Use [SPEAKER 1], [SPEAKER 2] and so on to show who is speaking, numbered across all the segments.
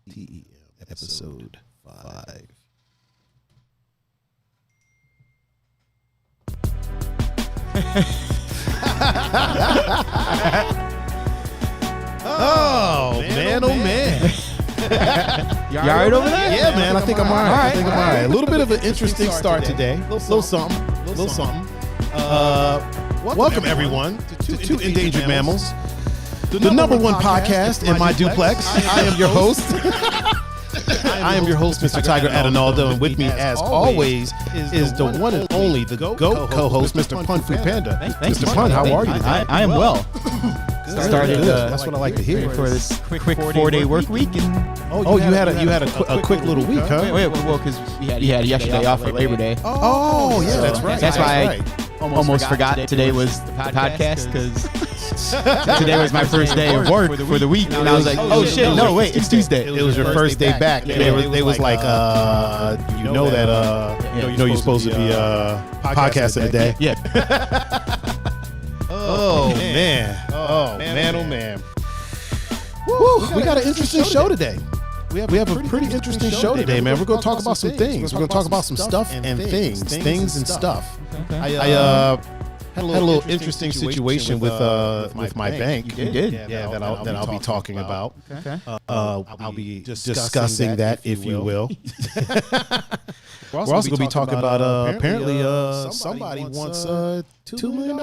[SPEAKER 1] TEM, episode 5. Oh man, oh man.
[SPEAKER 2] You all right over there?
[SPEAKER 1] Yeah, man, I think I'm all right. A little bit of an interesting start today. Little something. Welcome everyone to Endangered Mammals, the number one podcast in my duplex. I am your host. Mr. Tiger Adinaldo, and with me, as always, is the one and only, the GOAT co-host, Mr. Pun Fu Panda. Mr. Pun, how are you today?
[SPEAKER 2] I am well. Started.
[SPEAKER 1] That's what I like to hear
[SPEAKER 2] for this quick 4-day work week. And
[SPEAKER 1] you had a quick little week, huh?
[SPEAKER 2] Wait, well, because we had yesterday off for Labor Day.
[SPEAKER 1] Oh, yeah, that's right.
[SPEAKER 2] That's why I almost forgot today was the podcast, because today was my first day of work for the week, and I was like, oh shit, no, wait, it's Tuesday.
[SPEAKER 1] It was your first day back. They was like, you know you're supposed to be podcasting today.
[SPEAKER 2] Yeah.
[SPEAKER 1] Oh man. Woo, we got an interesting show today. We have a pretty interesting show today, man. We're going to talk about some things. We're going to talk about some stuff and things and stuff. I had a little interesting situation with my bank.
[SPEAKER 2] You did?
[SPEAKER 1] Yeah, that I'll be talking about.
[SPEAKER 2] Okay.
[SPEAKER 1] I'll be discussing that, if you will. We're also going to be talking about apparently somebody wants $2 million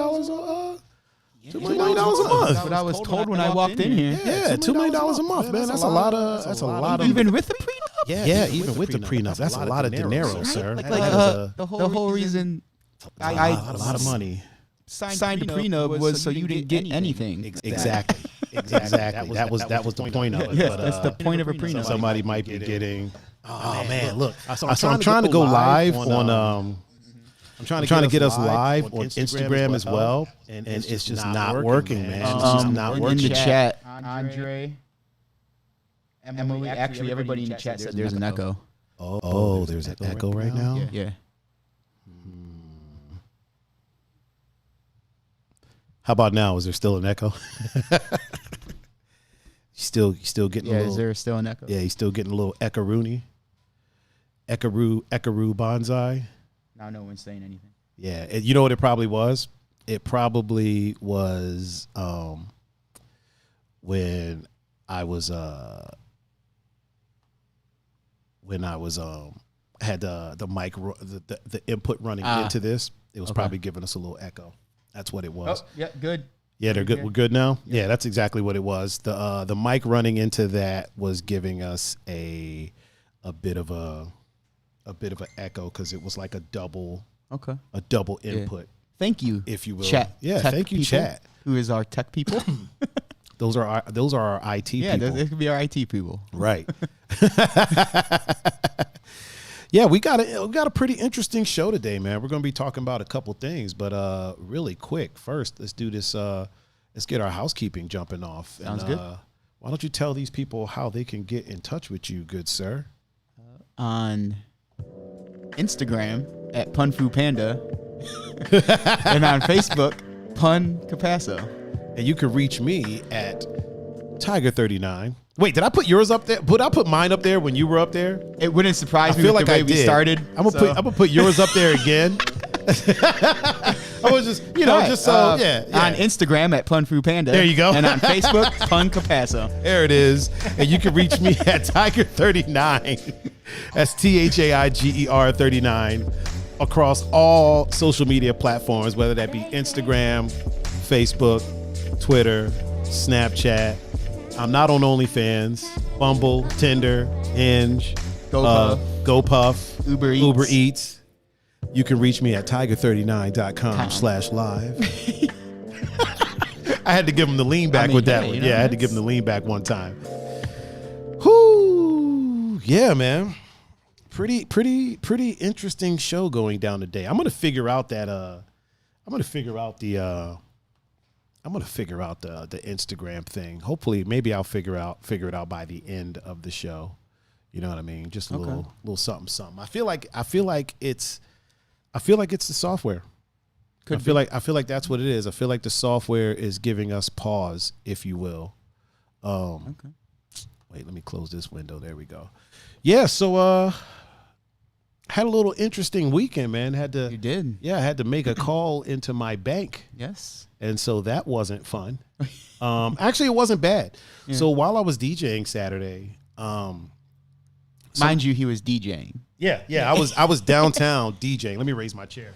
[SPEAKER 1] $2 million a month.
[SPEAKER 2] That's what I was told when I walked in here.
[SPEAKER 1] Yeah, $2 million a month, man. That's a lot of.
[SPEAKER 2] Even with the prenup?
[SPEAKER 1] Yeah, even with the prenup, that's a lot of dinero, sir.
[SPEAKER 2] The whole reason I
[SPEAKER 1] a lot of money.
[SPEAKER 2] signed the prenup was so you didn't get anything.
[SPEAKER 1] Exactly. That was the point of it.
[SPEAKER 2] Yeah, that's the point of a prenup.
[SPEAKER 1] Somebody might be getting. Oh man, look. So I'm trying to go live on. I'm trying to get us live on Instagram as well, and it's just not working, man. It's just not working.
[SPEAKER 2] In the chat, Andre, Emily, actually everybody in the chat said there's an echo.
[SPEAKER 1] Oh, there's an echo right now?
[SPEAKER 2] Yeah.
[SPEAKER 1] How about now? Is there still an echo? You still getting a little.
[SPEAKER 2] Is there still an echo?
[SPEAKER 1] Yeah, he's still getting a little echo-rooney. Echo-roo bonsai.
[SPEAKER 2] Now no one's saying anything.
[SPEAKER 1] Yeah, you know what it probably was? It probably was when I was had the mic the input running into this. It was probably giving us a little echo. That's what it was.
[SPEAKER 2] Oh, yeah, good.
[SPEAKER 1] Yeah, they're good. We're good now. Yeah, that's exactly what it was. The mic running into that was giving us a bit of an echo, because it was like a double input.
[SPEAKER 2] Thank you.
[SPEAKER 1] If you will.
[SPEAKER 2] Chat.
[SPEAKER 1] Yeah, thank you,
[SPEAKER 2] people,
[SPEAKER 1] chat.
[SPEAKER 2] Who is our tech people?
[SPEAKER 1] Those are our IT people.
[SPEAKER 2] Yeah, they could be our IT people.
[SPEAKER 1] Right. Yeah, we got a pretty interesting show today, man. We're going to be talking about a couple things, but really quick. First, let's do this. Let's get our housekeeping jumping off.
[SPEAKER 2] Sounds good.
[SPEAKER 1] Why don't you tell these people how they can get in touch with you, good sir?
[SPEAKER 2] On Instagram at PunFuPanda and on Facebook, Pun Capasso.
[SPEAKER 1] And you can reach me at Tiger39. Wait, did I put yours up there? Did I put mine up there when you were up there?
[SPEAKER 2] It wouldn't surprise me
[SPEAKER 1] feel
[SPEAKER 2] with
[SPEAKER 1] like
[SPEAKER 2] the way we started.
[SPEAKER 1] I'm gonna put yours up there again. I was just,
[SPEAKER 2] On Instagram at PunFuPanda.
[SPEAKER 1] There you go.
[SPEAKER 2] And on Facebook, Pun Capasso.
[SPEAKER 1] There it is. And you can reach me at Tiger39. That's THAIGER 39 across all social media platforms, whether that be Instagram, Facebook, Twitter, Snapchat. I'm not on OnlyFans, Bumble, Tinder, Hinge, GoPuff, Uber Eats. You can reach me at tiger39.com/live. I had to give him the lean back with that one. Yeah, I had to give him the lean back one time. Whoo! Yeah, man. Pretty interesting show going down today. I'm gonna figure out the Instagram thing. Hopefully, maybe I'll figure it out by the end of the show. You know what I mean? Just a little something. I feel like it's the software. I feel like that's what it is. I feel like the software is giving us pause, if you will. What Wait, let me close this window. There we go. Yeah, so had a little interesting weekend, man.
[SPEAKER 2] You did?
[SPEAKER 1] Yeah, I had to make a call into my bank.
[SPEAKER 2] Yes.
[SPEAKER 1] And so that wasn't fun. Actually, it wasn't bad. Yeah. So while I was DJing Saturday,
[SPEAKER 2] mind you, he was DJing.
[SPEAKER 1] Yeah, I was downtown DJing. Let me raise my chair.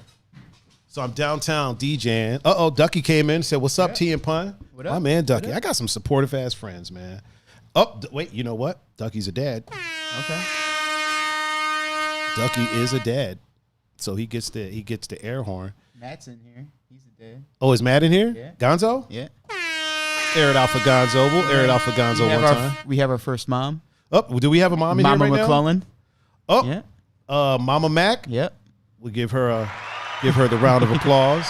[SPEAKER 1] So I'm downtown DJing. Ducky came in and said, "What's up, T and Pun?"
[SPEAKER 2] What up?
[SPEAKER 1] My man, Ducky. I got some supportive ass friends, man. Wait, you know what? Ducky's a dad.
[SPEAKER 2] Okay.
[SPEAKER 1] Ducky is a dad, so he gets the air horn.
[SPEAKER 2] Matt's in here. He's a dad.
[SPEAKER 1] Oh, is Matt in here?
[SPEAKER 2] Yeah.
[SPEAKER 1] Gonzo?
[SPEAKER 2] Yeah.
[SPEAKER 1] Air it out for Gonzo. We'll air it out for Gonzo one time.
[SPEAKER 2] We have our first mom.
[SPEAKER 1] Oh, do we have a mom in
[SPEAKER 2] Mama
[SPEAKER 1] here right
[SPEAKER 2] McClellan.
[SPEAKER 1] now?
[SPEAKER 2] Yeah.
[SPEAKER 1] Mama Mac.
[SPEAKER 2] Yep.
[SPEAKER 1] We'll give her the round of applause.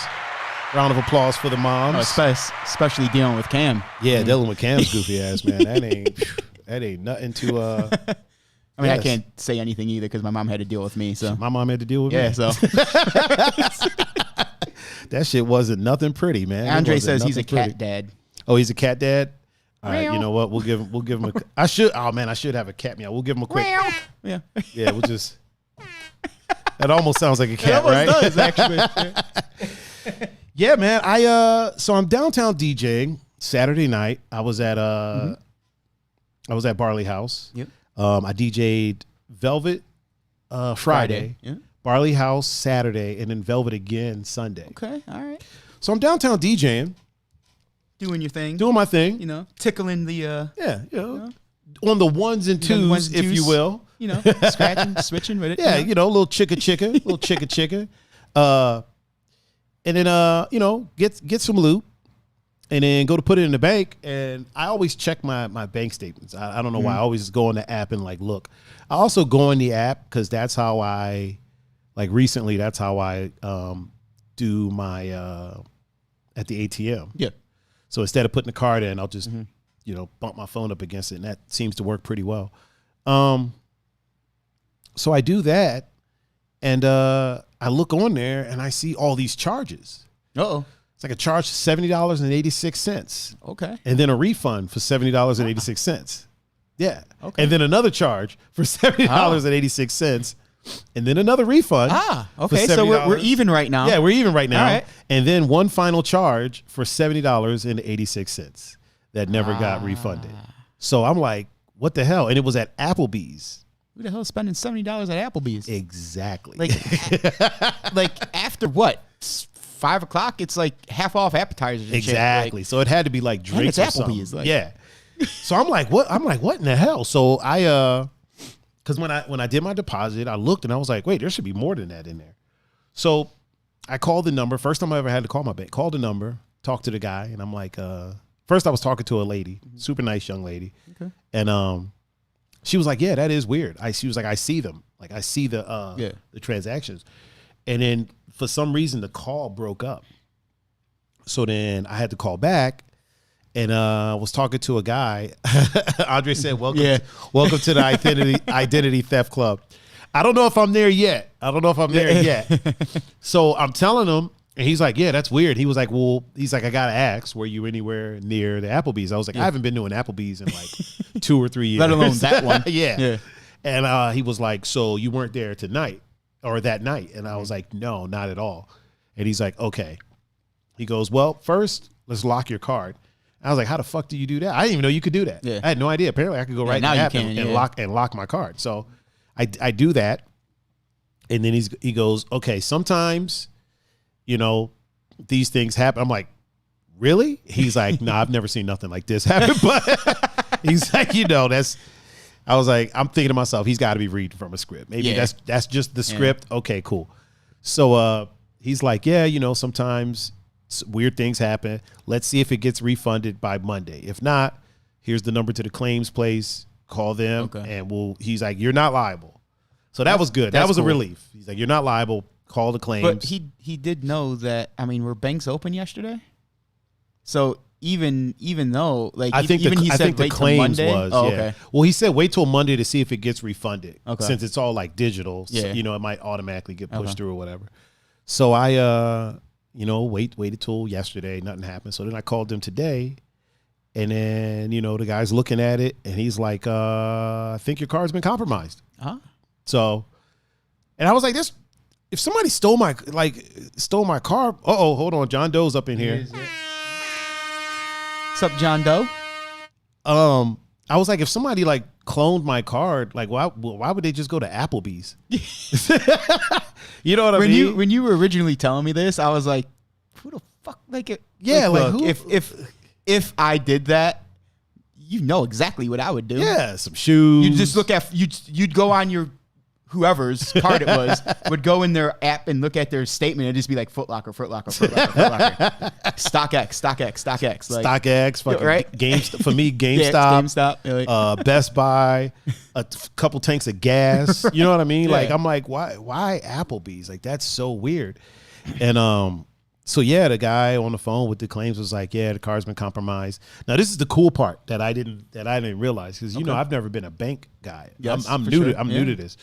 [SPEAKER 1] Round of applause for the moms.
[SPEAKER 2] Especially dealing with Cam.
[SPEAKER 1] Yeah, dealing with Cam's goofy ass, man. That ain't nothing to.
[SPEAKER 2] I mean, yes. I can't say anything either because my mom had to deal with me. So
[SPEAKER 1] my mom had to deal with me.
[SPEAKER 2] Yeah, so
[SPEAKER 1] that shit wasn't nothing pretty, man.
[SPEAKER 2] Andre says he's a cat dad.
[SPEAKER 1] Oh, he's a cat dad. All right, you know what? We'll give him a. I should have a cat meow. We'll give him a quick.
[SPEAKER 2] Yeah.
[SPEAKER 1] Yeah, we'll just. That almost sounds like a cat, right? It almost does, actually. Yeah, man. So I'm downtown DJing Saturday night. I was at Barley House.
[SPEAKER 2] Yep.
[SPEAKER 1] I DJ'd Velvet Friday.
[SPEAKER 2] Yeah.
[SPEAKER 1] Barley House Saturday, and then Velvet again Sunday.
[SPEAKER 2] Okay, all right.
[SPEAKER 1] So I'm downtown DJing.
[SPEAKER 2] Doing your thing.
[SPEAKER 1] Doing my thing.
[SPEAKER 2] You know, tickling the...
[SPEAKER 1] yeah, on the ones and twos, if you will.
[SPEAKER 2] You know, scratching, switching with it.
[SPEAKER 1] Yeah, a little chicka. Little chicka. And then, get some loot. And then go to put it in the bank, and I always check my bank statements. I don't know why. I always go on the app and look. I also go on the app because that's how I, recently, that's how I do my at the ATM.
[SPEAKER 2] Yeah. So
[SPEAKER 1] instead of putting the card in, I'll just bump my phone up against it, and that seems to work pretty well. So I do that, and I look on there and I see all these charges.
[SPEAKER 2] Uh-oh.
[SPEAKER 1] It's like a charge of $70.86.
[SPEAKER 2] Okay.
[SPEAKER 1] And then a refund for $70.86. Yeah.
[SPEAKER 2] Okay.
[SPEAKER 1] And then another charge for $70.86. And then another refund.
[SPEAKER 2] Okay. So we're even right now.
[SPEAKER 1] Yeah, we're even right now.
[SPEAKER 2] All right.
[SPEAKER 1] And then one final charge for $70.86 that never got refunded. So I'm like, what the hell? And it was at Applebee's.
[SPEAKER 2] Who the hell is spending $70 at Applebee's?
[SPEAKER 1] Exactly.
[SPEAKER 2] After what? 5 o'clock, it's half off appetizers.
[SPEAKER 1] Exactly. So it had to be drinks
[SPEAKER 2] it's
[SPEAKER 1] or
[SPEAKER 2] Applebee's,
[SPEAKER 1] something. Yeah. So I'm like, what? What in the hell? So I, because when I did my deposit, I looked and I was like, wait, there should be more than that in there. So I called the number. First time I ever had to call my bank. Called the number, talked to the guy, and I'm like, first I was talking to a lady, super nice young lady, and she was like, yeah, that is weird. She was like, I see them, I see the transactions, and then for some reason the call broke up. So then I had to call back, and was talking to a guy. Andre said, welcome to the identity theft club. I don't know if I'm there yet. So I'm telling him, and he's like, yeah, that's weird. He was like, I got to ask, were you anywhere near the Applebee's? I was like, I haven't been to an Applebee's in 2 or 3 years.
[SPEAKER 2] Let alone that one.
[SPEAKER 1] Yeah. And he was like, so you weren't there tonight or that night? And I was like, no, not at all. And he's like, okay. He goes, well, first, let's lock your card. I was like, how the fuck do you do that? I didn't even know you could do that.
[SPEAKER 2] Yeah.
[SPEAKER 1] I had no idea. Apparently I could go right in the app and lock my card. So I do that. And then he goes, okay, sometimes, these things happen. I'm like, really? He's like, no, I've never seen nothing like this happen. But he's like, I was like, I'm thinking to myself, he's got to be reading from a script. Maybe that's just the script. Yeah. Okay, cool. So he's like, yeah, sometimes weird things happen. Let's see if it gets refunded by Monday. If not, here's the number to the claims place. Call them, and he's like, you're not liable. So that was good. That was cool. A relief. He's like, you're not liable. Call the claims.
[SPEAKER 2] But he did know that. I mean, were banks open yesterday? So even though
[SPEAKER 1] I think
[SPEAKER 2] he said
[SPEAKER 1] the claims was
[SPEAKER 2] okay.
[SPEAKER 1] Well, he said wait till Monday to see if it gets refunded.
[SPEAKER 2] Okay.
[SPEAKER 1] Since it's all digital, so,
[SPEAKER 2] yeah.
[SPEAKER 1] It might automatically get pushed through or whatever. So I waited till yesterday. Nothing happened. So then I called them today, And then, the guy's looking at it and he's like, I think your card's been compromised. So, and I was like, if somebody stole my car. Hold on. John Doe's up in here.
[SPEAKER 2] What's up, John Doe?
[SPEAKER 1] I was like, if somebody like cloned my card, like why would they just go to Applebee's? You know what I mean?
[SPEAKER 2] When you were originally telling me this, I was like, who the fuck? Like,
[SPEAKER 1] who?
[SPEAKER 2] If I did that, you know exactly what I would do.
[SPEAKER 1] Yeah, some shoes.
[SPEAKER 2] You just look at you'd go on your whoever's card it was would go in their app and look at their statement and just be like Foot Locker, StockX. Like,
[SPEAKER 1] StockX, fucking
[SPEAKER 2] right?
[SPEAKER 1] GameStop. For me, GameStop,
[SPEAKER 2] yeah, GameStop,
[SPEAKER 1] Best Buy, a couple tanks of gas. You know what I mean?
[SPEAKER 2] Yeah.
[SPEAKER 1] Like, I'm like, why Applebee's? Like, that's so weird. And so yeah, the guy on the phone with the claims was like, yeah, the card's been compromised. Now this is the cool part that I didn't realize, because
[SPEAKER 2] Okay.
[SPEAKER 1] I've never been a bank guy.
[SPEAKER 2] Yes,
[SPEAKER 1] I'm
[SPEAKER 2] for
[SPEAKER 1] new
[SPEAKER 2] sure.
[SPEAKER 1] to new to this.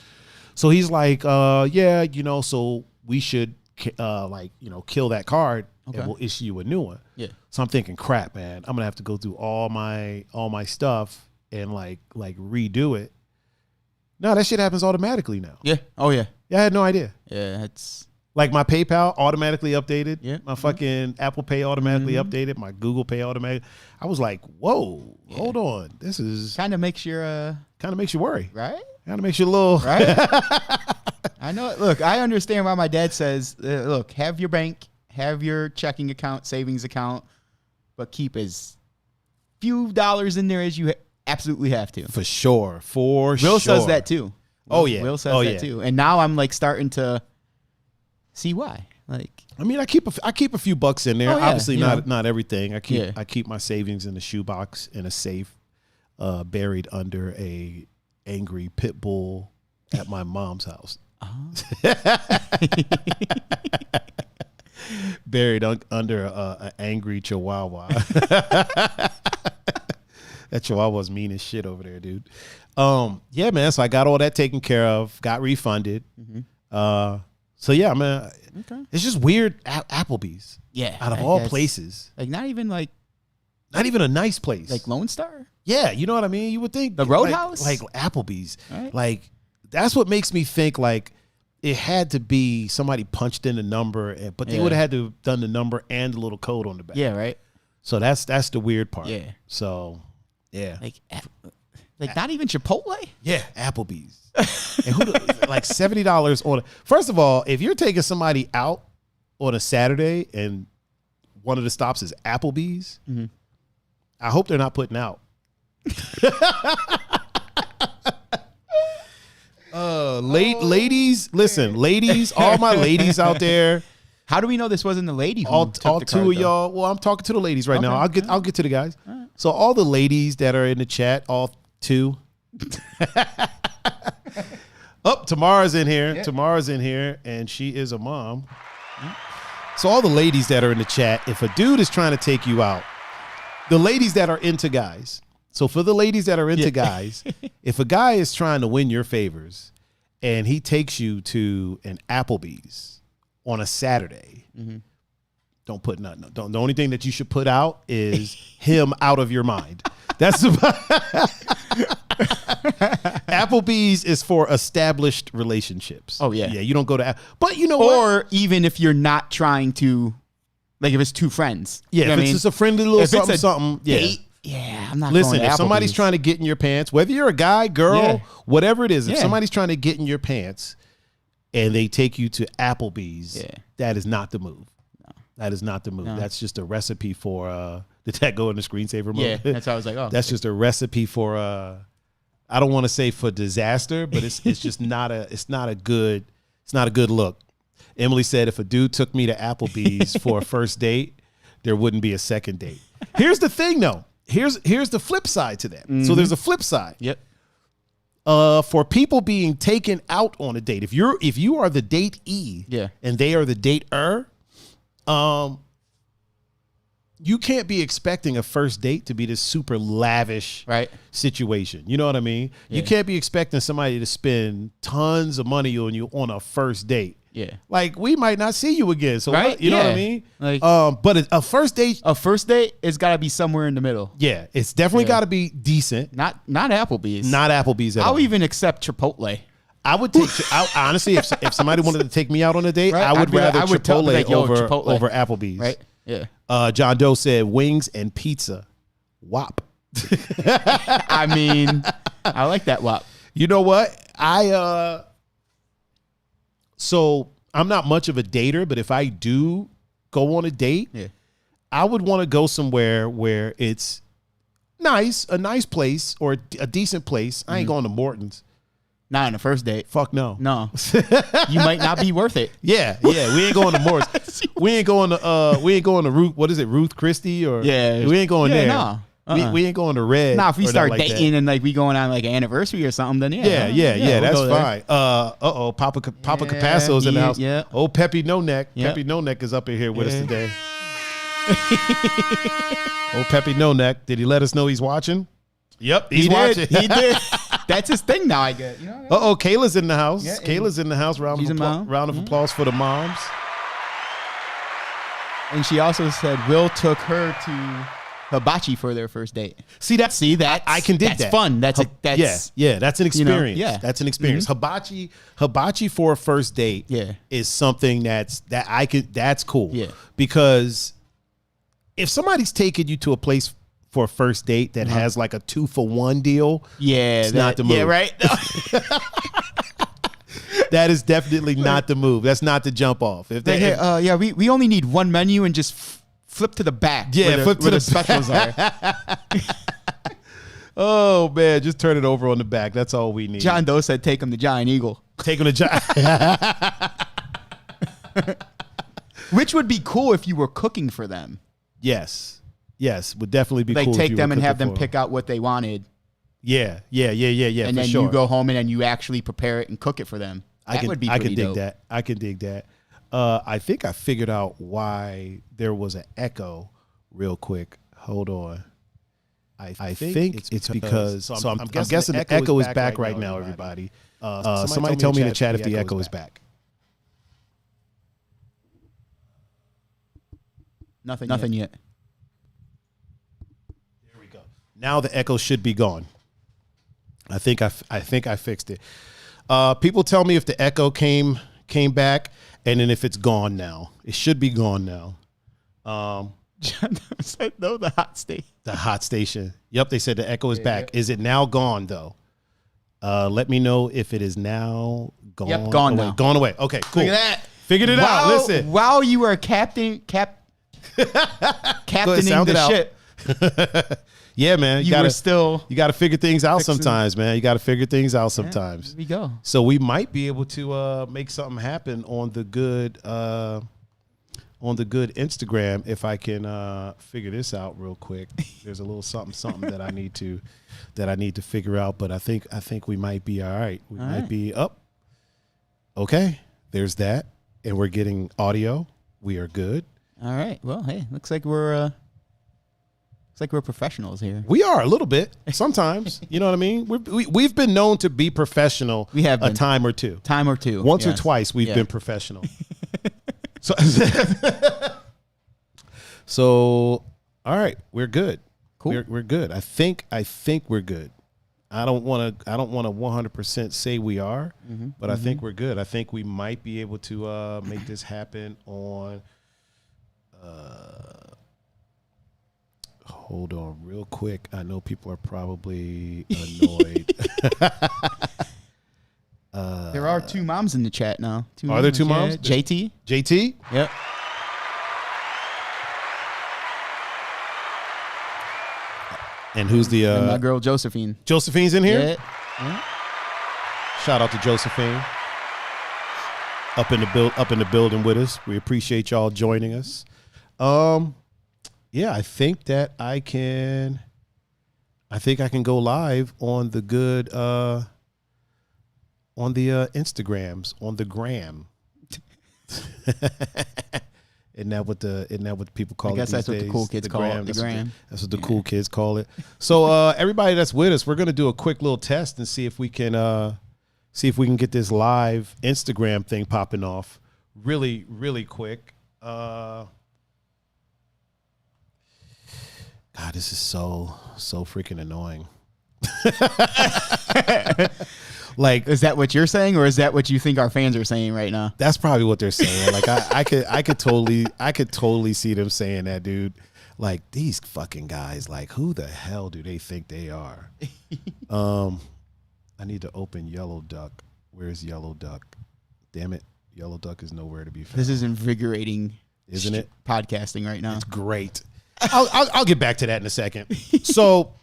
[SPEAKER 1] So he's like, so we should kill that card
[SPEAKER 2] Okay.
[SPEAKER 1] and we'll issue you a new one.
[SPEAKER 2] Yeah.
[SPEAKER 1] So I'm thinking, crap, man, I'm gonna have to go through all my stuff and like redo it. No, that shit happens automatically now.
[SPEAKER 2] Yeah. Oh yeah.
[SPEAKER 1] Yeah, I had no idea.
[SPEAKER 2] Yeah. It's
[SPEAKER 1] Like my PayPal automatically updated.
[SPEAKER 2] Yeah.
[SPEAKER 1] My fucking Apple Pay automatically updated. My Google Pay automatically. I was like, whoa, hold on. This is
[SPEAKER 2] kind of makes your
[SPEAKER 1] kind of makes you worry.
[SPEAKER 2] right.
[SPEAKER 1] Kind of makes you a little
[SPEAKER 2] Right. I know it. Look, I understand why my dad says, look, have your bank, have your checking account, savings account, but keep as few dollars in there as you absolutely have to.
[SPEAKER 1] For sure. Will
[SPEAKER 2] says that too.
[SPEAKER 1] Oh yeah.
[SPEAKER 2] Will says that too. And now I'm like starting to see why. Like,
[SPEAKER 1] I mean, I keep a few bucks in there.
[SPEAKER 2] Oh, yeah,
[SPEAKER 1] Obviously,
[SPEAKER 2] you know.
[SPEAKER 1] not everything. I keep
[SPEAKER 2] Yeah.
[SPEAKER 1] my savings in a shoebox in a safe, buried under a angry pit bull at my mom's house. Buried under an angry chihuahua. That chihuahua's mean as shit over there, dude. Yeah, man. So I got all that taken care of. Got refunded. So yeah, man.
[SPEAKER 2] Okay.
[SPEAKER 1] It's just weird. Applebee's.
[SPEAKER 2] Yeah.
[SPEAKER 1] Out of
[SPEAKER 2] I
[SPEAKER 1] all
[SPEAKER 2] guess.
[SPEAKER 1] places,
[SPEAKER 2] Like not even
[SPEAKER 1] a nice place.
[SPEAKER 2] like Lone Star.
[SPEAKER 1] Yeah, you know what I mean? You would think
[SPEAKER 2] The Roadhouse?
[SPEAKER 1] like Applebee's.
[SPEAKER 2] Right.
[SPEAKER 1] Like that's what makes me think like it had to be somebody punched in the number, but they
[SPEAKER 2] Yeah.
[SPEAKER 1] would have had to have done the number and the little code on the back.
[SPEAKER 2] Yeah. Right.
[SPEAKER 1] So that's the weird part.
[SPEAKER 2] Yeah.
[SPEAKER 1] So yeah.
[SPEAKER 2] Like not even Chipotle.
[SPEAKER 1] Yeah, Applebee's. And like $70 on. First of all, if you're taking somebody out on a Saturday and one of the stops is Applebee's, I hope they're not putting out. Ladies, listen, ladies, all my ladies out there,
[SPEAKER 2] How do we know this wasn't the lady who
[SPEAKER 1] all
[SPEAKER 2] took the
[SPEAKER 1] two
[SPEAKER 2] card,
[SPEAKER 1] of
[SPEAKER 2] though?
[SPEAKER 1] y'all. Well, I'm talking to the ladies right now. I'll get to the guys. So all the ladies that are in the chat, all two. Tamara's in here. Tamara's in here, and she is a mom. So all the ladies that are in the chat, if a dude is trying to take you out, the ladies that are into guys. So for the ladies that are into guys, if a guy is trying to win your favors and he takes you to an Applebee's on a Saturday, don't put nothing. The only thing that you should put out is him out of your mind. That's about Applebee's is for established relationships.
[SPEAKER 2] Oh, yeah.
[SPEAKER 1] Yeah, you don't go to but you know what?
[SPEAKER 2] Or even if you're not trying to, like if it's two friends.
[SPEAKER 1] Yeah,
[SPEAKER 2] You know
[SPEAKER 1] if
[SPEAKER 2] what I
[SPEAKER 1] it's
[SPEAKER 2] mean?
[SPEAKER 1] just a friendly little
[SPEAKER 2] If it's
[SPEAKER 1] something,
[SPEAKER 2] a
[SPEAKER 1] something. Yeah.
[SPEAKER 2] date, yeah, I'm not
[SPEAKER 1] Listen,
[SPEAKER 2] going to
[SPEAKER 1] if somebody's
[SPEAKER 2] Applebee's.
[SPEAKER 1] trying to get in your pants, whether you're a guy, girl,
[SPEAKER 2] Yeah.
[SPEAKER 1] whatever it is, if
[SPEAKER 2] Yeah.
[SPEAKER 1] somebody's trying to get in your pants and they take you to Applebee's,
[SPEAKER 2] Yeah.
[SPEAKER 1] that is not the move. That is not the move.
[SPEAKER 2] No.
[SPEAKER 1] That's just a recipe for did that go in the screensaver mode?
[SPEAKER 2] Yeah, that's how I was like, oh.
[SPEAKER 1] That's just a recipe for I don't want to say for disaster, but it's just not a good look. Emily said if a dude took me to Applebee's for a first date, there wouldn't be a second date. Here's the thing though. Here's the flip side to that. So there's a flip side.
[SPEAKER 2] Yep.
[SPEAKER 1] For people being taken out on a date, if you are the datee,
[SPEAKER 2] Yeah.
[SPEAKER 1] and they are the dater, you can't be expecting a first date to be this super lavish
[SPEAKER 2] Right.
[SPEAKER 1] situation. You know what I mean? You
[SPEAKER 2] Yeah.
[SPEAKER 1] can't be expecting somebody to spend tons of money on you on a first date.
[SPEAKER 2] Yeah.
[SPEAKER 1] Like, we might not see you again. So,
[SPEAKER 2] Right?
[SPEAKER 1] you know what I
[SPEAKER 2] Yeah.
[SPEAKER 1] mean?
[SPEAKER 2] Like-
[SPEAKER 1] but a first date,
[SPEAKER 2] A first date, it's got to be somewhere in the middle.
[SPEAKER 1] yeah, it's definitely
[SPEAKER 2] Yeah.
[SPEAKER 1] got to be decent.
[SPEAKER 2] Not Applebee's.
[SPEAKER 1] Not Applebee's at all.
[SPEAKER 2] I'll even accept Chipotle.
[SPEAKER 1] I would take, honestly, if somebody wanted to take me out on a date,
[SPEAKER 2] Right?
[SPEAKER 1] I would rather
[SPEAKER 2] I would tell
[SPEAKER 1] Chipotle,
[SPEAKER 2] them, like, yo,
[SPEAKER 1] over,
[SPEAKER 2] Chipotle.
[SPEAKER 1] over Applebee's.
[SPEAKER 2] Right? Yeah.
[SPEAKER 1] John Doe said wings and pizza. Wop.
[SPEAKER 2] I mean, I like that WAP.
[SPEAKER 1] You know what? So I'm not much of a dater, but if I do go on a date,
[SPEAKER 2] Yeah.
[SPEAKER 1] I would want to go somewhere where it's nice, a nice place or a decent place. I ain't going to Morton's.
[SPEAKER 2] Not on the first date.
[SPEAKER 1] Fuck no.
[SPEAKER 2] No. You might not be worth it.
[SPEAKER 1] Yeah. We ain't going to Morton's. we ain't going to Ruth. What is it? Ruth Christie or
[SPEAKER 2] Yeah.
[SPEAKER 1] we ain't going there.
[SPEAKER 2] No.
[SPEAKER 1] We ain't going to Red.
[SPEAKER 2] Nah, if we
[SPEAKER 1] or
[SPEAKER 2] start
[SPEAKER 1] nothing like that.
[SPEAKER 2] dating and like we going on like an anniversary or something, then
[SPEAKER 1] Yeah,
[SPEAKER 2] we'll
[SPEAKER 1] that's
[SPEAKER 2] go there.
[SPEAKER 1] fine. Papa
[SPEAKER 2] Yeah,
[SPEAKER 1] Capasso's in the house.
[SPEAKER 2] yeah.
[SPEAKER 1] Oh, Peppy No Neck.
[SPEAKER 2] Yeah.
[SPEAKER 1] Peppy No Neck is up in here with us
[SPEAKER 2] Yeah.
[SPEAKER 1] today. Oh, Peppy No Neck. Did he let us know he's watching? Yep, he's watching.
[SPEAKER 2] He did. That's his thing now, I guess. You know?
[SPEAKER 1] Uh-oh, Kayla's in the house.
[SPEAKER 2] Yeah,
[SPEAKER 1] Kayla's in the house. Round
[SPEAKER 2] she's
[SPEAKER 1] of
[SPEAKER 2] a mom.
[SPEAKER 1] applause for the moms.
[SPEAKER 2] And she also said Will took her to hibachi for their first date.
[SPEAKER 1] See that? I can dig
[SPEAKER 2] that's
[SPEAKER 1] that.
[SPEAKER 2] fun. That's
[SPEAKER 1] that's an
[SPEAKER 2] you know,
[SPEAKER 1] experience.
[SPEAKER 2] yeah.
[SPEAKER 1] That's an experience. Hibachi for a first date.
[SPEAKER 2] Yeah.
[SPEAKER 1] is something that's cool.
[SPEAKER 2] Yeah.
[SPEAKER 1] Because if somebody's taking you to a place for a first date that has like a 2-for-1 deal,
[SPEAKER 2] yeah,
[SPEAKER 1] not the move.
[SPEAKER 2] Yeah, right.
[SPEAKER 1] that is definitely not the move. That's not the jump off. If they,
[SPEAKER 2] Hey, we only need one menu and just flip to the back.
[SPEAKER 1] Yeah, flip to
[SPEAKER 2] where
[SPEAKER 1] the
[SPEAKER 2] specials are.
[SPEAKER 1] oh man, just turn it over on the back. That's all we need.
[SPEAKER 2] John Doe said take him to Giant Eagle.
[SPEAKER 1] Take him to
[SPEAKER 2] Which would be cool if you were cooking for them.
[SPEAKER 1] Yes, would definitely be
[SPEAKER 2] Like
[SPEAKER 1] cool.
[SPEAKER 2] take
[SPEAKER 1] if you
[SPEAKER 2] them
[SPEAKER 1] were
[SPEAKER 2] and have
[SPEAKER 1] cooking
[SPEAKER 2] them
[SPEAKER 1] for
[SPEAKER 2] pick out what they wanted.
[SPEAKER 1] Yeah.
[SPEAKER 2] And
[SPEAKER 1] for
[SPEAKER 2] then
[SPEAKER 1] sure.
[SPEAKER 2] you go home and then you actually prepare it and cook it for them. That would be
[SPEAKER 1] I
[SPEAKER 2] pretty
[SPEAKER 1] can dig
[SPEAKER 2] dope.
[SPEAKER 1] that. I can dig that. I think I figured out why there was an echo real quick. Hold on. I think it's because so I'm guessing the echo is back right now, everybody. Somebody tell me in the chat if the echo is back.
[SPEAKER 2] Nothing yet.
[SPEAKER 1] There we go. Now the echo should be gone. I think I fixed it. People tell me if the echo came back, and then if it's gone now. It should be gone now.
[SPEAKER 2] John Doe said no, the hot state.
[SPEAKER 1] The hot station. Yep, they said the echo is back. Is it now gone though? Let me know if it is now gone.
[SPEAKER 2] Yep, gone
[SPEAKER 1] away.
[SPEAKER 2] now.
[SPEAKER 1] Gone away. Okay, cool.
[SPEAKER 2] Look at that.
[SPEAKER 1] Figured it out. Listen.
[SPEAKER 2] While you were captaining
[SPEAKER 1] sound it
[SPEAKER 2] the
[SPEAKER 1] out.
[SPEAKER 2] ship,
[SPEAKER 1] Yeah, man.
[SPEAKER 2] you were still.
[SPEAKER 1] You got to figure things out
[SPEAKER 2] fixing-
[SPEAKER 1] sometimes, man. You got to figure things out sometimes.
[SPEAKER 2] Here we go.
[SPEAKER 1] So we might be able to make something happen on the good Instagram if I can figure this out real quick. There's a little something that I need to figure out, but I think we might be all right. We might be up. Okay, there's that, and we're getting audio. We are good.
[SPEAKER 2] All right. Well, hey, looks like we're professionals here.
[SPEAKER 1] We are a little bit sometimes. You know what I mean? We've been known to be professional.
[SPEAKER 2] We have
[SPEAKER 1] a
[SPEAKER 2] been.
[SPEAKER 1] time or two. Once or
[SPEAKER 2] yes.
[SPEAKER 1] twice we've
[SPEAKER 2] Yeah.
[SPEAKER 1] been professional. So all right, we're good.
[SPEAKER 2] Cool.
[SPEAKER 1] We're good. I think we're good. I don't want to 100% say we are, but I think we're good. I think we might be able to make this happen on hold on real quick. I know people are probably annoyed.
[SPEAKER 2] There are two moms in the chat now.
[SPEAKER 1] Are there two moms?
[SPEAKER 2] Yeah. JT.
[SPEAKER 1] JT?
[SPEAKER 2] Yep.
[SPEAKER 1] And who's the
[SPEAKER 2] And my girl Josephine.
[SPEAKER 1] Josephine's in here?
[SPEAKER 2] Yeah.
[SPEAKER 1] Shout out to Josephine. Up in the building with us. We appreciate y'all joining us. Yeah, I think I can go live on the good on the Instagrams, on the gram. Isn't that what people call it?
[SPEAKER 2] I guess that's what the cool kids call it. The gram.
[SPEAKER 1] That's what the cool kids call it. So everybody that's with us, we're gonna do a quick little test and see if we can get this live Instagram thing popping off. really, really quick. God, this is so freaking annoying. Like,
[SPEAKER 2] is that what you're saying, or is that what you think our fans are saying right now?
[SPEAKER 1] that's probably what they're saying. Like, I could totally see them saying that, dude. Like, these fucking guys, like, who the hell do they think they are? I need to open Yellow Duck. Where's Yellow Duck? Damn it. Yellow Duck is nowhere to be found.
[SPEAKER 2] This is invigorating,
[SPEAKER 1] isn't it?
[SPEAKER 2] Podcasting right now.
[SPEAKER 1] It's great. I'll get back to that in a second. So,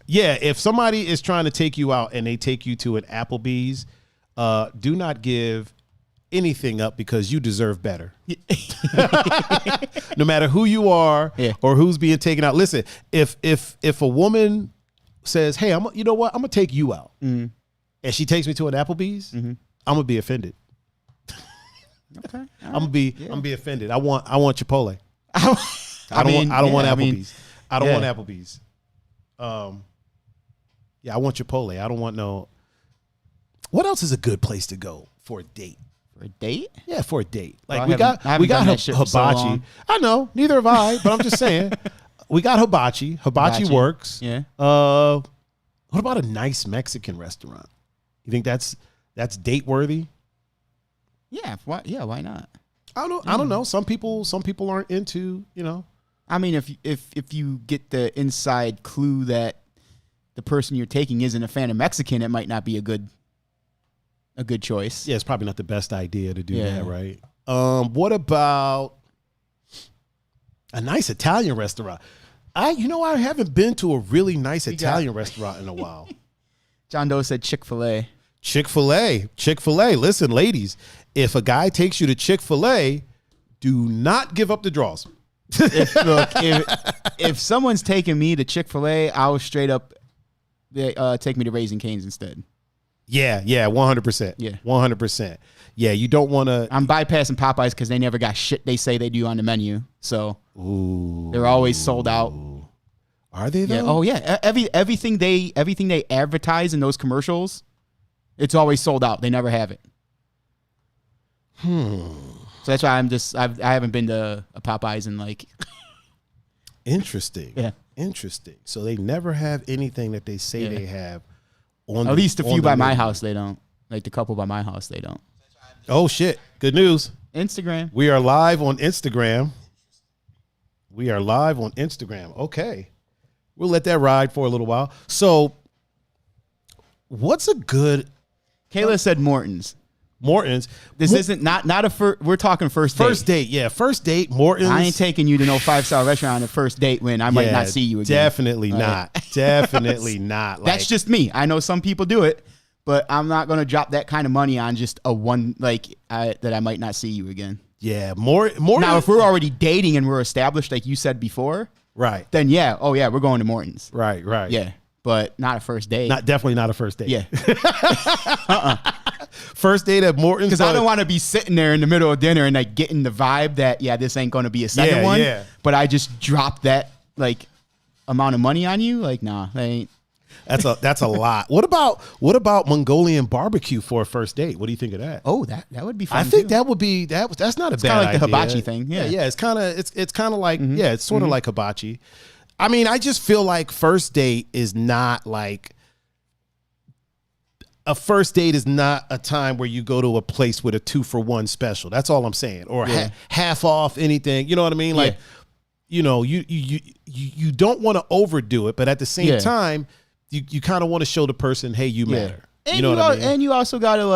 [SPEAKER 1] yeah, if somebody is trying to take you out and they take you to an Applebee's, do not give anything up because you deserve better. No matter who you are or who's being taken out. Listen, if a woman says, "Hey, you know what? I'm gonna take you out," and she takes me to an Applebee's, I'm gonna be offended.
[SPEAKER 2] Okay,
[SPEAKER 1] I'm gonna be offended. I want Chipotle. I don't want Applebee's. I don't want Applebee's. Yeah, I want Chipotle. I don't want no. What else is a good place to go for a date?
[SPEAKER 2] For a date?
[SPEAKER 1] Yeah, for a date. Like,
[SPEAKER 2] well,
[SPEAKER 1] we got hibachi. I know, neither have I, but I'm just saying. We got hibachi. Hibachi works.
[SPEAKER 2] Yeah.
[SPEAKER 1] What about a nice Mexican restaurant? You think that's date worthy?
[SPEAKER 2] Yeah. Why not?
[SPEAKER 1] I don't know. Some people aren't into, you know.
[SPEAKER 2] I mean, if you get the inside clue that the person you're taking isn't a fan of Mexican, it might not be a good choice.
[SPEAKER 1] Yeah, it's probably not the best idea to do that, right? What about a nice Italian restaurant? I haven't been to a really nice Italian restaurant in a while.
[SPEAKER 2] John Doe said Chick-fil-A.
[SPEAKER 1] Chick-fil-A. Listen, ladies, if a guy takes you to Chick-fil-A, do not give up the draws.
[SPEAKER 2] If someone's taking me to Chick-fil-A, I'll straight up take me to Raising Cane's instead.
[SPEAKER 1] Yeah, 100%.
[SPEAKER 2] Yeah.
[SPEAKER 1] 100%. Yeah, you don't want to.
[SPEAKER 2] I'm bypassing Popeyes because they never got shit they say they do on the menu. So they're always sold out.
[SPEAKER 1] Are they though?
[SPEAKER 2] Yeah. Oh yeah. Everything they advertise in those commercials, it's always sold out. They never have it. So that's why I haven't been to a Popeyes in like.
[SPEAKER 1] Interesting.
[SPEAKER 2] Yeah.
[SPEAKER 1] Interesting. So they never have anything that they say they have.
[SPEAKER 2] At least a few by my house, they don't. Like the couple by my house, they don't.
[SPEAKER 1] Oh, shit. Good news.
[SPEAKER 2] Instagram.
[SPEAKER 1] We are live on Instagram. Okay. We'll let that ride for a little while. So, what's a good...
[SPEAKER 2] Kayla said Morton's. This isn't not a first... We're talking first date.
[SPEAKER 1] First date, yeah. First date, Morton's.
[SPEAKER 2] I ain't taking you to no 5-star restaurant on a first date when I might not see you again.
[SPEAKER 1] Definitely not. Definitely not. Like,
[SPEAKER 2] that's just me. I know some people do it, but I'm not going to drop that kind of money on just a one, that I might not see you again.
[SPEAKER 1] Yeah, more.
[SPEAKER 2] Now, if we're already dating and we're established, like you said before,
[SPEAKER 1] right?
[SPEAKER 2] Then yeah, we're going to Morton's.
[SPEAKER 1] Right.
[SPEAKER 2] Yeah, but not a first date.
[SPEAKER 1] Definitely not a first date.
[SPEAKER 2] Yeah.
[SPEAKER 1] First date at Morton's.
[SPEAKER 2] Because I don't want to be sitting there in the middle of dinner and like getting the vibe that this ain't going to be a second one. Yeah. But I just dropped that like amount of money on you. Like, nah, that ain't.
[SPEAKER 1] That's a lot. What about Mongolian barbecue for a first date? What do you think of that?
[SPEAKER 2] Oh, that would be fun.
[SPEAKER 1] I think that would be that's not a bad idea.
[SPEAKER 2] Kind of like the hibachi thing.
[SPEAKER 1] Yeah. It's kind of like it's sort of like hibachi. I mean, I just feel like first date is not like a first date is not a time where you go to a place with a 2-for-1 special. That's all I'm saying, or half off anything. You know what I mean? Like, you know, you don't want to overdo it, but at the same time. You kind of want to show the person, hey, you matter.
[SPEAKER 2] And
[SPEAKER 1] you know what I mean?
[SPEAKER 2] And you also got to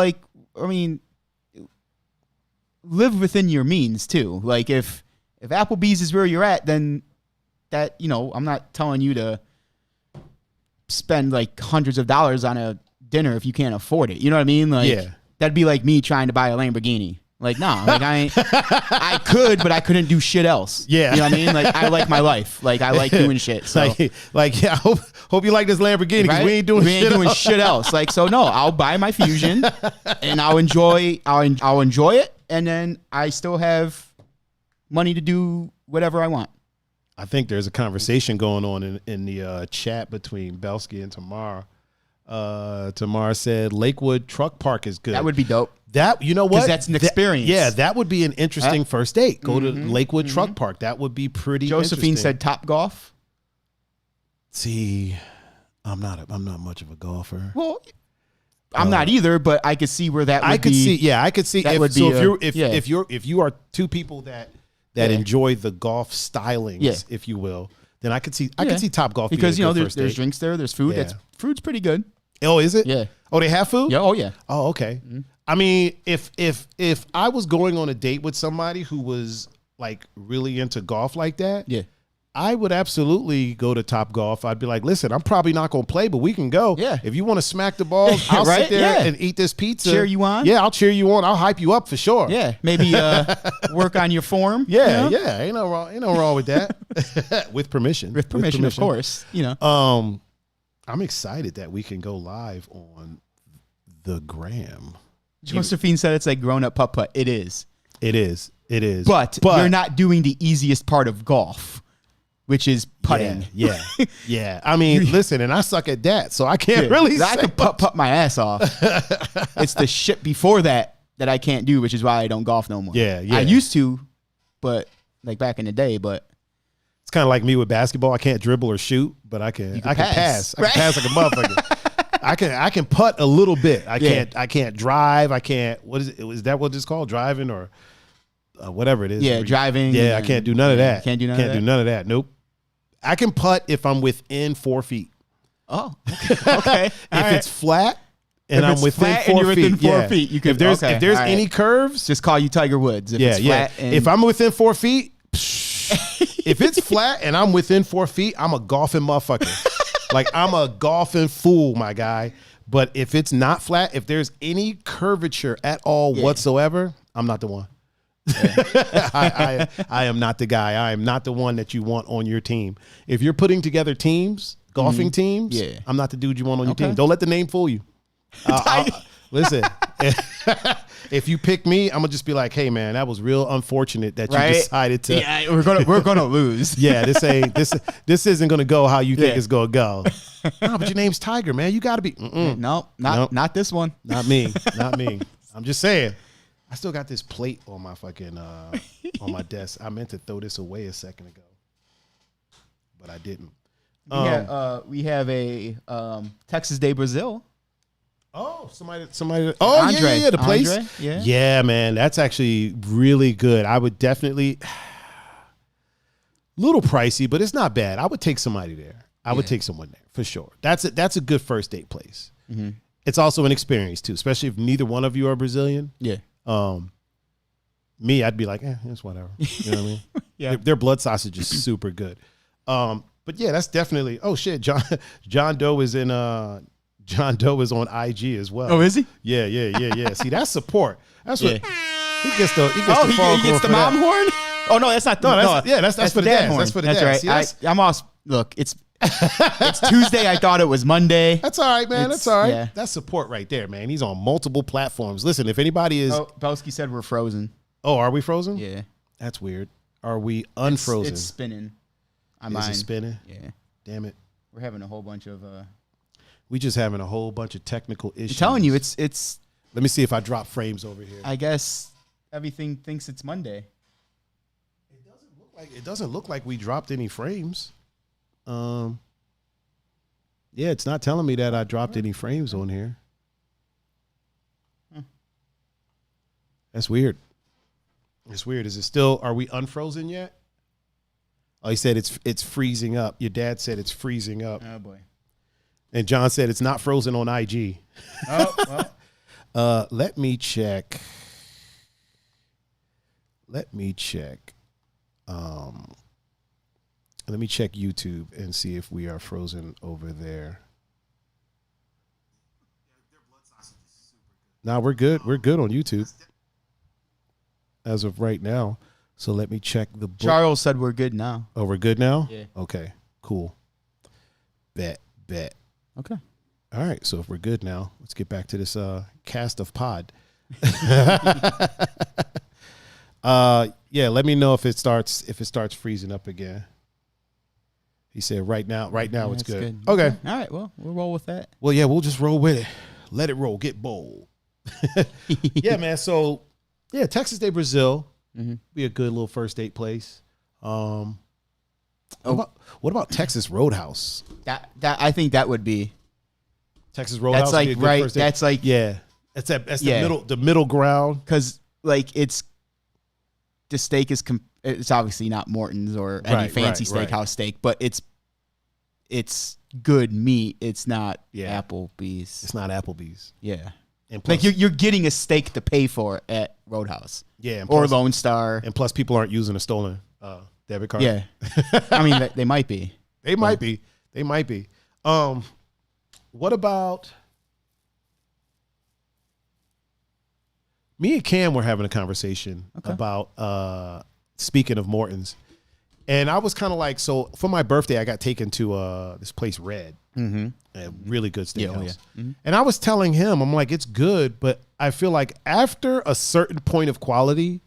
[SPEAKER 2] live within your means too. Like if Applebee's is where you're at, then that, I'm not telling you to spend like hundreds of dollars on a dinner if you can't afford it. You know what I mean? Like that'd be like me trying to buy a Lamborghini. Like, no, like I could, but I couldn't do shit else.
[SPEAKER 1] Yeah.
[SPEAKER 2] You know what I mean? Like, I like my life. Like, I like doing shit. So.
[SPEAKER 1] I hope you like this Lamborghini because we ain't doing
[SPEAKER 2] shit else. Like, so no, I'll buy my Fusion and I'll enjoy it. And then I still have money to do whatever I want.
[SPEAKER 1] I think there's a conversation going on in the chat between Belsky and Tamara. Tamar said Lakewood Truck Park is good.
[SPEAKER 2] That would be dope.
[SPEAKER 1] That, you know what?
[SPEAKER 2] Because that's an experience.
[SPEAKER 1] Yeah, that would be an interesting first date. Go to Lakewood Truck Park. That would be pretty
[SPEAKER 2] Josephine
[SPEAKER 1] interesting.
[SPEAKER 2] said Top Golf.
[SPEAKER 1] See, I'm not much of a golfer.
[SPEAKER 2] Well, I'm not either, but I could see where that would
[SPEAKER 1] I could
[SPEAKER 2] be.
[SPEAKER 1] see. Yeah, I could see.
[SPEAKER 2] That
[SPEAKER 1] If,
[SPEAKER 2] would
[SPEAKER 1] so
[SPEAKER 2] be
[SPEAKER 1] if you are two people that enjoy the golf stylings, if you will, then I could see Top Golf
[SPEAKER 2] because
[SPEAKER 1] being a good
[SPEAKER 2] there's
[SPEAKER 1] first date.
[SPEAKER 2] drinks there, there's food.
[SPEAKER 1] Yeah.
[SPEAKER 2] Food's pretty good.
[SPEAKER 1] Oh, is it?
[SPEAKER 2] Yeah.
[SPEAKER 1] Oh, they have food?
[SPEAKER 2] Yeah. Oh yeah.
[SPEAKER 1] Oh, okay. I mean, if I was going on a date with somebody who was like really into golf like that,
[SPEAKER 2] Yeah.
[SPEAKER 1] I would absolutely go to Top Golf. I'd be like, listen, I'm probably not going to play, but we can go.
[SPEAKER 2] Yeah.
[SPEAKER 1] If you want to smack the ball, I'll sit there and eat this pizza.
[SPEAKER 2] Cheer you on?
[SPEAKER 1] Yeah, I'll cheer you on. I'll hype you up for sure.
[SPEAKER 2] Yeah. Maybe work on your form.
[SPEAKER 1] Yeah,
[SPEAKER 2] you know?
[SPEAKER 1] yeah. Ain't no wrong with that. With permission.
[SPEAKER 2] With permission, of course. You know.
[SPEAKER 1] I'm excited that we can go live on the gram.
[SPEAKER 2] Josephine said it's like grown up putt putt. It is.
[SPEAKER 1] It is. It is.
[SPEAKER 2] But you're not doing the easiest part of golf, which is putting.
[SPEAKER 1] Yeah. Yeah. I mean, listen, and I suck at that, so I can't really
[SPEAKER 2] I
[SPEAKER 1] say
[SPEAKER 2] could putt my ass off. It's the shit before that I can't do, which is why I don't golf no more.
[SPEAKER 1] Yeah.
[SPEAKER 2] I used to, but like back in the day, but
[SPEAKER 1] it's kind of like me with basketball. I can't dribble or shoot, but I can pass. I can pass like a motherfucker. I can putt a little bit. I can't drive. I can't. What is it? Is that what it's called? Driving or whatever it is.
[SPEAKER 2] Yeah, driving.
[SPEAKER 1] Yeah, I can't do none of that.
[SPEAKER 2] Can't do
[SPEAKER 1] none of that. Nope. I can putt if I'm within 4 feet.
[SPEAKER 2] Oh, okay.
[SPEAKER 1] If it's flat and
[SPEAKER 2] If
[SPEAKER 1] I'm
[SPEAKER 2] it's
[SPEAKER 1] within
[SPEAKER 2] flat
[SPEAKER 1] 4
[SPEAKER 2] and you're
[SPEAKER 1] feet,
[SPEAKER 2] within 4 feet, you can.
[SPEAKER 1] If there's any curves,
[SPEAKER 2] just call you Tiger Woods. If it's flat and
[SPEAKER 1] if I'm within 4 feet, if it's flat and I'm within 4 feet, I'm a golfing motherfucker. Like I'm a golfing fool, my guy. But if it's not flat, if there's any curvature at all whatsoever, I'm not the one. I am not the guy. I am not the one that you want on your team. If you're putting together teams, golfing teams, I'm not the dude you want on your team. Don't let the name fool you. Listen, if you pick me, I'm gonna just be like, hey man, that was real unfortunate that you decided to.
[SPEAKER 2] Yeah, we're gonna lose.
[SPEAKER 1] Yeah, this isn't gonna go how you think it's gonna go. No, but your name's Tiger, man. You got to be.
[SPEAKER 2] Nope, not this one.
[SPEAKER 1] Not me. Not me. I'm just saying. I still got this plate on my fucking on my desk. I meant to throw this away a second ago, but I didn't.
[SPEAKER 2] We have a Texas Day Brazil.
[SPEAKER 1] Oh, somebody. Oh, Andre. Yeah, the place.
[SPEAKER 2] Andre,
[SPEAKER 1] yeah, man, that's actually really good. I would definitely. Little pricey, but it's not bad. I would take somebody there. I would take someone there for sure. That's a good first date place. Mm-hmm. It's also an experience too, especially if neither one of you are Brazilian.
[SPEAKER 2] Yeah.
[SPEAKER 1] Me, I'd be like, it's whatever. You know what I mean?
[SPEAKER 2] Yeah.
[SPEAKER 1] Their blood sausage is super good. But yeah, that's definitely. Oh shit, John Doe is in. John Doe is on IG as well.
[SPEAKER 2] Oh, is he?
[SPEAKER 1] Yeah. See, that's support. That's what he gets the. He
[SPEAKER 2] gets the mom horn. Oh no, that's not.
[SPEAKER 1] That's for the dad. That's for the dad.
[SPEAKER 2] Right. See, I'm off. Look, it's Tuesday. I thought it was Monday.
[SPEAKER 1] That's all right, man. That's all right. Yeah. That's support right there, man. He's on multiple platforms. Listen, if anybody is.
[SPEAKER 2] Oh, Belsky said we're frozen.
[SPEAKER 1] Oh, are we frozen?
[SPEAKER 2] Yeah.
[SPEAKER 1] That's weird. Are we unfrozen?
[SPEAKER 2] It's spinning.
[SPEAKER 1] Is it spinning?
[SPEAKER 2] Yeah.
[SPEAKER 1] Damn it.
[SPEAKER 2] We're having a whole bunch of.
[SPEAKER 1] We just having a whole bunch of technical issues.
[SPEAKER 2] I'm telling you, it's.
[SPEAKER 1] Let me see if I drop frames over here.
[SPEAKER 2] I guess everything thinks it's Monday.
[SPEAKER 1] It doesn't look like we dropped any frames. Yeah, it's not telling me that I dropped any frames on here. That's weird. It's weird. Is it still? Are we unfrozen yet? Oh, he said it's freezing up. Your dad said it's freezing up.
[SPEAKER 2] Oh boy. And
[SPEAKER 1] John said it's not frozen on IG.
[SPEAKER 2] Oh well.
[SPEAKER 1] Let me check. Let me check YouTube and see if we are frozen over there. Now we're good. We're good on YouTube as of right now. So let me check the book.
[SPEAKER 2] Charles said we're good now.
[SPEAKER 1] Oh, we're good now?
[SPEAKER 2] Yeah.
[SPEAKER 1] Okay, cool. Bet.
[SPEAKER 2] Okay.
[SPEAKER 1] All right. So if we're good now, let's get back to this cast of pod. Yeah, let me know if it starts freezing up again. He said right now it's
[SPEAKER 2] That's
[SPEAKER 1] good. Okay.
[SPEAKER 2] All right. Well, we'll roll with that.
[SPEAKER 1] Well, yeah, we'll just roll with it. Let it roll. Get bold. Yeah, man. So, yeah, Texas Day Brazil be a good little first date place. What about Texas Roadhouse?
[SPEAKER 2] That I think that would be.
[SPEAKER 1] Texas Roadhouse.
[SPEAKER 2] That's like
[SPEAKER 1] would be a good
[SPEAKER 2] right.
[SPEAKER 1] first date.
[SPEAKER 2] That's like
[SPEAKER 1] That's the middle ground.
[SPEAKER 2] because like the steak is it's obviously not Morton's or any fancy steakhouse steak, but it's good meat. It's not Applebee's.
[SPEAKER 1] It's not Applebee's.
[SPEAKER 2] Yeah.
[SPEAKER 1] And plus,
[SPEAKER 2] Like you're getting a steak to pay for at Roadhouse.
[SPEAKER 1] Yeah. And
[SPEAKER 2] Or
[SPEAKER 1] plus,
[SPEAKER 2] Lone Star.
[SPEAKER 1] And plus, people aren't using a stolen debit card.
[SPEAKER 2] Yeah. I mean, they might be.
[SPEAKER 1] They might be. They might be. What about me and Cam were having a conversation about speaking of Morton's. And I was kind of like, so for my birthday, I got taken to this place, Red, a really good steakhouse. And I was telling him, I'm like, it's good, but I feel like after a certain point of quality,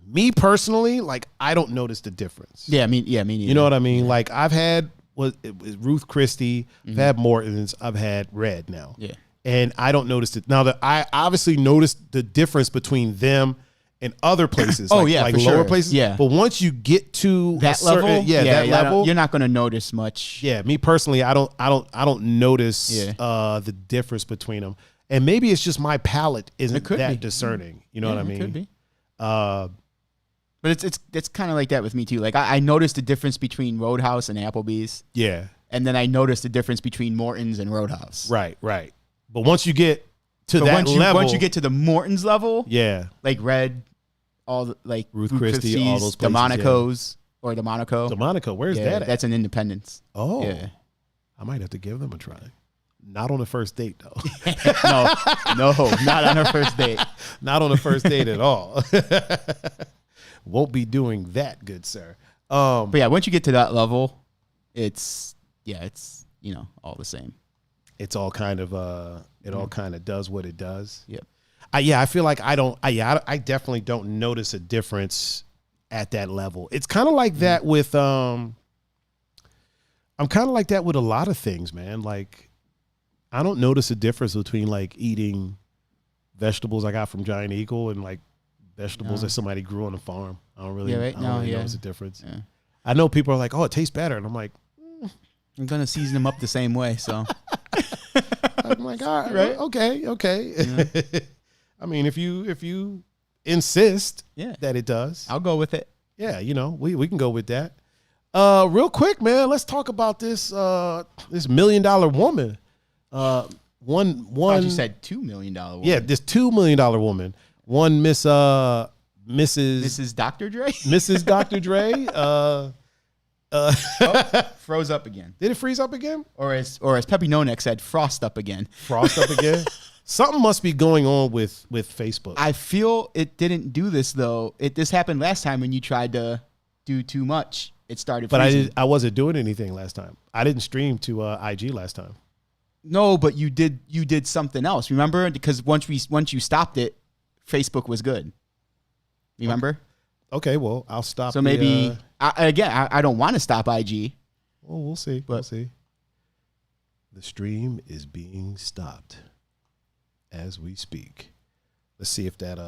[SPEAKER 1] me personally, like I don't notice the difference.
[SPEAKER 2] Yeah, me neither.
[SPEAKER 1] You know what I mean? Like I've had it was Ruth Christie, I've had Morton's, I've had Red now. Yeah. And I don't notice it. Now that I obviously noticed the difference between them and other places.
[SPEAKER 2] Oh,
[SPEAKER 1] like,
[SPEAKER 2] yeah,
[SPEAKER 1] like
[SPEAKER 2] for
[SPEAKER 1] lower
[SPEAKER 2] sure.
[SPEAKER 1] places.
[SPEAKER 2] Yeah.
[SPEAKER 1] But once you get to
[SPEAKER 2] that level,
[SPEAKER 1] that level,
[SPEAKER 2] you're not going to notice much.
[SPEAKER 1] Yeah, me personally, I don't notice the difference between them. And maybe it's just my palate isn't that discerning. You know what I mean?
[SPEAKER 2] It could be. But it's kind of like that with me too. Like I noticed the difference between Roadhouse and Applebee's.
[SPEAKER 1] Yeah.
[SPEAKER 2] And then I noticed the difference between Morton's and Roadhouse.
[SPEAKER 1] Right. But once you get to that level,
[SPEAKER 2] once you get to the Morton's level, like Red, all the, like
[SPEAKER 1] Ruth Christie, all those places,
[SPEAKER 2] Delmonico's or the Monaco.
[SPEAKER 1] Delmonico, where's that at?
[SPEAKER 2] That's in Independence.
[SPEAKER 1] Oh, yeah. I might have to give them a try. Not on the first date though.
[SPEAKER 2] No, not on a first date.
[SPEAKER 1] Not on the first date at all. Won't be doing that, good sir.
[SPEAKER 2] But yeah, once you get to that level, it's all the same.
[SPEAKER 1] It's all kind of all kind of does what it does.
[SPEAKER 2] Yep.
[SPEAKER 1] I feel like I definitely don't notice a difference at that level. It's kind of like that with I'm kind of like that with a lot of things, man. Like I don't notice a difference between like eating vegetables I got from Giant Eagle and like vegetables that somebody grew on a farm. I don't really notice a difference. Yeah. I know people are like, "Oh, it tastes better," and I'm like,
[SPEAKER 2] I'm gonna season them up the same way. So
[SPEAKER 1] I'm like, all right, okay. Yeah. I mean, if you insist that it does,
[SPEAKER 2] I'll go with it.
[SPEAKER 1] Yeah, we can go with that. Real quick, man, let's talk about this $1 million woman.
[SPEAKER 2] You said $2 million woman.
[SPEAKER 1] Yeah, this $2 million woman. One Mrs.
[SPEAKER 2] Dr. Dre.
[SPEAKER 1] Mrs. Dr. Dre.
[SPEAKER 2] Froze up again.
[SPEAKER 1] Did it freeze up again?
[SPEAKER 2] Or as Pepe Nonek said, frost up again.
[SPEAKER 1] Frost up again? Something must be going on with Facebook.
[SPEAKER 2] I feel it didn't do this though. This happened last time when you tried to do too much. It started freezing.
[SPEAKER 1] But I wasn't doing anything last time. I didn't stream to IG last time.
[SPEAKER 2] No, but you did something else. Remember? Because once you stopped it, Facebook was good. Remember?
[SPEAKER 1] Okay, well, I'll stop.
[SPEAKER 2] So maybe I don't want to stop IG.
[SPEAKER 1] Well, we'll see. We'll see. The stream is being stopped as we speak. Let's see if that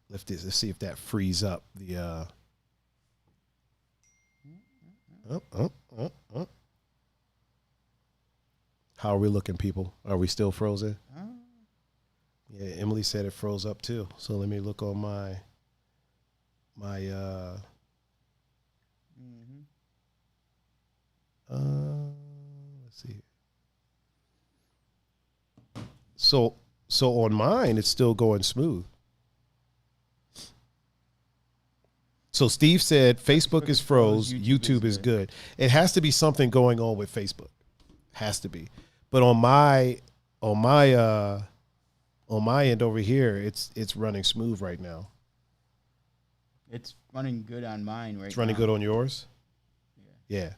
[SPEAKER 1] let's see if that frees up the How are we looking, people? Are we still frozen? Yeah, Emily said it froze up too. So let me look on my let's see. So on mine, it's still going smooth. So Steve said Facebook is froze, YouTube is good. It has to be something going on with Facebook. Has to be. But on my end over here, it's running smooth right now.
[SPEAKER 2] It's running good on mine right now.
[SPEAKER 1] It's running good on yours? Yeah.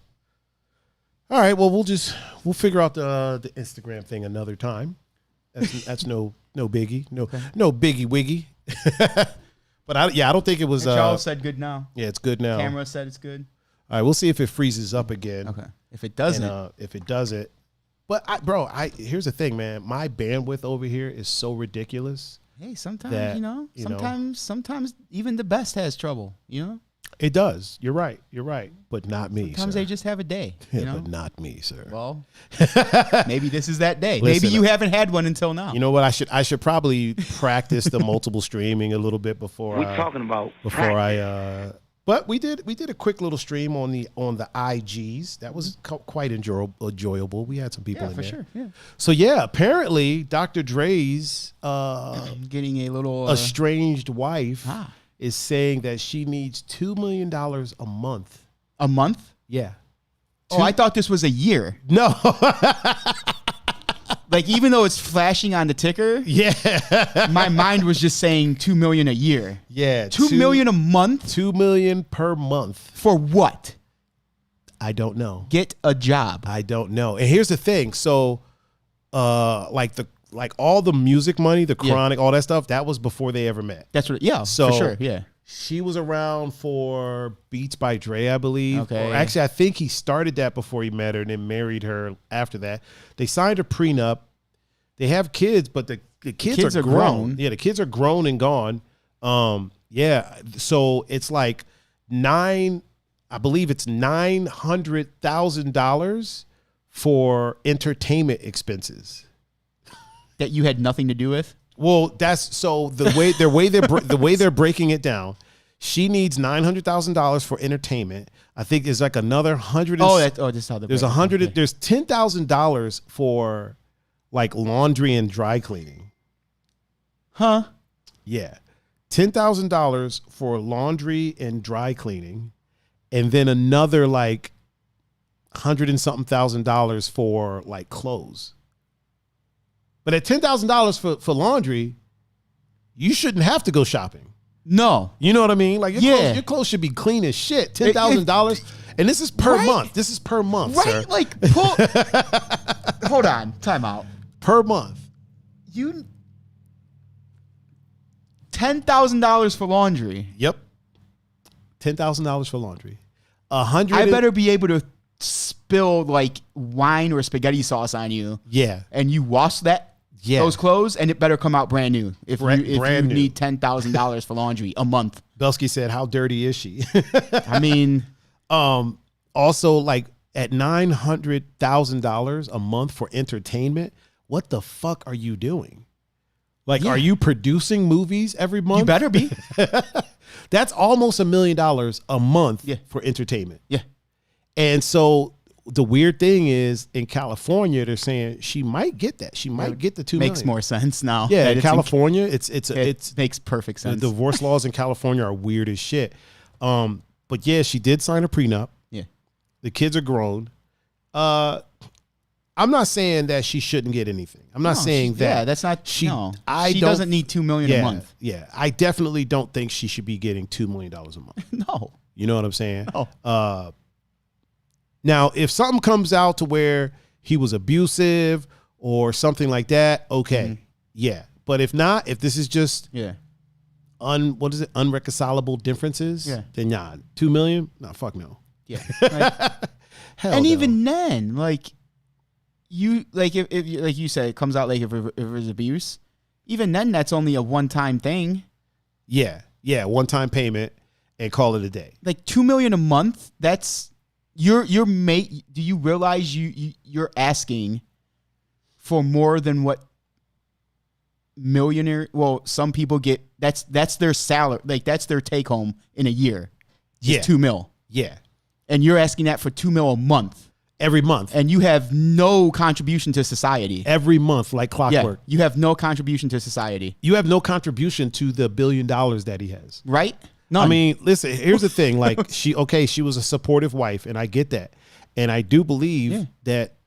[SPEAKER 1] All right, well we'll figure out the Instagram thing another time. That's no biggie. No biggie wiggy. But I don't think it was
[SPEAKER 2] Charles said good now.
[SPEAKER 1] Yeah, it's good now.
[SPEAKER 2] Camera said it's good.
[SPEAKER 1] All right, we'll see if it freezes up again.
[SPEAKER 2] Okay. If it doesn't,
[SPEAKER 1] if it doesn't, but here's the thing, man. My bandwidth over here is so ridiculous.
[SPEAKER 2] hey, sometimes
[SPEAKER 1] that,
[SPEAKER 2] sometimes even the best has trouble.
[SPEAKER 1] It does. You're right, but not me.
[SPEAKER 2] Sometimes
[SPEAKER 1] sir.
[SPEAKER 2] they just have a day.
[SPEAKER 1] But not me, sir.
[SPEAKER 2] Well, maybe this is that day.
[SPEAKER 1] Listen,
[SPEAKER 2] maybe you haven't had one until now.
[SPEAKER 1] You know what? I should probably practice the multiple streaming a little bit before.
[SPEAKER 3] We're talking about
[SPEAKER 1] But we did a quick little stream on the IGs. That was quite enjoyable. We had some people in
[SPEAKER 2] for
[SPEAKER 1] there.
[SPEAKER 2] sure. Yeah.
[SPEAKER 1] So yeah, apparently Dr. Dre's
[SPEAKER 2] Getting a little
[SPEAKER 1] estranged wife is saying that she needs $2 million a month.
[SPEAKER 2] A month?
[SPEAKER 1] Yeah.
[SPEAKER 2] Oh, I thought this was a year.
[SPEAKER 1] No.
[SPEAKER 2] Like, even though it's flashing on the ticker,
[SPEAKER 1] Yeah.
[SPEAKER 2] my mind was just saying $2 million a year.
[SPEAKER 1] Yeah.
[SPEAKER 2] $2 million a month?
[SPEAKER 1] $2 million per month.
[SPEAKER 2] For what?
[SPEAKER 1] I don't know.
[SPEAKER 2] Get a job.
[SPEAKER 1] I don't know. And here's the thing. So, like all the music money, the Chronic, all that stuff, that was before they ever met.
[SPEAKER 2] That's what. Yeah.
[SPEAKER 1] So,
[SPEAKER 2] for sure. Yeah.
[SPEAKER 1] She was around for Beats by Dre, I believe.
[SPEAKER 2] Okay.
[SPEAKER 1] Or actually, I think he started that before he met her and then married her after that. They signed a prenup. They have kids, but the kids are grown. Yeah, the kids are grown and gone. Yeah. So it's like I believe it's $900,000 for entertainment expenses.
[SPEAKER 2] That you had nothing to do with?
[SPEAKER 1] Well, that's so the way they're breaking it down. She needs $900,000 for entertainment. I think there's like another hundred.
[SPEAKER 2] Just how
[SPEAKER 1] there's There's $10,000 for like laundry and dry cleaning.
[SPEAKER 2] Huh?
[SPEAKER 1] Yeah, $10,000 for laundry and dry cleaning, and then another like $100 and something thousand for like clothes. But at $10,000 for laundry, you shouldn't have to go shopping.
[SPEAKER 2] No.
[SPEAKER 1] You know what I mean? Like your clothes should be clean as shit. $10,000, and this is per month. This is per month,
[SPEAKER 2] right?
[SPEAKER 1] Sir.
[SPEAKER 2] Like, hold on, time out.
[SPEAKER 1] Per month.
[SPEAKER 2] $10,000 for laundry.
[SPEAKER 1] Yep. $10,000 for laundry.
[SPEAKER 2] I better be able to spill like wine or spaghetti sauce on you.
[SPEAKER 1] Yeah.
[SPEAKER 2] And you wash those clothes, and it better come out brand new. If you need $10,000 for laundry a month.
[SPEAKER 1] Belsky said, "How dirty is she?"
[SPEAKER 2] I mean,
[SPEAKER 1] also like at $900,000 a month for entertainment. What the fuck are you doing? Like, are you producing movies every month?
[SPEAKER 2] You better be.
[SPEAKER 1] That's almost $1 million a month for entertainment.
[SPEAKER 2] Yeah.
[SPEAKER 1] And so the weird thing is, in California, they're saying she might get that. She might get the $2 million.
[SPEAKER 2] Makes more sense now.
[SPEAKER 1] Yeah, in California, it
[SPEAKER 2] makes perfect sense.
[SPEAKER 1] The divorce laws in California are weird as shit. But yeah, she did sign a prenup.
[SPEAKER 2] Yeah.
[SPEAKER 1] The kids are grown. I'm not saying that she shouldn't get anything. I'm not saying that.
[SPEAKER 2] Yeah, that's not. She doesn't need $2 million a month.
[SPEAKER 1] Yeah, I definitely don't think she should be getting $2 million a month.
[SPEAKER 2] No.
[SPEAKER 1] You know what I'm saying?
[SPEAKER 2] No.
[SPEAKER 1] Now, if something comes out to where he was abusive or something like that, okay, yeah. But if not, if this is just unreconcilable differences, then $2 million, no, fuck no.
[SPEAKER 2] Yeah. And even then, like if like you said, it comes out like if it was abuse, even then that's only a one-time thing.
[SPEAKER 1] Yeah, one-time payment and call it a day.
[SPEAKER 2] Like $2 million a month, that's. Do you realize you're asking for more than what some people get? That's their salary, like that's their take home in a year.
[SPEAKER 1] Yeah,
[SPEAKER 2] $2 million.
[SPEAKER 1] Yeah,
[SPEAKER 2] and you're asking that for $2 million a month,
[SPEAKER 1] every month,
[SPEAKER 2] and you have no contribution to society
[SPEAKER 1] every month, like clockwork.
[SPEAKER 2] Yeah, you have no contribution to society.
[SPEAKER 1] You have no contribution to the $1 billion that he has.
[SPEAKER 2] Right. None.
[SPEAKER 1] I mean, listen, here's the thing. Like she was a supportive wife, and I get that. And I do believe that,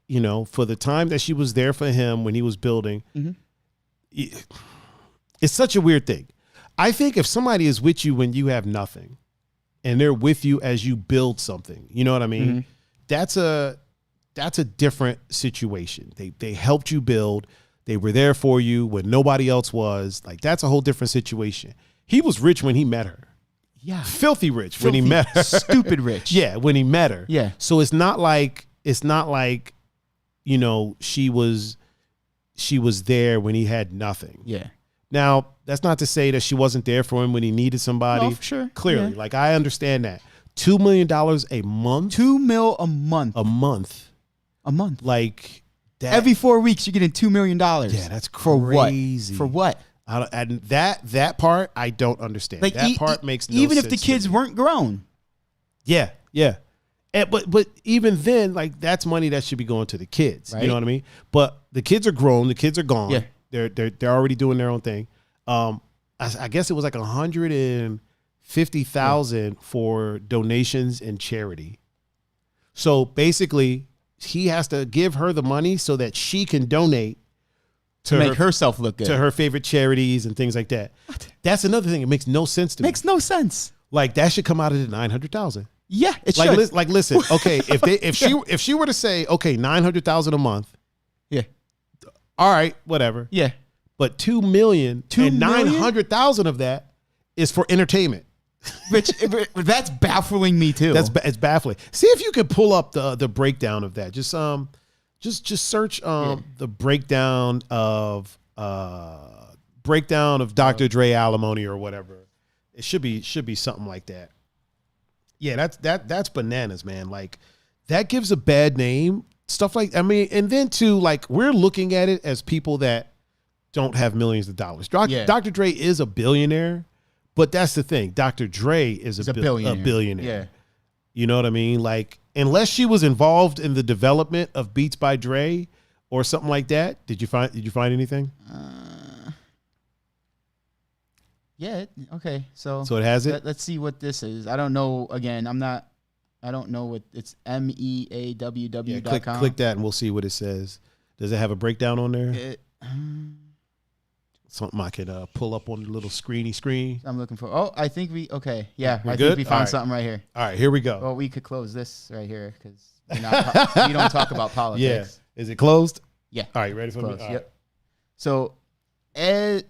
[SPEAKER 1] for the time that she was there for him when he was building, it's such a weird thing. I think if somebody is with you when you have nothing and they're with you as you build something, you know what I mean? That's a different situation. They helped you build. They were there for you when nobody else was. Like, that's a whole different situation. He was rich when he met her.
[SPEAKER 2] Yeah.
[SPEAKER 1] Filthy rich when he met her.
[SPEAKER 2] Stupid rich.
[SPEAKER 1] Yeah, when he met her.
[SPEAKER 2] Yeah.
[SPEAKER 1] So it's not like you know, she was there when he had nothing.
[SPEAKER 2] Yeah.
[SPEAKER 1] Now, that's not to say that she wasn't there for him when he needed somebody.
[SPEAKER 2] No, for sure.
[SPEAKER 1] Clearly.
[SPEAKER 2] Yeah.
[SPEAKER 1] Like, I understand that. $2 million a month?
[SPEAKER 2] $2 million a month.
[SPEAKER 1] A month.
[SPEAKER 2] A month.
[SPEAKER 1] Like that.
[SPEAKER 2] Every 4 weeks, you're getting $2 million.
[SPEAKER 1] Yeah, that's crazy.
[SPEAKER 2] For what?
[SPEAKER 1] And that part, I don't understand.
[SPEAKER 2] Like,
[SPEAKER 1] that part makes no sense.
[SPEAKER 2] Even if the kids weren't grown.
[SPEAKER 1] Yeah, yeah. But even then, like, that's money that should be going to the kids.
[SPEAKER 2] Right.
[SPEAKER 1] You know what I mean? But the kids are grown. The kids are gone.
[SPEAKER 2] Yeah.
[SPEAKER 1] They're already doing their own thing. I guess it was like 150,000 for donations and charity. So basically, he has to give her the money so that she can donate
[SPEAKER 2] to make herself look good
[SPEAKER 1] to her favorite charities and things like that. What? That's another thing. It makes no sense to me.
[SPEAKER 2] Makes no sense.
[SPEAKER 1] Like, that should come out of the 900,000.
[SPEAKER 2] Yeah, it should.
[SPEAKER 1] Listen. Okay, if she were to say, okay, 900,000 a month.
[SPEAKER 2] Yeah.
[SPEAKER 1] All right, whatever.
[SPEAKER 2] Yeah.
[SPEAKER 1] But $2 million and 900,000 of that is for entertainment.
[SPEAKER 2] Which that's baffling me too.
[SPEAKER 1] It's baffling. See if you could pull up the breakdown of that. Just search the breakdown of Dr. Dre alimony or whatever. It should be something like that. Yeah, that's bananas, man. Like, that gives a bad name. Stuff like, I mean, and then too, like, we're looking at it as people that don't have millions of dollars. Dr. Dre is a billionaire. But that's the thing. Dr. Dre is a billionaire.
[SPEAKER 2] Yeah.
[SPEAKER 1] You know what I mean? Like, unless she was involved in the development of Beats by Dre or something like that, did you find anything?
[SPEAKER 2] Yeah. Okay. So
[SPEAKER 1] it has it?
[SPEAKER 2] Let's see what this is. I don't know. Again, I don't know what it's meaww.com.
[SPEAKER 1] Yeah, click that and we'll see what it says. Does it have a breakdown on there? Something I could pull up on the little screen.
[SPEAKER 2] I'm looking for. Oh, I think okay. Yeah,
[SPEAKER 1] We're
[SPEAKER 2] I
[SPEAKER 1] good?
[SPEAKER 2] think we found
[SPEAKER 1] All right.
[SPEAKER 2] something right here.
[SPEAKER 1] All right, here we go.
[SPEAKER 2] Well, we could close this right here because we don't talk about politics.
[SPEAKER 1] Yeah. Is it closed?
[SPEAKER 2] Yeah.
[SPEAKER 1] All right, ready for
[SPEAKER 2] Close.
[SPEAKER 1] me?
[SPEAKER 2] Yep. So, I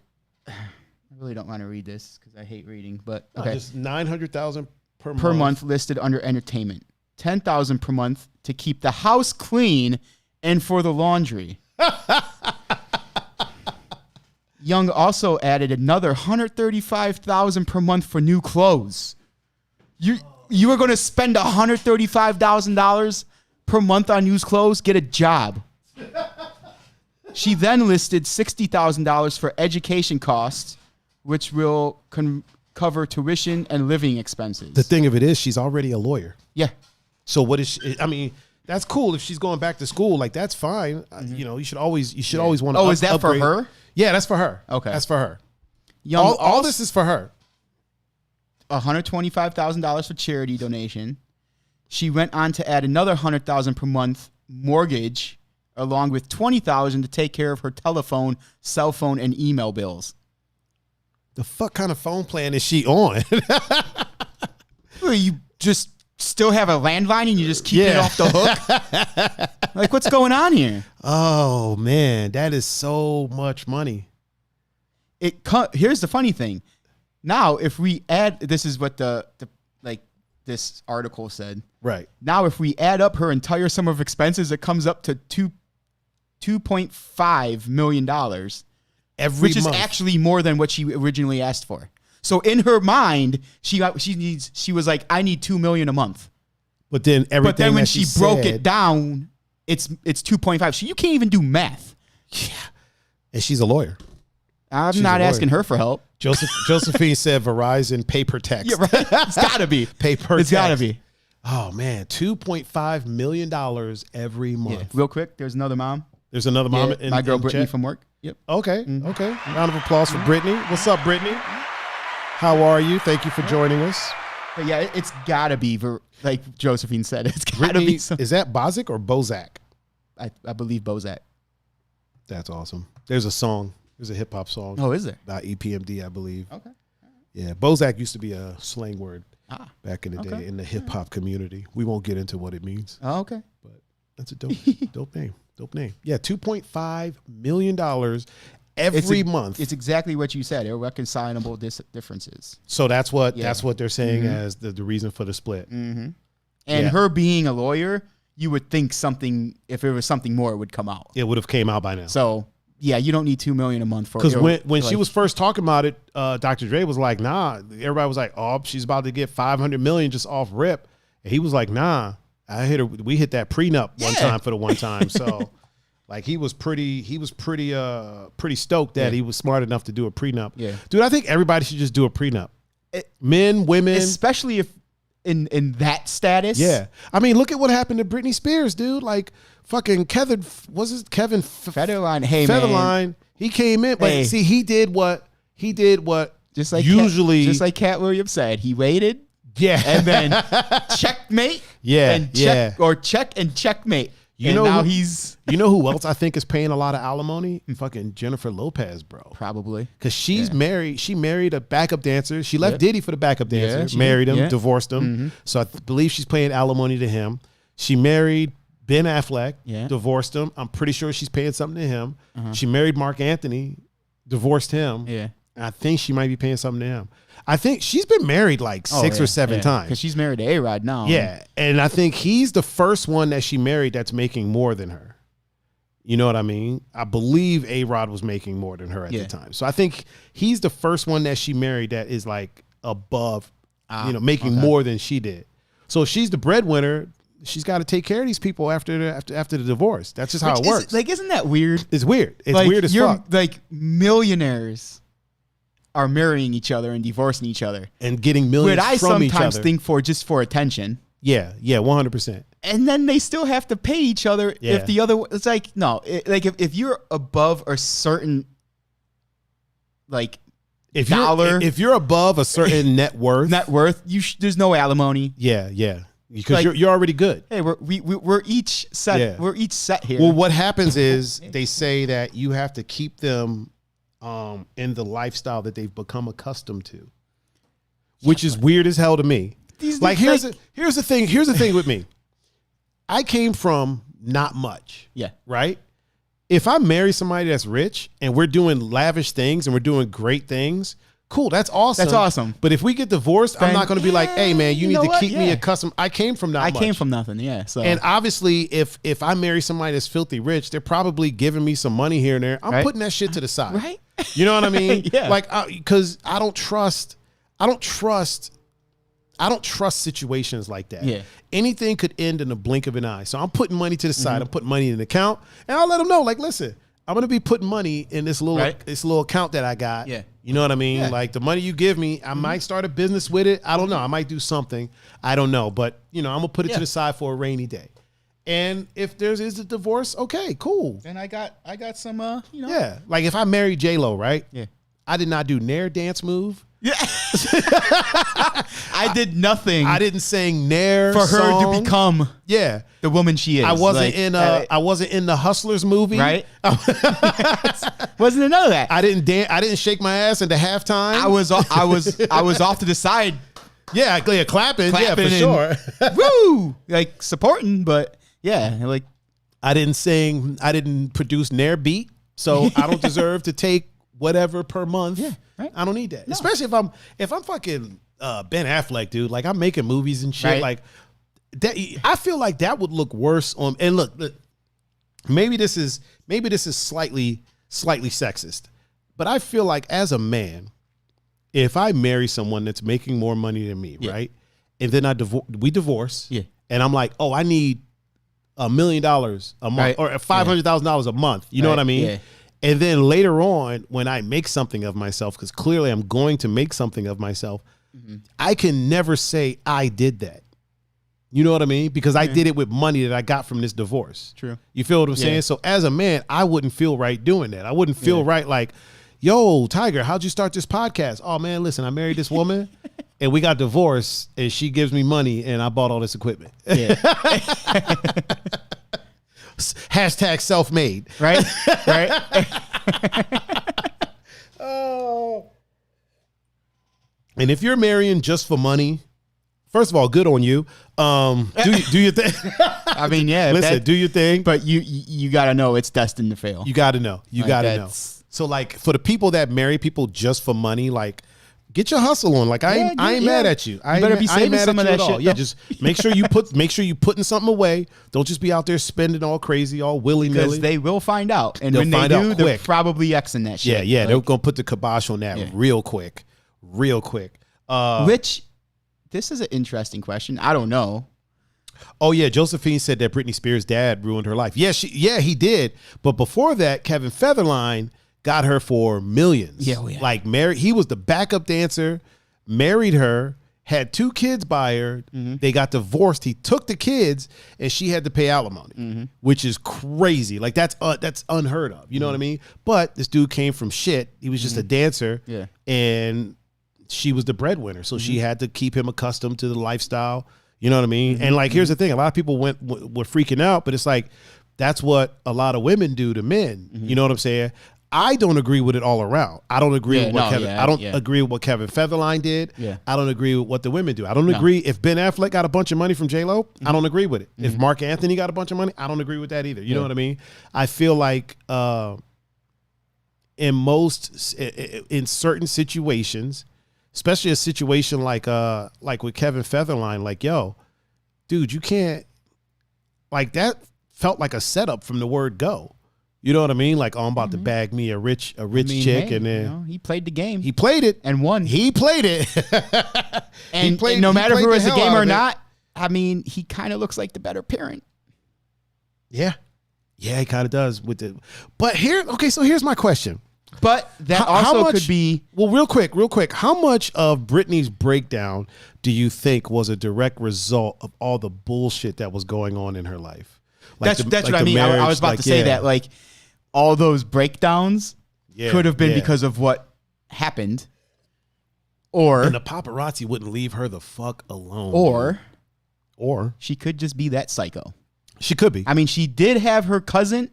[SPEAKER 2] really don't want to read this because I hate reading. But okay,
[SPEAKER 1] Just 900,000 per
[SPEAKER 2] month listed under entertainment. 10,000 per month to keep the house clean and for the laundry. Young also added another $135,000 per month for new clothes. You are going to spend $135,000 per month on used clothes? Get a job. She then listed $60,000 for education costs, which will cover tuition and living expenses.
[SPEAKER 1] The thing of it is, she's already a lawyer.
[SPEAKER 2] Yeah.
[SPEAKER 1] So what is she, I mean, that's cool if she's going back to school. Like, that's fine. You know, you should always want to.
[SPEAKER 2] Oh, is that
[SPEAKER 1] upgrade.
[SPEAKER 2] for her?
[SPEAKER 1] Yeah, that's for her.
[SPEAKER 2] Okay.
[SPEAKER 1] That's for her.
[SPEAKER 2] Young
[SPEAKER 1] All this is for her.
[SPEAKER 2] $125,000 for charity donation. She went on to add another $100,000 per month mortgage, along with $20,000 to take care of her telephone, cell phone, and email bills.
[SPEAKER 1] The fuck kind of phone plan is she on?
[SPEAKER 2] Well, you just still have a landline and you just keep it off the hook? Like, what's going on here?
[SPEAKER 1] Oh, man, that is so much money.
[SPEAKER 2] Here's the funny thing. Now, if we add, this is what this article said.
[SPEAKER 1] Right.
[SPEAKER 2] Now, if we add up her entire sum of expenses, it comes up to $2.5 million
[SPEAKER 1] Every
[SPEAKER 2] which
[SPEAKER 1] month.
[SPEAKER 2] is actually more than what she originally asked for. So in her mind, she was like, I need $2 million a month.
[SPEAKER 1] But then
[SPEAKER 2] when she broke it down, it's 2.5. So you can't even do math.
[SPEAKER 1] Yeah. And she's a lawyer.
[SPEAKER 2] I'm not asking her for help.
[SPEAKER 1] Josephine said Verizon paper text.
[SPEAKER 2] Yeah, right. It's gotta be
[SPEAKER 1] paper.
[SPEAKER 2] It's gotta be.
[SPEAKER 1] Oh man, $2.5 million every month.
[SPEAKER 2] Yeah. Real quick, there's another mom.
[SPEAKER 1] There's another mom.
[SPEAKER 2] Yeah, my girl
[SPEAKER 1] in
[SPEAKER 2] Brittany
[SPEAKER 1] chat?
[SPEAKER 2] from work. Yep.
[SPEAKER 1] Okay. Okay. Round of applause for Brittany. What's up, Brittany? How are you? Thank you for joining us.
[SPEAKER 2] But yeah, it's gotta be like Josephine said. It's gotta
[SPEAKER 1] Brittany,
[SPEAKER 2] be.
[SPEAKER 1] is that Bozic or Bozak?
[SPEAKER 2] I believe Bozak.
[SPEAKER 1] That's awesome. There's a song. There's a hip hop song.
[SPEAKER 2] Oh, is there?
[SPEAKER 1] By EPMD, I believe.
[SPEAKER 2] Okay.
[SPEAKER 1] Yeah, Bozak used to be a slang word back in the day
[SPEAKER 2] okay.
[SPEAKER 1] in the hip hop community. We won't get into what it means.
[SPEAKER 2] Oh, okay.
[SPEAKER 1] But that's a dope name. Dope name. Yeah, $2.5 million every month.
[SPEAKER 2] It's exactly what you said. Irreconcilable differences.
[SPEAKER 1] So that's what they're saying as the reason for the split.
[SPEAKER 2] Mm-hmm. And her being a lawyer, you would think something, if it was something more, it would come out.
[SPEAKER 1] It would have came out by now.
[SPEAKER 2] So yeah, you don't need $2 million a month for.
[SPEAKER 1] Because when she was first talking about it, Dr. Dre was like, nah. Everybody was like, oh, she's about to get $500 million just off rip. And he was like, nah. We hit that prenup one time for the one time. So like he was pretty stoked that he was smart enough to do a prenup.
[SPEAKER 2] Yeah.
[SPEAKER 1] Dude, I think everybody should just do a prenup. Men, women.
[SPEAKER 2] Especially if in that status.
[SPEAKER 1] Yeah. I mean, look at what happened to Britney Spears, dude. Like fucking Kevin
[SPEAKER 2] Federline. Hey,
[SPEAKER 1] Federline.
[SPEAKER 2] man.
[SPEAKER 1] He came in, but see, he did what
[SPEAKER 2] just like
[SPEAKER 1] usually
[SPEAKER 2] just like Cat Williams said, he waited.
[SPEAKER 1] Yeah.
[SPEAKER 2] And then checkmate.
[SPEAKER 1] Yeah.
[SPEAKER 2] And check and checkmate. You know
[SPEAKER 1] who else I think is paying a lot of alimony? Fucking Jennifer Lopez, bro.
[SPEAKER 2] Probably.
[SPEAKER 1] Because she's married. She married a backup dancer. She left Diddy for the backup dancer. Married him, divorced him. Mm-hmm. So I believe she's paying alimony to him. She married Ben Affleck, divorced him. I'm pretty sure she's paying something to him. Uh-huh. She married Mark Anthony, divorced him.
[SPEAKER 2] Yeah.
[SPEAKER 1] And I think she might be paying something to him. I think she's been married like 6 or 7 times.
[SPEAKER 2] Because she's married to A-Rod now.
[SPEAKER 1] Yeah. And I think he's the first one that she married that's making more than her. You know what I mean? I believe A-Rod was making more than her at the time. So I think he's the first one that she married that is like above, making more than she did. So if she's the breadwinner, she's got to take care of these people after the divorce. That's just how it works.
[SPEAKER 2] Isn't that weird?
[SPEAKER 1] It's weird. It's weird as fuck.
[SPEAKER 2] Like millionaires are marrying each other and divorcing each other
[SPEAKER 1] and getting millions from each other.
[SPEAKER 2] But I sometimes think just for attention.
[SPEAKER 1] Yeah, 100%.
[SPEAKER 2] And then they still have to pay each other if the other. It's like no, if you're above a certain
[SPEAKER 1] if you're above a certain net worth,
[SPEAKER 2] there's no alimony.
[SPEAKER 1] Yeah. Because you're already good.
[SPEAKER 2] Hey, we're each set. Yeah. We're each set here.
[SPEAKER 1] Well, what happens is they say that you have to keep them in the lifestyle that they've become accustomed to, which is weird as hell to me. Here's the thing with me. I came from not much. Yeah. Right. If I marry somebody that's rich and we're doing lavish things and we're doing great things, cool, that's awesome.
[SPEAKER 2] That's awesome.
[SPEAKER 1] But if we get divorced, I'm not going to be like, hey, man, you need to keep me accustomed. I came from not much.
[SPEAKER 2] I came from nothing, yeah. So.
[SPEAKER 1] And obviously, if I marry somebody that's filthy rich, they're probably giving me some money here and there. I'm putting that shit to the side. Right? You know what I mean?
[SPEAKER 2] Yeah.
[SPEAKER 1] Like, because I don't trust situations like that. Yeah. Anything could end in the blink of an eye. So I'm putting money to the side. Mm-hmm. I'm putting money in an account, and I'll let them know, like, listen, I'm going to be putting money in this little account that I got. Yeah. You know what I mean? Yeah. Like the money you give me, I might start a business with it. I don't know. I might do something. I don't know. But, I'm going to put it to the side for a rainy day. And if there is a divorce, okay, cool.
[SPEAKER 2] And I got some,
[SPEAKER 1] Yeah. Like if I married J-Lo, right? Yeah. I did not do Nair dance move.
[SPEAKER 2] Yeah. I did nothing.
[SPEAKER 1] I didn't sing Nair
[SPEAKER 2] for her to become the woman she is.
[SPEAKER 1] I wasn't in the Hustlers movie.
[SPEAKER 2] Right. Wasn't in none of that.
[SPEAKER 1] I didn't shake my ass into halftime.
[SPEAKER 2] I was off to the side.
[SPEAKER 1] Yeah, clapping yeah, for sure.
[SPEAKER 2] Woo! Like supporting, but
[SPEAKER 1] I didn't produce Nair beat, so I don't deserve to take whatever per month. Yeah. Right? I don't need that. No. Especially if I'm fucking Ben Affleck, dude. Like I'm making movies and shit. Right. Like that, I feel like that would look worse on. And look, maybe this is slightly sexist, but I feel like as a man, if I marry someone that's making more money than me, right, and then we divorce, and I'm like, oh, I need $1 million a month or $500,000 a month. You know what I mean? Yeah. And then later on, when I make something of myself, because clearly I'm going to make something of myself, I can never say I did that. You know what I mean? Because I did it with money that I got from this divorce.
[SPEAKER 2] True.
[SPEAKER 1] You feel what I'm saying? So as a man, I wouldn't feel right doing that. I wouldn't feel right like, yo, Tiger, how'd you start this podcast? Oh, man, listen, I married this woman and we got divorced and she gives me money and I bought all this equipment. Yeah. Hashtag self-made.
[SPEAKER 2] Right?
[SPEAKER 1] Oh. And if you're marrying just for money, first of all, good on you. Do your thing.
[SPEAKER 2] I mean, yeah.
[SPEAKER 1] Listen, do your thing.
[SPEAKER 2] But you got to know it's destined to fail.
[SPEAKER 1] You got to know. You got to know. So like for the people that marry people just for money, like get your hustle on. Like I ain't mad at you. I
[SPEAKER 2] better be saving some of that shit.
[SPEAKER 1] Yeah, just make sure you putting something away. Don't just be out there spending all crazy, all willy nilly.
[SPEAKER 2] Because they will find out, and
[SPEAKER 1] They'll
[SPEAKER 2] when they
[SPEAKER 1] find out
[SPEAKER 2] do, they're
[SPEAKER 1] quick.
[SPEAKER 2] probably Xing that shit.
[SPEAKER 1] Yeah, they're gonna put the kibosh on that real quick.
[SPEAKER 2] Which, this is an interesting question. I don't know.
[SPEAKER 1] Oh yeah, Josephine said that Britney Spears' dad ruined her life. Yeah, he did. But before that, Kevin Federline got her for millions.
[SPEAKER 2] Yeah,
[SPEAKER 1] Like he was the backup dancer, married her, had 2 kids by her.
[SPEAKER 2] Mm-hmm.
[SPEAKER 1] They got divorced. He took the kids, and she had to pay alimony, which is crazy. Like that's unheard of. You know what I mean? But this dude came from shit. He was just a dancer, and she was the breadwinner, so she had to keep him accustomed to the lifestyle. You know what I mean? And like, here's the thing: a lot of people were freaking out, but it's like that's what a lot of women do to men. You know what I'm saying? I don't agree with it all around. I don't agree with what agree with what Kevin Federline did.
[SPEAKER 2] Yeah.
[SPEAKER 1] I don't agree with what the women do. I don't agree if Ben Affleck got a bunch of money from J-Lo. I don't agree with it. If Mark Anthony got a bunch of money, I don't agree with that either. You know what I mean? I feel like in certain situations, especially a situation like with Kevin Federline, like, yo, dude, you can't, like, that felt like a setup from the word go. You know what I mean? Like, oh, I'm about to bag me a rich chick,
[SPEAKER 2] hey,
[SPEAKER 1] and then
[SPEAKER 2] he played the game.
[SPEAKER 1] He played it
[SPEAKER 2] and won.
[SPEAKER 1] He played it,
[SPEAKER 2] and no matter if it was a game or not, I mean, he kind of looks like the better parent.
[SPEAKER 1] Yeah, he kind of does with it. But so here's my question.
[SPEAKER 2] But that also could be...
[SPEAKER 1] Well, real quick. How much of Britney's breakdown do you think was a direct result of all the bullshit that was going on in her life? Like
[SPEAKER 2] that's what I mean. I was about to say that, like, all those breakdowns could have been because of what happened.
[SPEAKER 1] And the paparazzi wouldn't leave her the fuck alone. Or
[SPEAKER 2] she could just be that psycho.
[SPEAKER 1] She could be.
[SPEAKER 2] I mean, she did have her cousin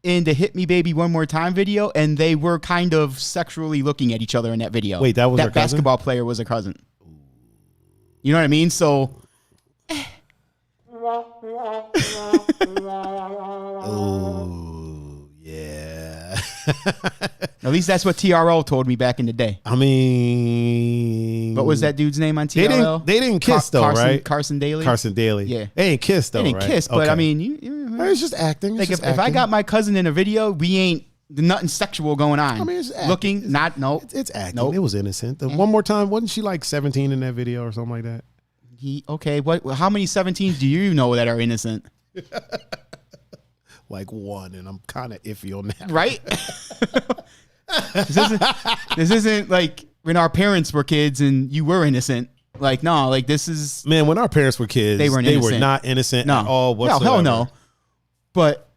[SPEAKER 2] in the Hit Me Baby One More Time video, and they were kind of sexually looking at each other in that video.
[SPEAKER 1] Wait, that was her cousin?
[SPEAKER 2] Basketball player was a cousin. You know what I mean? So...
[SPEAKER 1] Oh, yeah.
[SPEAKER 2] At least that's what TRL told me back in the day.
[SPEAKER 1] I mean...
[SPEAKER 2] What was that dude's name on TRL?
[SPEAKER 1] They didn't kiss, right?
[SPEAKER 2] Carson Daly?
[SPEAKER 1] Carson Daly.
[SPEAKER 2] Yeah.
[SPEAKER 1] They ain't kiss, though,
[SPEAKER 2] They
[SPEAKER 1] right?
[SPEAKER 2] didn't kiss, but I mean...
[SPEAKER 1] It's just acting.
[SPEAKER 2] Like, if I got my cousin in a video, we ain't... Nothing sexual going on.
[SPEAKER 1] I mean, it's acting.
[SPEAKER 2] Looking, not, nope.
[SPEAKER 1] It's acting.
[SPEAKER 2] Nope.
[SPEAKER 1] It was innocent. One more time, wasn't she like 17 in that video or something like that?
[SPEAKER 2] How many 17s do you know that are innocent?
[SPEAKER 1] Like 1, and I'm kind of iffy on that.
[SPEAKER 2] Right? This isn't like when our parents were kids and you were innocent. Like, no, like this is...
[SPEAKER 1] Man, when our parents were kids, they were not innocent at all whatsoever.
[SPEAKER 2] No, hell no. But...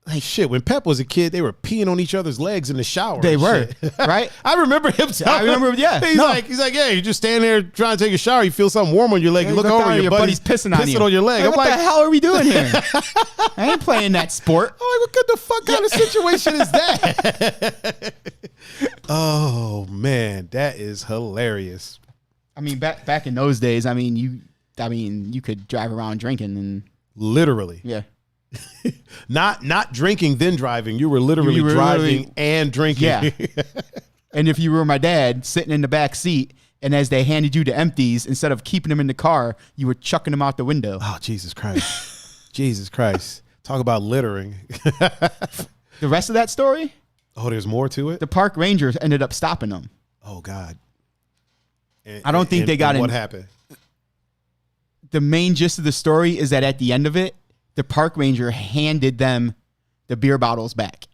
[SPEAKER 1] Like, shit, when Pep was a kid, they were peeing on each other's legs in the shower.
[SPEAKER 2] They were, right?
[SPEAKER 1] I remember him. He's like, yeah, you just stand there trying to take a shower. You feel something warm on your leg. You look over, your buddy's pissing on your leg.
[SPEAKER 2] Like, what the hell are we doing here? I ain't playing that sport.
[SPEAKER 1] I'm like, what the fuck kind of situation is that? Oh man, that is hilarious.
[SPEAKER 2] I mean, back in those days, I mean, you could drive around drinking and
[SPEAKER 1] literally,
[SPEAKER 2] yeah.
[SPEAKER 1] not drinking then driving. You were literally driving and drinking.
[SPEAKER 2] Yeah. And if you were my dad sitting in the back seat, and as they handed you the empties, instead of keeping them in the car, you were chucking them out the window.
[SPEAKER 1] Oh, Jesus Christ. Jesus Christ. Talk about littering.
[SPEAKER 2] The rest of that story?
[SPEAKER 1] Oh, there's more to it?
[SPEAKER 2] The park rangers ended up stopping them.
[SPEAKER 1] Oh, God.
[SPEAKER 2] I don't think they got in.
[SPEAKER 1] What happened?
[SPEAKER 2] The main gist of the story is that at the end of it, the park ranger handed them the beer bottles back.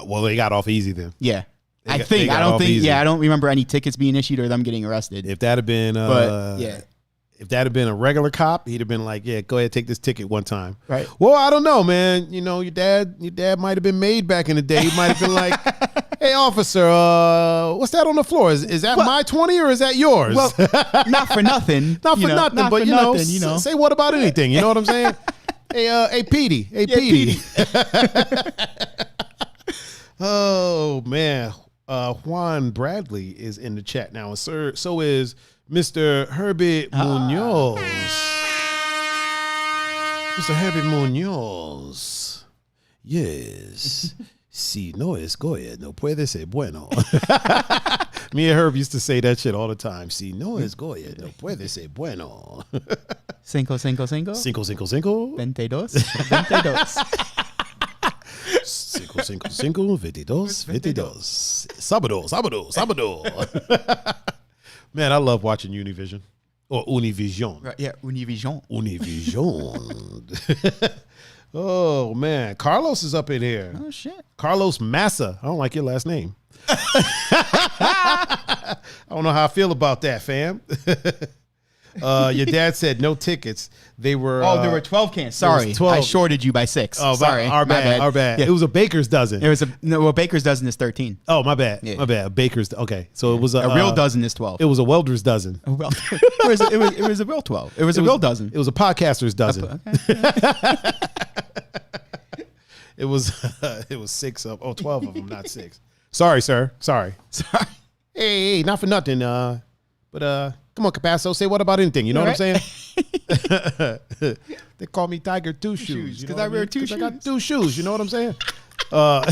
[SPEAKER 1] Well, they got off easy then.
[SPEAKER 2] Yeah. I don't remember any tickets being issued or them getting arrested.
[SPEAKER 1] If that had been if that had been a regular cop, he'd have been like, yeah, go ahead, take this ticket one time.
[SPEAKER 2] Right.
[SPEAKER 1] Well, I don't know, man. You know, your dad might have been made back in the day. He might have been like, hey, officer, what's that on the floor? Is that my 20 or is that yours?
[SPEAKER 2] Well, not for nothing.
[SPEAKER 1] But you know, say what about anything? You know what I'm saying? Hey, Petey. Hey, Petey. Oh, man. Juan Bradley is in the chat now. Sir, so is Mr. Herbie Munoz. Mr. Herbie Munoz. Yes. Si no es Goya, no puede ser bueno. Me and Herb used to say that shit all the time. Si no es Goya, no puede ser bueno.
[SPEAKER 2] Cinco, cinco, cinco.
[SPEAKER 1] Cinco, cinco, cinco.
[SPEAKER 2] 22. 22.
[SPEAKER 1] Cinco, cinco, cinco. 22, 22. Sábado, sábado, sábado. Man, I love watching Univision. Or Univision.
[SPEAKER 2] Right, yeah, Univision.
[SPEAKER 1] Univision. Oh, man. Carlos is up in here.
[SPEAKER 2] Oh, shit.
[SPEAKER 1] Carlos Massa. I don't like your last name. I don't know how I feel about that, fam. Your dad said no tickets. They were.
[SPEAKER 2] There were 12 cans. Sorry,
[SPEAKER 1] 12.
[SPEAKER 2] I shorted you by 6.
[SPEAKER 1] Oh,
[SPEAKER 2] sorry,
[SPEAKER 1] our bad. Our bad.
[SPEAKER 2] Yeah.
[SPEAKER 1] It was a baker's dozen.
[SPEAKER 2] It was a baker's dozen is 13.
[SPEAKER 1] Oh, my bad.
[SPEAKER 2] Yeah.
[SPEAKER 1] My bad. A baker's. Okay, so it was
[SPEAKER 2] A real dozen is 12.
[SPEAKER 1] It was a welder's dozen.
[SPEAKER 2] Well, it was a real 12. It was a real dozen.
[SPEAKER 1] It was a podcaster's dozen.
[SPEAKER 2] Okay.
[SPEAKER 1] It was 6 of 12 of them, not 6. Sorry, sir. Sorry. Hey, not for nothing. But come on, Capasso, say what about anything? You know what I'm saying? They call me Tiger Two Shoes
[SPEAKER 2] because I wear 2 shoes.
[SPEAKER 1] I got 2 shoes. You know what I'm saying? Bro,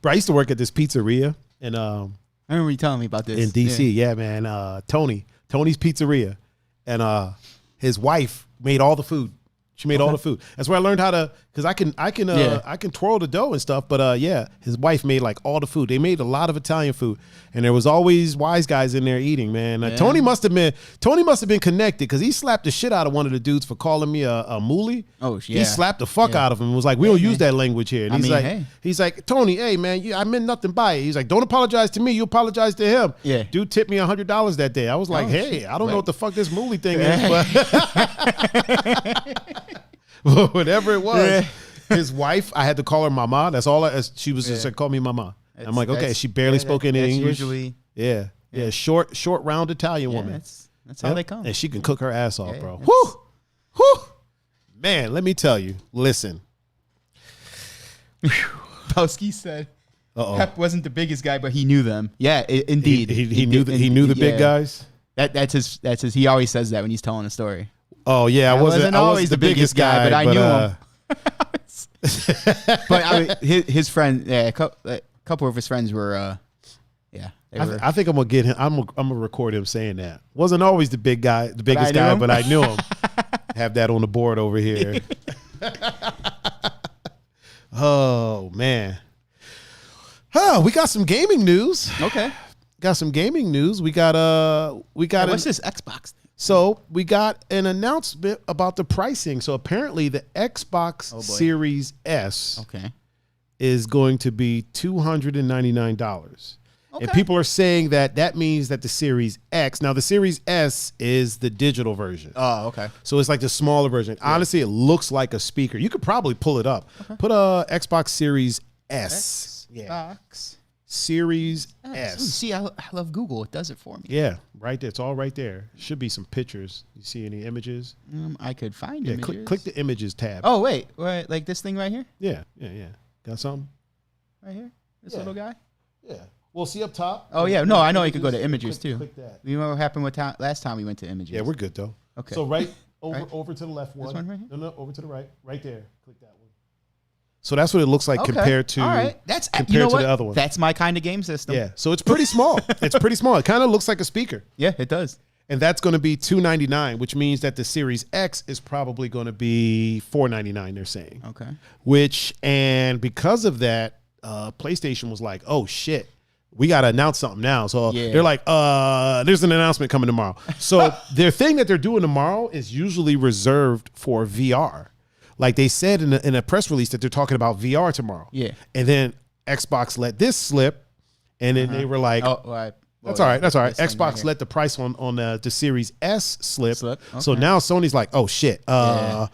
[SPEAKER 1] I used to work at this pizzeria and
[SPEAKER 2] I remember you telling me about this
[SPEAKER 1] in DC. Yeah, man. Tony's Pizzeria, and his wife made all the food. She made all the food. That's where I learned how to, because I can twirl the dough and stuff. But his wife made like all the food. They made a lot of Italian food, and there was always wise guys in there eating. Man, Tony must have been connected because he slapped the shit out of one of the dudes for calling me a moolie.
[SPEAKER 2] Oh yeah,
[SPEAKER 1] he slapped the fuck out of him and was like, "We don't use that language here." And he's like, Tony, hey man, I meant nothing by it. He's like, don't apologize to me. You apologize to him.
[SPEAKER 2] Yeah,
[SPEAKER 1] dude tipped me $100 that day. I was like, hey, I don't know what the fuck this moolie thing is, but whatever it was, his wife, I had to call her mama. That's all. She was just like, call me mama. I'm like, okay. She barely spoke any English. Usually, short, round Italian woman.
[SPEAKER 2] That's how they come.
[SPEAKER 1] And she can cook her ass off, bro. Whoo. Man, let me tell you. Listen.
[SPEAKER 2] Bowski said, Pep wasn't the biggest guy, but he knew them. Yeah, indeed.
[SPEAKER 1] He knew the big guys.
[SPEAKER 2] That's his. He always says that when he's telling a story.
[SPEAKER 1] Oh yeah, I wasn't always the biggest guy,
[SPEAKER 2] but I knew him. But I mean, his friend, a couple of his friends were,
[SPEAKER 1] I think I'm gonna get him. I'm gonna record him saying that. Wasn't always the biggest guy, but I knew him. Have that on the board over here. Oh man. Oh, we got some gaming news.
[SPEAKER 2] Okay.
[SPEAKER 1] Got some gaming news. We got
[SPEAKER 2] what's this Xbox thing?
[SPEAKER 1] So we got an announcement about the pricing. So apparently the Xbox Series S is going to be $299. Okay. And people are saying that means that the Series X, now the Series S is the digital version.
[SPEAKER 2] Oh, okay.
[SPEAKER 1] So it's like the smaller version. Yeah. Honestly, it looks like a speaker. You could probably pull it up. Okay. Put a Xbox Series S.
[SPEAKER 2] Xbox
[SPEAKER 1] Series S.
[SPEAKER 2] See, I love Google. It does it for me.
[SPEAKER 1] Yeah, right there. It's all right there. Should be some pictures. You see any images?
[SPEAKER 2] I could find images.
[SPEAKER 1] Click the images tab.
[SPEAKER 2] Oh, wait. Like this thing right here?
[SPEAKER 1] Yeah. Got something?
[SPEAKER 2] Right here? This little guy?
[SPEAKER 1] Yeah. Well, see up top?
[SPEAKER 2] Oh, yeah. No, I know you could go to images, too.
[SPEAKER 1] Click that.
[SPEAKER 2] You know what happened last time we went to images?
[SPEAKER 1] Yeah, we're good, though.
[SPEAKER 2] Okay.
[SPEAKER 1] So over to the left one.
[SPEAKER 2] This one right here?
[SPEAKER 1] No, over to the right. Right there. Click that one. So that's what it looks like compared to the other one.
[SPEAKER 2] That's my kind of game system.
[SPEAKER 1] Yeah. So it's pretty small. It's pretty small. It kind of looks like a speaker.
[SPEAKER 2] Yeah, it does.
[SPEAKER 1] And that's going to be $299, which means that the Series X is probably going to be $499, they're saying.
[SPEAKER 2] Okay.
[SPEAKER 1] And because of that, PlayStation was like, oh, shit, we got to announce something now. So they're like, there's an announcement coming tomorrow. So their thing that they're doing tomorrow is usually reserved for VR. Like they said in a press release that they're talking about VR tomorrow.
[SPEAKER 2] Yeah.
[SPEAKER 1] And then Xbox let this slip, and then they were like, that's all right. Xbox let the price on the Series S slip. Okay. So now Sony's like, oh, shit. Then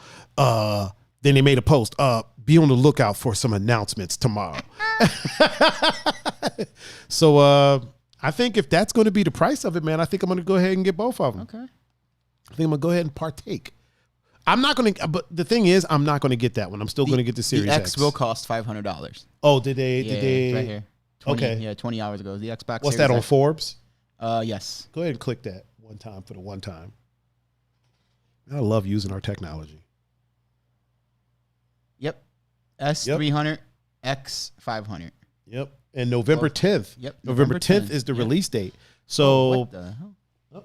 [SPEAKER 1] they made a post. Be on the lookout for some announcements tomorrow. So I think if that's going to be the price of it, man, I think I'm going to go ahead and get both of them.
[SPEAKER 2] Okay.
[SPEAKER 1] I think I'm going to go ahead and partake. I'm not going to, but the thing is, I'm not going to get that one. I'm still going to get the Series
[SPEAKER 2] X. The
[SPEAKER 1] X
[SPEAKER 2] will cost $500.
[SPEAKER 1] Oh, did they?
[SPEAKER 2] Right here. 20 hours ago. The Xbox.
[SPEAKER 1] What's
[SPEAKER 2] Series
[SPEAKER 1] that on
[SPEAKER 2] X.
[SPEAKER 1] Forbes?
[SPEAKER 2] Yes.
[SPEAKER 1] Go ahead and click that one time for the one time. I love using our technology.
[SPEAKER 2] Yep. S300. X500.
[SPEAKER 1] Yep. And November 10th.
[SPEAKER 2] Yep.
[SPEAKER 1] November 10th is the release date. So
[SPEAKER 2] what the hell?
[SPEAKER 1] Oh.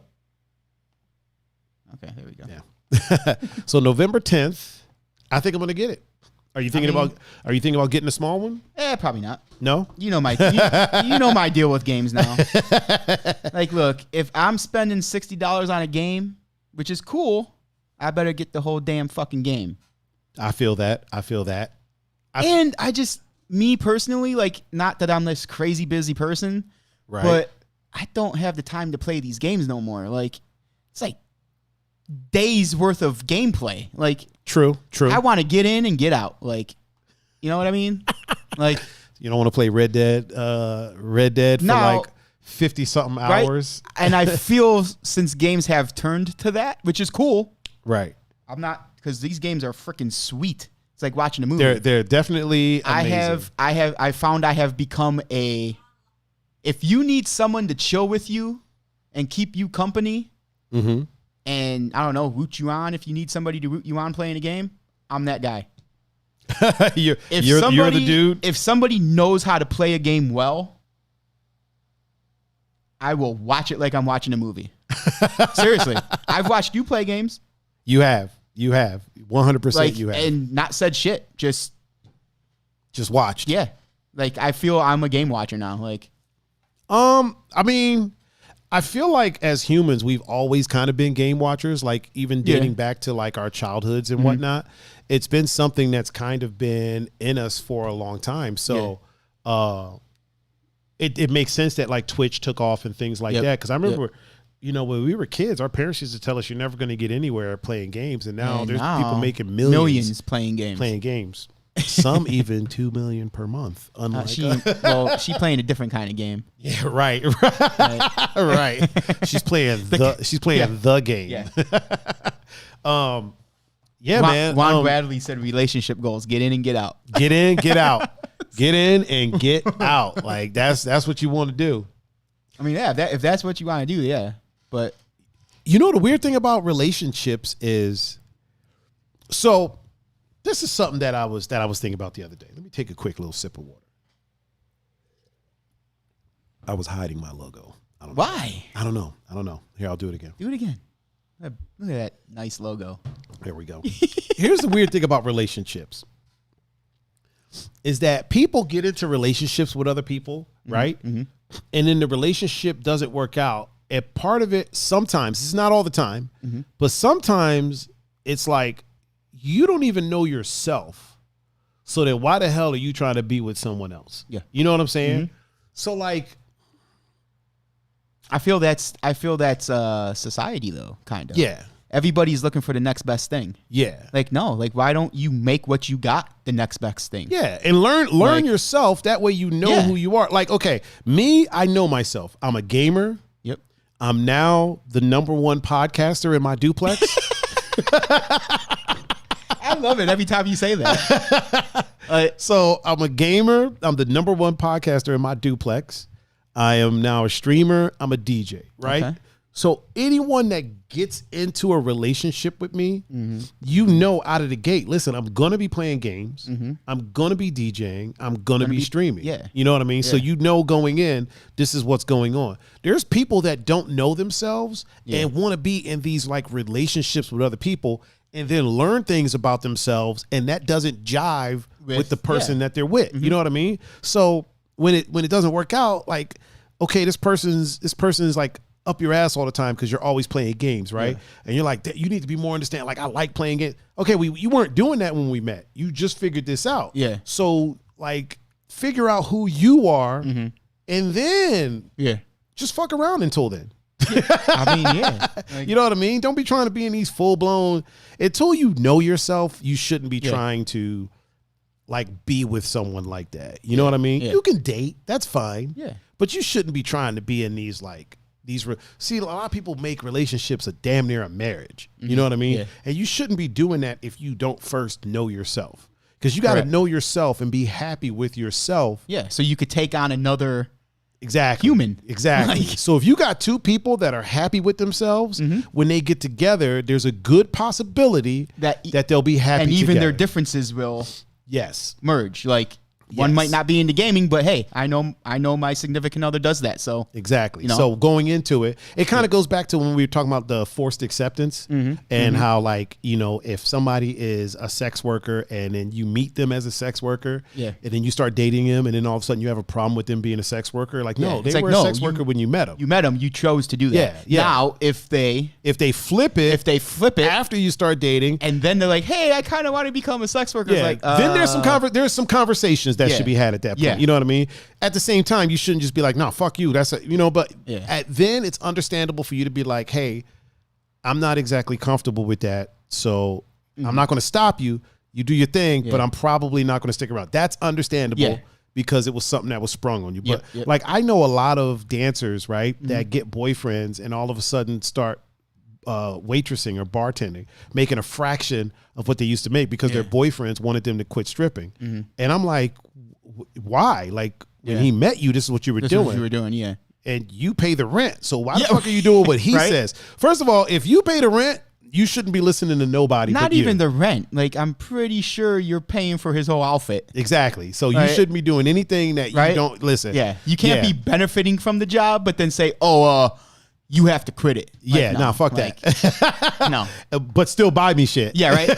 [SPEAKER 2] Okay, there we go.
[SPEAKER 1] Yeah. So November 10th, I think I'm gonna get it. Are you thinking about getting a small one?
[SPEAKER 2] Probably not.
[SPEAKER 1] No?
[SPEAKER 2] You know my you know my deal with games now. Like, look, if I'm spending $60 on a game, which is cool, I better get the whole damn fucking game.
[SPEAKER 1] I feel that.
[SPEAKER 2] And me personally, like, not that I'm this crazy busy person,
[SPEAKER 1] Right.
[SPEAKER 2] but I don't have the time to play these games no more. Like, it's like days worth of gameplay. Like,
[SPEAKER 1] True.
[SPEAKER 2] I want to get in and get out. Like, you know what I mean? Like,
[SPEAKER 1] You don't want to play Red Dead for like 50 something hours.
[SPEAKER 2] Right? And I feel since games have turned to that, which is cool.
[SPEAKER 1] Right.
[SPEAKER 2] I'm not, because these games are freaking sweet. It's like watching a movie.
[SPEAKER 1] They're definitely amazing.
[SPEAKER 2] I found I have become if you need someone to chill with you and keep you company,
[SPEAKER 1] Mm-hmm.
[SPEAKER 2] and I don't know, root you on, if you need somebody to root you on playing a game, I'm that guy.
[SPEAKER 1] you're the dude.
[SPEAKER 2] If somebody knows how to play a game well, I will watch it like I'm watching a movie. Seriously. I've watched you play games.
[SPEAKER 1] You have. 100%
[SPEAKER 2] Like,
[SPEAKER 1] you have.
[SPEAKER 2] and not said shit. Just
[SPEAKER 1] watched.
[SPEAKER 2] yeah. Like, I feel I'm a game watcher now. Like,
[SPEAKER 1] I mean, I feel like as humans, we've always kind of been game watchers, like even dating back to like our childhoods and whatnot. It's been something that's kind of been in us for a long time. So it makes sense that like Twitch took off and things like that. Because I remember, when we were kids, our parents used to tell us you're never going to get anywhere playing games. And now there's people making millions
[SPEAKER 2] playing games.
[SPEAKER 1] Some even 2 million per month. Unlike
[SPEAKER 2] she playing a different kind of game.
[SPEAKER 1] Yeah, right. Right. She's playing the game.
[SPEAKER 2] Yeah.
[SPEAKER 1] Man.
[SPEAKER 2] Juan Bradley said relationship goals: get in and get out.
[SPEAKER 1] Get in, get out. Get in and get out. Like that's what you want to do.
[SPEAKER 2] I mean, yeah, if that's what you want to do, yeah. But
[SPEAKER 1] the weird thing about relationships is, so this is something that I was thinking about the other day. Let me take a quick little sip of water. I was hiding my logo.
[SPEAKER 2] Why?
[SPEAKER 1] I don't know. Here, I'll do it again.
[SPEAKER 2] Do it again. Look at that nice logo.
[SPEAKER 1] There we go. Here's the weird thing about relationships is that people get into relationships with other people, right? Mm-hmm. And then the relationship doesn't work out. And part of it, sometimes, it's not all the time, but sometimes it's like you don't even know yourself. So then why the hell are you trying to be with someone else?
[SPEAKER 2] Yeah.
[SPEAKER 1] You know what I'm saying? So like,
[SPEAKER 2] I feel that's society though, kind of.
[SPEAKER 1] Yeah.
[SPEAKER 2] Everybody's looking for the next best thing.
[SPEAKER 1] Yeah.
[SPEAKER 2] Like, no, like, why don't you make what you got the next best thing?
[SPEAKER 1] Yeah. And learn yourself. That way you know who you are. Like, okay, me, I know myself. I'm a gamer.
[SPEAKER 2] Yep.
[SPEAKER 1] I'm now the #1 podcaster in my duplex.
[SPEAKER 2] I love it every time you say that.
[SPEAKER 1] So I'm a gamer. I'm the #1 podcaster in my duplex. I am now a streamer. I'm a DJ, right? Okay. So anyone that gets into a relationship with me, out of the gate, listen, I'm going to be playing games. I'm going to be DJing. I'm going to be streaming.
[SPEAKER 2] Yeah.
[SPEAKER 1] You know what I mean? Yeah. So going in, this is what's going on. There's people that don't know themselves and want to be in these like relationships with other people and then learn things about themselves, and that doesn't jive with the person that they're with. You know what I mean? So when it doesn't work out, like, okay, this person's like up your ass all the time because you're always playing games, right? Yeah. And you're like, you need to be more understanding. Like, I like playing games. Okay, you weren't doing that when we met. You just figured this out.
[SPEAKER 2] Yeah.
[SPEAKER 1] So like, figure out who you are, and then just fuck around until then.
[SPEAKER 2] I mean,
[SPEAKER 1] like, you know what I mean? Don't be trying to be in these full blown. Until you know yourself, you shouldn't be trying to like be with someone like that. You know what I mean? Yeah. You can date, that's fine.
[SPEAKER 2] Yeah.
[SPEAKER 1] But you shouldn't be trying to be in these like see, a lot of people make relationships a damn near a marriage. You know what I mean? Yeah. And you shouldn't be doing that if you don't first know yourself. Because you got to know yourself and be happy with yourself.
[SPEAKER 2] Yeah. So you could take on another
[SPEAKER 1] human. Exactly. Like, so if you got two people that are happy with themselves, when they get together, there's a good possibility that they'll be happy
[SPEAKER 2] and even
[SPEAKER 1] together.
[SPEAKER 2] Their differences will merge. Like, One
[SPEAKER 1] Yes.
[SPEAKER 2] might not be into gaming, but hey, I know my significant other does that. So
[SPEAKER 1] Exactly.
[SPEAKER 2] You know?
[SPEAKER 1] So going into it, it kind of goes back to when we were talking about the forced acceptance and how, like, you know, if somebody is a sex worker and then you meet them as a sex worker,
[SPEAKER 2] Yeah.
[SPEAKER 1] and then you start dating them, and then all of a sudden you have a problem with them being a sex worker, like, no,
[SPEAKER 2] Yeah.
[SPEAKER 1] they
[SPEAKER 2] It's like,
[SPEAKER 1] were
[SPEAKER 2] no,
[SPEAKER 1] a sex
[SPEAKER 2] you-
[SPEAKER 1] worker when you met them.
[SPEAKER 2] you met them, you chose to do that.
[SPEAKER 1] Yeah, yeah.
[SPEAKER 2] Now, if they
[SPEAKER 1] Flip it after you start dating,
[SPEAKER 2] and then they're like, hey, I kind of want to become a sex worker.
[SPEAKER 1] yeah,
[SPEAKER 2] It's like,
[SPEAKER 1] then there's some conversations that
[SPEAKER 2] Yeah.
[SPEAKER 1] should be had at that point.
[SPEAKER 2] Yeah.
[SPEAKER 1] You know what I mean? At the same time, you shouldn't just be like, "No, fuck you." That's but
[SPEAKER 2] Yeah.
[SPEAKER 1] then it's understandable for you to be like, "Hey, I'm not exactly comfortable with that, so I'm not going to stop you. You do your thing, but I'm probably not going to stick around." That's understandable.
[SPEAKER 2] Yeah.
[SPEAKER 1] Because it was something that was sprung on you.
[SPEAKER 2] Yep,
[SPEAKER 1] But
[SPEAKER 2] yep.
[SPEAKER 1] like, I know a lot of dancers, right, that get boyfriends and all of a sudden start waitressing or bartending, making a fraction of what they used to make because their boyfriends wanted them to quit stripping. And I'm like, why? Like, when he met you, this is what you were
[SPEAKER 2] this is
[SPEAKER 1] doing.
[SPEAKER 2] what you were doing, yeah.
[SPEAKER 1] And you pay the rent. So why the fuck are you doing what he
[SPEAKER 2] Right?
[SPEAKER 1] says? First of all, if you pay the rent, you shouldn't be listening to nobody.
[SPEAKER 2] Not
[SPEAKER 1] but
[SPEAKER 2] even
[SPEAKER 1] you.
[SPEAKER 2] the rent. Like, I'm pretty sure you're paying for his whole outfit.
[SPEAKER 1] Exactly. So
[SPEAKER 2] Right?
[SPEAKER 1] you shouldn't be doing anything that you
[SPEAKER 2] Right?
[SPEAKER 1] don't listen.
[SPEAKER 2] Yeah. You can't
[SPEAKER 1] Yeah.
[SPEAKER 2] be benefiting from the job, but then say, you have to quit it. Like,
[SPEAKER 1] Yeah, nah, fuck
[SPEAKER 2] that. No.
[SPEAKER 1] But still buy me shit.
[SPEAKER 2] Yeah, right?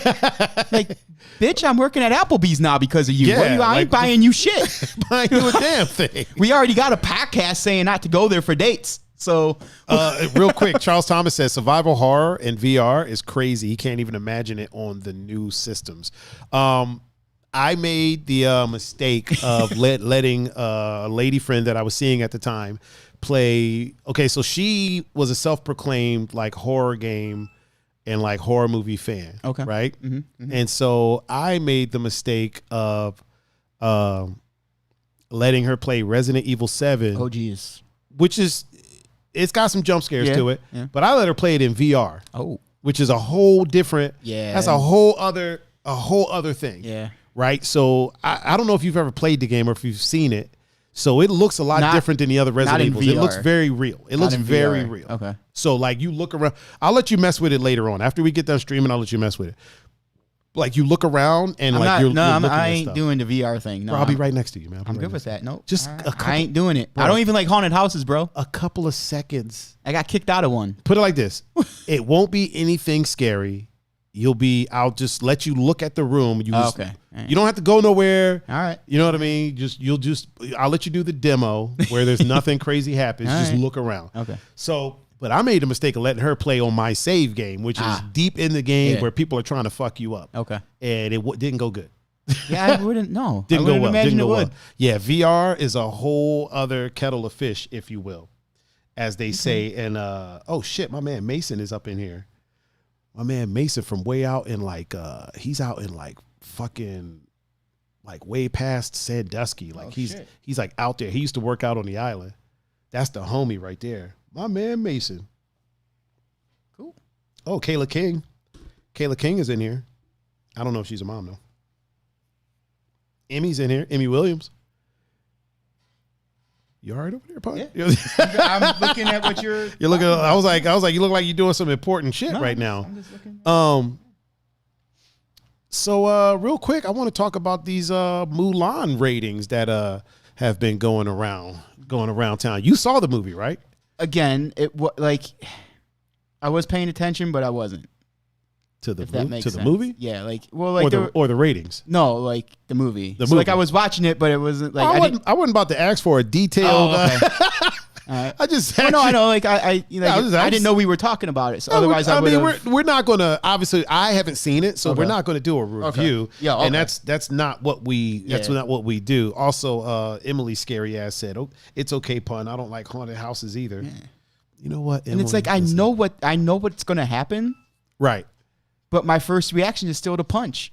[SPEAKER 2] Like, bitch, I'm working at Applebea's now because of you.
[SPEAKER 1] Yeah,
[SPEAKER 2] What are you I
[SPEAKER 1] like-
[SPEAKER 2] ain't buying you shit.
[SPEAKER 1] Buying you a damn thing.
[SPEAKER 2] We already got a podcast saying not to go there for dates. So,
[SPEAKER 1] Real quick, Charles Thomas says survival horror in VR is crazy. He can't even imagine it on the new systems. I made the mistake of letting a lady friend that I was seeing at the time play. Okay, so she was a self-proclaimed like horror game and like horror movie fan.
[SPEAKER 2] Okay.
[SPEAKER 1] Right. And so I made the mistake of letting her play Resident Evil 7,
[SPEAKER 2] oh, geez.
[SPEAKER 1] which is, it's got some jump scares
[SPEAKER 2] Yeah,
[SPEAKER 1] to it,
[SPEAKER 2] yeah.
[SPEAKER 1] but I let her play it in VR,
[SPEAKER 2] Oh,
[SPEAKER 1] which is a whole different.
[SPEAKER 2] Yeah.
[SPEAKER 1] That's a whole other thing.
[SPEAKER 2] yeah.
[SPEAKER 1] Right. So I don't know if you've ever played the game or if you've seen it. So it looks a lot
[SPEAKER 2] Not-
[SPEAKER 1] different than the other Resident
[SPEAKER 2] in
[SPEAKER 1] Evils. It looks
[SPEAKER 2] VR.
[SPEAKER 1] very real. It looks
[SPEAKER 2] in
[SPEAKER 1] very
[SPEAKER 2] VR.
[SPEAKER 1] real.
[SPEAKER 2] Okay.
[SPEAKER 1] So like you look around, I'll let you mess with it later on. After we get done streaming, I'll let you mess with it. Like you look around and
[SPEAKER 2] I
[SPEAKER 1] you're looking
[SPEAKER 2] I
[SPEAKER 1] at
[SPEAKER 2] ain't
[SPEAKER 1] stuff.
[SPEAKER 2] doing the VR thing. No,
[SPEAKER 1] Bro, I'll be right next to you, man.
[SPEAKER 2] I'm good with that. No,
[SPEAKER 1] Just
[SPEAKER 2] I,
[SPEAKER 1] a couple-
[SPEAKER 2] I ain't doing it.
[SPEAKER 1] Bro.
[SPEAKER 2] I don't even like haunted houses, bro.
[SPEAKER 1] A couple of seconds.
[SPEAKER 2] I got kicked out of one.
[SPEAKER 1] Put it like this. It won't be anything scary. I'll just let you look at the room.
[SPEAKER 2] Okay. All right.
[SPEAKER 1] You don't have to go nowhere.
[SPEAKER 2] All right.
[SPEAKER 1] You know what I mean? I'll let you do the demo where there's nothing crazy happens.
[SPEAKER 2] All
[SPEAKER 1] Just
[SPEAKER 2] right.
[SPEAKER 1] look around.
[SPEAKER 2] Okay.
[SPEAKER 1] So, but I made the mistake of letting her play on my save game, which is deep in the game
[SPEAKER 2] Yeah.
[SPEAKER 1] where people are trying to fuck you up.
[SPEAKER 2] Okay.
[SPEAKER 1] And it didn't go good.
[SPEAKER 2] Yeah, I wouldn't know.
[SPEAKER 1] Didn't
[SPEAKER 2] I
[SPEAKER 1] go
[SPEAKER 2] wouldn't
[SPEAKER 1] well.
[SPEAKER 2] imagine
[SPEAKER 1] Didn't
[SPEAKER 2] it
[SPEAKER 1] go
[SPEAKER 2] would.
[SPEAKER 1] well. Yeah, VR is a whole other kettle of fish, if you will, as they say. And oh shit, my man Mason is up in here. My man Mason from way out in like he's out in like fucking like way past Sandusky. Like he's like out there. He used to work out on the island. That's the homie right there. My man Mason.
[SPEAKER 2] Cool.
[SPEAKER 1] Oh, Kayla King. Kayla King is in here. I don't know if she's a mom though. Emmy's in here. Emmy Williams. You all right over there, Pun?
[SPEAKER 2] Yeah. I'm looking at what you're.
[SPEAKER 1] You're looking. I was like, you look like you're doing some important shit right now.
[SPEAKER 2] I'm just looking.
[SPEAKER 1] So real quick, I want to talk about these Mulan ratings that have been going around town. You saw the movie, right?
[SPEAKER 2] Again, it was like I was paying attention, but I wasn't.
[SPEAKER 1] To the
[SPEAKER 2] If that makes sense.
[SPEAKER 1] movie,
[SPEAKER 2] Yeah, like like
[SPEAKER 1] or the ratings.
[SPEAKER 2] no, like the movie.
[SPEAKER 1] The
[SPEAKER 2] Like
[SPEAKER 1] movie.
[SPEAKER 2] I was watching it, but it wasn't like
[SPEAKER 1] I wasn't about to ask for a detailed.
[SPEAKER 2] Oh, okay.
[SPEAKER 1] I just.
[SPEAKER 2] Well, no, I know. Like I
[SPEAKER 1] I
[SPEAKER 2] didn't know we were talking about it. So otherwise, I would
[SPEAKER 1] mean,
[SPEAKER 2] have.
[SPEAKER 1] we're not gonna. Obviously, I haven't seen it, so
[SPEAKER 2] Okay.
[SPEAKER 1] we're not gonna do a review.
[SPEAKER 2] Yeah,
[SPEAKER 1] and
[SPEAKER 2] okay.
[SPEAKER 1] that's not what we. That's
[SPEAKER 2] Yeah.
[SPEAKER 1] not what we do. Also, Emily scary ass said, "Oh, it's okay, Pun. I don't like haunted houses either." You know what?
[SPEAKER 2] And it's
[SPEAKER 1] Emily?
[SPEAKER 2] like I know what's gonna happen,
[SPEAKER 1] Right.
[SPEAKER 2] but my first reaction is still to punch.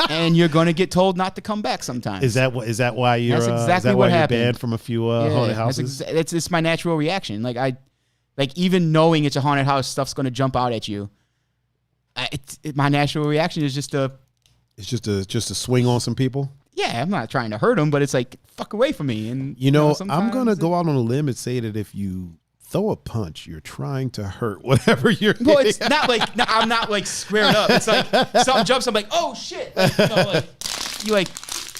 [SPEAKER 2] And you're gonna get told not to come back sometimes.
[SPEAKER 1] Is that why you're?
[SPEAKER 2] That's
[SPEAKER 1] is
[SPEAKER 2] exactly
[SPEAKER 1] that
[SPEAKER 2] what
[SPEAKER 1] why you're
[SPEAKER 2] happened.
[SPEAKER 1] banned from a few haunted houses?
[SPEAKER 2] It's just my natural reaction. Like even knowing it's a haunted house, stuff's gonna jump out at you. My natural reaction is just to.
[SPEAKER 1] It's just a swing on some people.
[SPEAKER 2] Yeah, I'm not trying to hurt them, but it's like fuck away from me. And
[SPEAKER 1] You know, I'm
[SPEAKER 2] sometimes
[SPEAKER 1] gonna go out on a limb and say that if you throw a punch, you're trying to hurt whatever you're.
[SPEAKER 2] Well, it's not like I'm not like squared up. It's like something jumps. I'm like, oh shit! Like, you like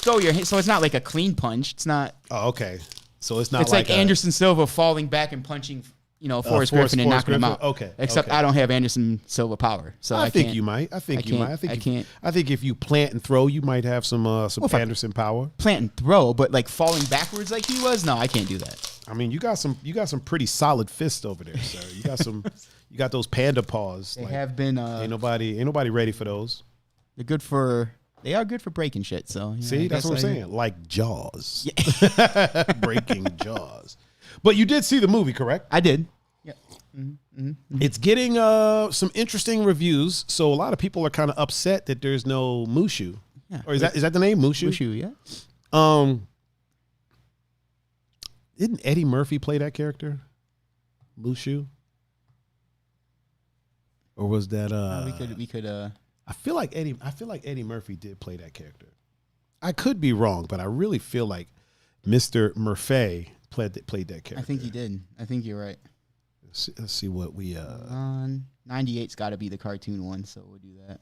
[SPEAKER 2] throw your hand. So it's not like a clean punch. It's not.
[SPEAKER 1] Oh, okay. So it's not.
[SPEAKER 2] It's like Anderson Silva falling back and punching, Forrest Griffin and knocking him out.
[SPEAKER 1] Okay.
[SPEAKER 2] Except I don't have Anderson Silva power, so
[SPEAKER 1] I think you might. I think if you plant and throw, you might have some Anderson power.
[SPEAKER 2] Plant and throw, but like falling backwards like he was, no, I can't do that.
[SPEAKER 1] I mean, you got some pretty solid fists over there, sir. You got you got those panda paws.
[SPEAKER 2] They have been.
[SPEAKER 1] Ain't nobody ready for those.
[SPEAKER 2] They are good for breaking shit. So
[SPEAKER 1] see, that's what I'm saying. Like Jaws, breaking Jaws. But you did see the movie, correct?
[SPEAKER 2] I did. Yeah.
[SPEAKER 1] It's getting some interesting reviews. So a lot of people are kind of upset that there's no Mushu.
[SPEAKER 2] Yeah.
[SPEAKER 1] Or is that the name, Mushu?
[SPEAKER 2] Mushu, yeah.
[SPEAKER 1] Didn't Eddie Murphy play that character, Mushu? Or was that
[SPEAKER 2] we could.
[SPEAKER 1] I feel like Eddie Murphy did play that character. I could be wrong, but I really feel like Mr. Murphy played that character.
[SPEAKER 2] I think he did. I think you're right.
[SPEAKER 1] Let's see what we
[SPEAKER 2] 98's got to be the cartoon one, so we'll do that.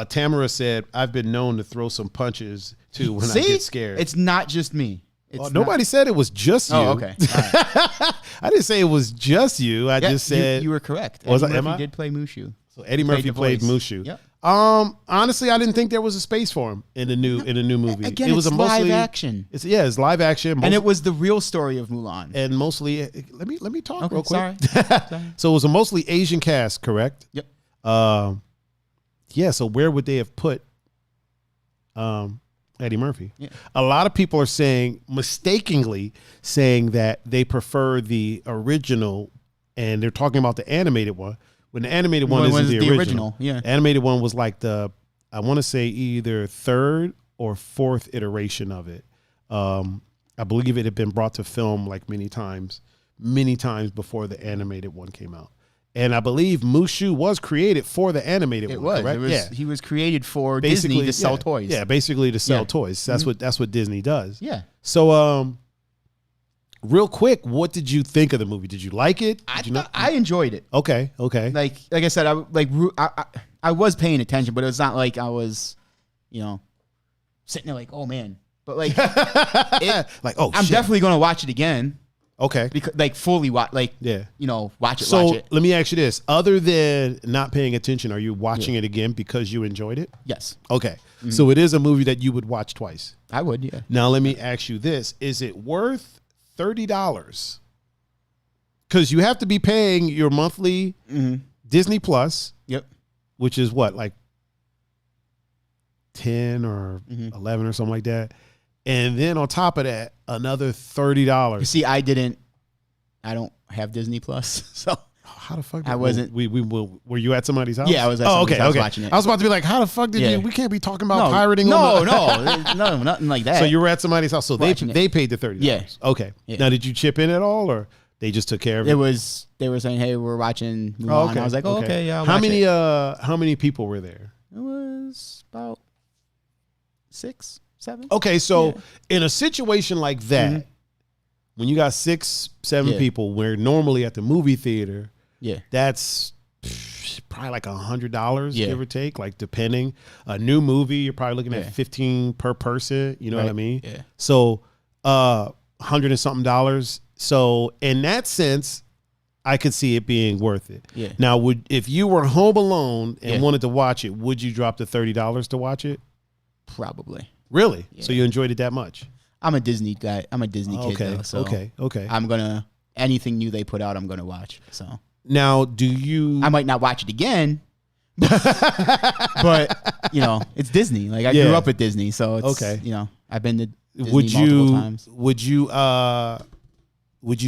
[SPEAKER 1] Tamara said, "I've been known to throw some punches too when I get scared."
[SPEAKER 2] It's not just me.
[SPEAKER 1] Nobody said it was just you.
[SPEAKER 2] Oh, okay. Right.
[SPEAKER 1] I didn't say it was just you. I just said
[SPEAKER 2] you were correct.
[SPEAKER 1] Was
[SPEAKER 2] Eddie
[SPEAKER 1] I?
[SPEAKER 2] Murphy did play Mushu.
[SPEAKER 1] So Eddie Murphy played Mushu.
[SPEAKER 2] Yep.
[SPEAKER 1] Honestly, I didn't think there was a space for him in the new movie.
[SPEAKER 2] Again,
[SPEAKER 1] it was
[SPEAKER 2] it's
[SPEAKER 1] mostly
[SPEAKER 2] live action.
[SPEAKER 1] It's live action,
[SPEAKER 2] And it was the real story of Mulan.
[SPEAKER 1] And mostly, let me talk real quick.
[SPEAKER 2] Sorry.
[SPEAKER 1] So it was a mostly Asian cast, correct?
[SPEAKER 2] Yep.
[SPEAKER 1] Yeah. So where would they have put Eddie Murphy?
[SPEAKER 2] Yeah.
[SPEAKER 1] A lot of people are mistakenly saying that they prefer the original, and they're talking about the animated one. When the animated one isn't the original.
[SPEAKER 2] Yeah.
[SPEAKER 1] The animated one was like I want to say either third or fourth iteration of it. I believe it had been brought to film like many times before the animated one came out. And I believe Mushu was created for the animated one. Correct?
[SPEAKER 2] He was created for Disney to sell toys.
[SPEAKER 1] Yeah, basically to sell toys. That's what Disney does.
[SPEAKER 2] Yeah.
[SPEAKER 1] So real quick, what did you think of the movie? Did you like it?
[SPEAKER 2] I enjoyed it.
[SPEAKER 1] Okay.
[SPEAKER 2] Like I said, I was paying attention, but it was not like I was, sitting there like, oh man. But like, I'm definitely gonna watch it again.
[SPEAKER 1] Okay.
[SPEAKER 2] Because like fully watch, watch it.
[SPEAKER 1] So
[SPEAKER 2] watch it.
[SPEAKER 1] let me ask you this: other than not paying attention, are you watching it again because you enjoyed it?
[SPEAKER 2] Yes.
[SPEAKER 1] Okay. Mm-hmm. So it is a movie that you would watch twice.
[SPEAKER 2] I would. Yeah.
[SPEAKER 1] Now let me ask you this: is it worth $30? Because you have to be paying your monthly Disney Plus.
[SPEAKER 2] Yep.
[SPEAKER 1] Which is what, like 10 or 11 or something like that. And then on top of that, another $30.
[SPEAKER 2] You see, I don't have Disney Plus, so
[SPEAKER 1] how the fuck?
[SPEAKER 2] I wasn't.
[SPEAKER 1] Were you at somebody's house?
[SPEAKER 2] Yeah, I was at somebody's house
[SPEAKER 1] okay.
[SPEAKER 2] watching it.
[SPEAKER 1] I was about to be like, how the fuck did you? We can't be talking about pirating.
[SPEAKER 2] No, nothing like that.
[SPEAKER 1] So you were at somebody's house, so they paid the $30.
[SPEAKER 2] Yeah.
[SPEAKER 1] Okay. Yeah. Now, did you chip in at all, or they just took care of it?
[SPEAKER 2] They were saying, hey, we're watching Mulan. Oh, okay. I was like, okay, yeah.
[SPEAKER 1] How many people were there?
[SPEAKER 2] It was about 6, 7.
[SPEAKER 1] Okay, so in a situation like that, when you got 6, 7 people, where normally at the movie theater, that's probably like $100, give or take, like depending. A new movie, you're probably looking at $15 per person. You know what I mean?
[SPEAKER 2] Yeah.
[SPEAKER 1] So, $100 and something. So in that sense, I could see it being worth it.
[SPEAKER 2] Yeah.
[SPEAKER 1] Now, if you were home alone and wanted to watch it, would you drop the $30 to watch it?
[SPEAKER 2] Probably.
[SPEAKER 1] Really? Yeah. So you enjoyed it that much?
[SPEAKER 2] I'm a Disney guy. I'm a Disney kid, though. So
[SPEAKER 1] okay.
[SPEAKER 2] Anything new they put out, I'm gonna watch. So
[SPEAKER 1] now, I
[SPEAKER 2] might not watch it again, but it's Disney. Like I grew up with Disney, so it's I've been to Disney multiple times.
[SPEAKER 1] Would you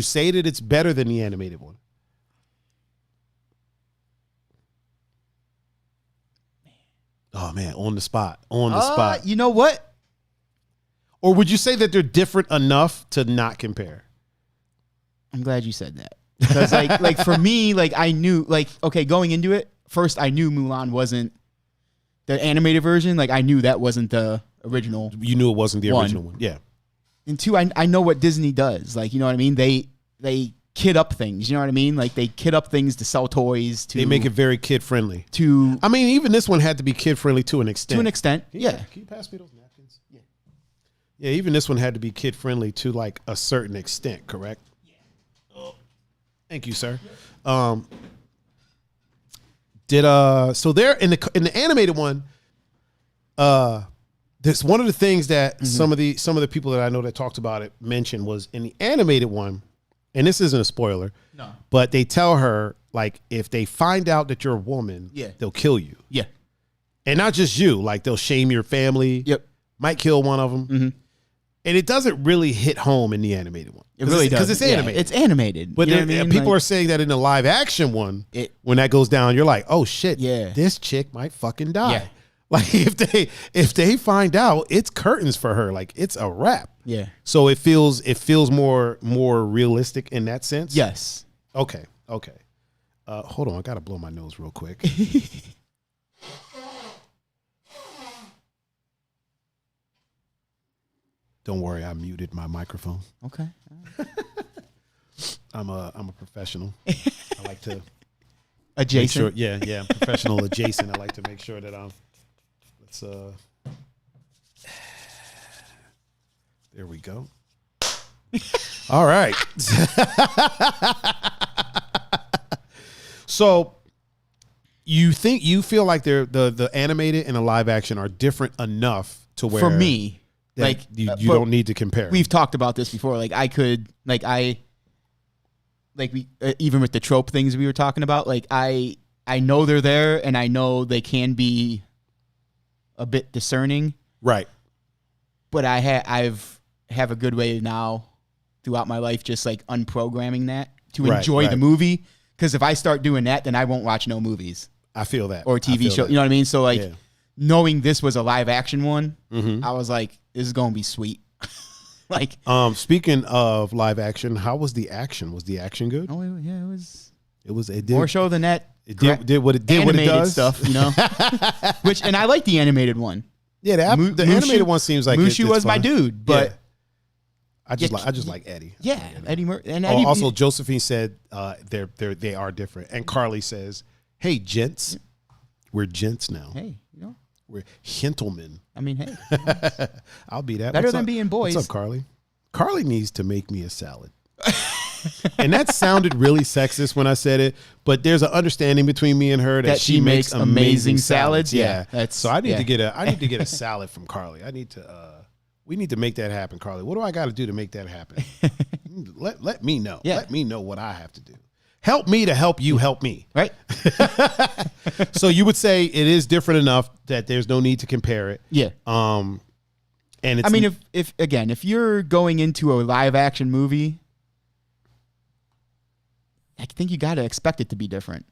[SPEAKER 1] say that it's better than the animated one? Oh man, on the spot.
[SPEAKER 2] You know what?
[SPEAKER 1] Or would you say that they're different enough to not compare?
[SPEAKER 2] I'm glad you said that. Because like for me, like I knew, going into it, first I knew Mulan wasn't the animated version. Like I knew that wasn't the original.
[SPEAKER 1] You knew it wasn't the original one. Yeah.
[SPEAKER 2] And 2, I know what Disney does. Like, you know what I mean? They kid up things. You know what I mean? Like they kid up things to sell toys.
[SPEAKER 1] They make it very kid friendly.
[SPEAKER 2] I
[SPEAKER 1] mean, even this one had to be kid friendly to an extent.
[SPEAKER 2] To an extent, yeah.
[SPEAKER 1] Can you pass me those napkins? Yeah, even this one had to be kid friendly to like a certain extent, correct? Yeah. Oh, thank you, sir. So there in the animated one, there's one of the things that some of the people that I know that talked about it mentioned was in the animated one, and this isn't a spoiler, no, but they tell her like if they find out that you're a woman, they'll kill you.
[SPEAKER 2] Yeah.
[SPEAKER 1] And not just you, like they'll shame your family.
[SPEAKER 2] Yep.
[SPEAKER 1] Might kill one of them. Mm-hmm. And it doesn't really hit home in the animated one.
[SPEAKER 2] It really does.
[SPEAKER 1] Because it's animated.
[SPEAKER 2] Yeah, it's animated.
[SPEAKER 1] But people are saying that in the live action one, when that goes down, you're like, oh shit, this chick might fucking die. Yeah. Like if they find out, it's curtains for her. Like it's a wrap.
[SPEAKER 2] Yeah.
[SPEAKER 1] So it feels more realistic in that sense.
[SPEAKER 2] Yes.
[SPEAKER 1] Okay. Hold on, I gotta blow my nose real quick. Don't worry, I muted my microphone.
[SPEAKER 2] Okay.
[SPEAKER 1] I'm a professional. I like to
[SPEAKER 2] adjacent.
[SPEAKER 1] Make sure, I'm professional adjacent. I like to make sure that there we go. All right. So you feel like the animated and the live action are different enough to where
[SPEAKER 2] for me, like
[SPEAKER 1] you don't need to compare.
[SPEAKER 2] We've talked about this before. Like even with the trope things we were talking about, like I know they're there and I know they can be a bit discerning.
[SPEAKER 1] Right.
[SPEAKER 2] But I have a good way now throughout my life just like unprogramming that to enjoy the movie. Because if I start doing that, then I won't watch no movies.
[SPEAKER 1] I feel that.
[SPEAKER 2] Or TV show. That. You know what I mean? So like knowing this was a live action one, I was like, this is gonna be sweet. Like
[SPEAKER 1] speaking of live action, how was the action? Was the action good?
[SPEAKER 2] Oh yeah, it was.
[SPEAKER 1] It did
[SPEAKER 2] more show than that.
[SPEAKER 1] It did what it did.
[SPEAKER 2] Animated
[SPEAKER 1] what it does.
[SPEAKER 2] Stuff, you know. And I like the animated one.
[SPEAKER 1] Yeah, the animated one seems like
[SPEAKER 2] Mushu was my dude, but
[SPEAKER 1] I just like Eddie.
[SPEAKER 2] Yeah, Eddie Murphy. And
[SPEAKER 1] Eddie, also, Josephine said they are different, and Carly says, "Hey, gents, we're gents now.
[SPEAKER 2] Hey, you know,
[SPEAKER 1] we're gentlemen.
[SPEAKER 2] I mean, hey,
[SPEAKER 1] I'll be that.
[SPEAKER 2] Better than being boys.
[SPEAKER 1] What's up, Carly? Carly needs to make me a salad." And that sounded really sexist when I said it, but there's an understanding between me and her that she makes amazing salads. Yeah, so I need to get a salad from Carly. We need to make that happen, Carly. What do I got to do to make that happen? Let me know. Yeah. Let me know what I have to do. Help me to help you help me.
[SPEAKER 2] Right.
[SPEAKER 1] So you would say it is different enough that there's no need to compare it.
[SPEAKER 2] Yeah.
[SPEAKER 1] And it's,
[SPEAKER 2] I mean, if you're going into a live action movie, I think you got to expect it to be different.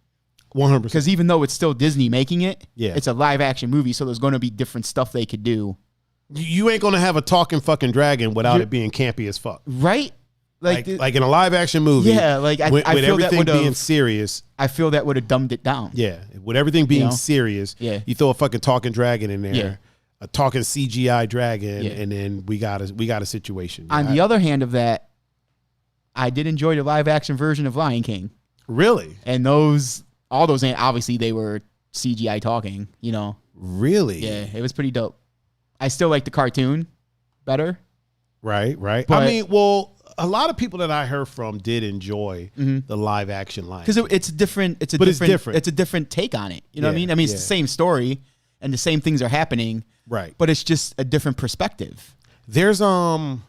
[SPEAKER 1] 100%.
[SPEAKER 2] Because even though it's still Disney making it, it's a live action movie, so there's going to be different stuff they could do.
[SPEAKER 1] You ain't going to have a talking fucking dragon without it being campy as fuck.
[SPEAKER 2] Right?
[SPEAKER 1] Like in a live action movie.
[SPEAKER 2] Yeah, like I
[SPEAKER 1] with
[SPEAKER 2] feel
[SPEAKER 1] everything being serious.
[SPEAKER 2] I feel that would have dumbed it down.
[SPEAKER 1] Yeah. With everything being serious, you throw a fucking talking dragon in there, a talking CGI dragon, and then we got a situation.
[SPEAKER 2] On the other hand of that, I did enjoy the live action version of Lion King.
[SPEAKER 1] Really?
[SPEAKER 2] And all those obviously they were CGI talking, you know.
[SPEAKER 1] Really?
[SPEAKER 2] Yeah, it was pretty dope. I still like the cartoon better.
[SPEAKER 1] Right. But, I mean, well, a lot of people that I heard from did enjoy the live action Lion King.
[SPEAKER 2] Because it's different. It's a different take on it. You know what I mean? I mean, it's the same story and the same things are happening.
[SPEAKER 1] Right.
[SPEAKER 2] But it's just a different perspective.
[SPEAKER 1] There's a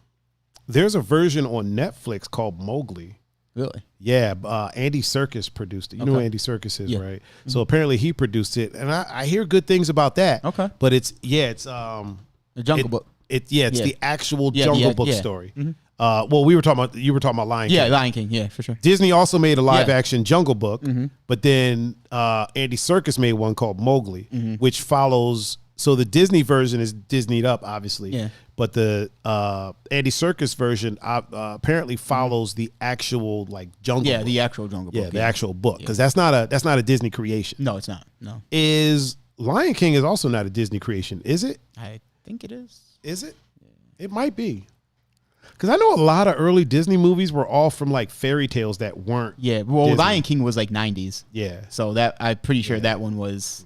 [SPEAKER 1] version on Netflix called Mowgli.
[SPEAKER 2] Really?
[SPEAKER 1] Yeah, Andy Serkis produced it. You know who Andy Serkis is, right? Mm-hmm. So apparently he produced it, and I hear good things about that.
[SPEAKER 2] Okay,
[SPEAKER 1] but it's the
[SPEAKER 2] Jungle Book.
[SPEAKER 1] It's the actual Jungle Book story. Mm-hmm. Well, you were talking about Lion King.
[SPEAKER 2] Yeah, Lion King. Yeah, for sure.
[SPEAKER 1] Disney also made a live action Jungle Book, but then Andy Serkis made one called Mowgli, which follows. So the Disney version is Disneyed up, obviously. Yeah. But the Andy Serkis version apparently follows the actual Jungle Book.
[SPEAKER 2] Yeah, the actual Jungle Book.
[SPEAKER 1] Yeah, the actual book, because that's not a Disney creation.
[SPEAKER 2] No, it's not. No.
[SPEAKER 1] Is Lion King is also not a Disney creation? Is it?
[SPEAKER 2] I think it is.
[SPEAKER 1] Is it? Yeah. It might be. Because I know a lot of early Disney movies were all from fairy tales that weren't.
[SPEAKER 2] Yeah, well,
[SPEAKER 1] Disney.
[SPEAKER 2] Lion King was 90s.
[SPEAKER 1] Yeah.
[SPEAKER 2] So I'm pretty sure that one was.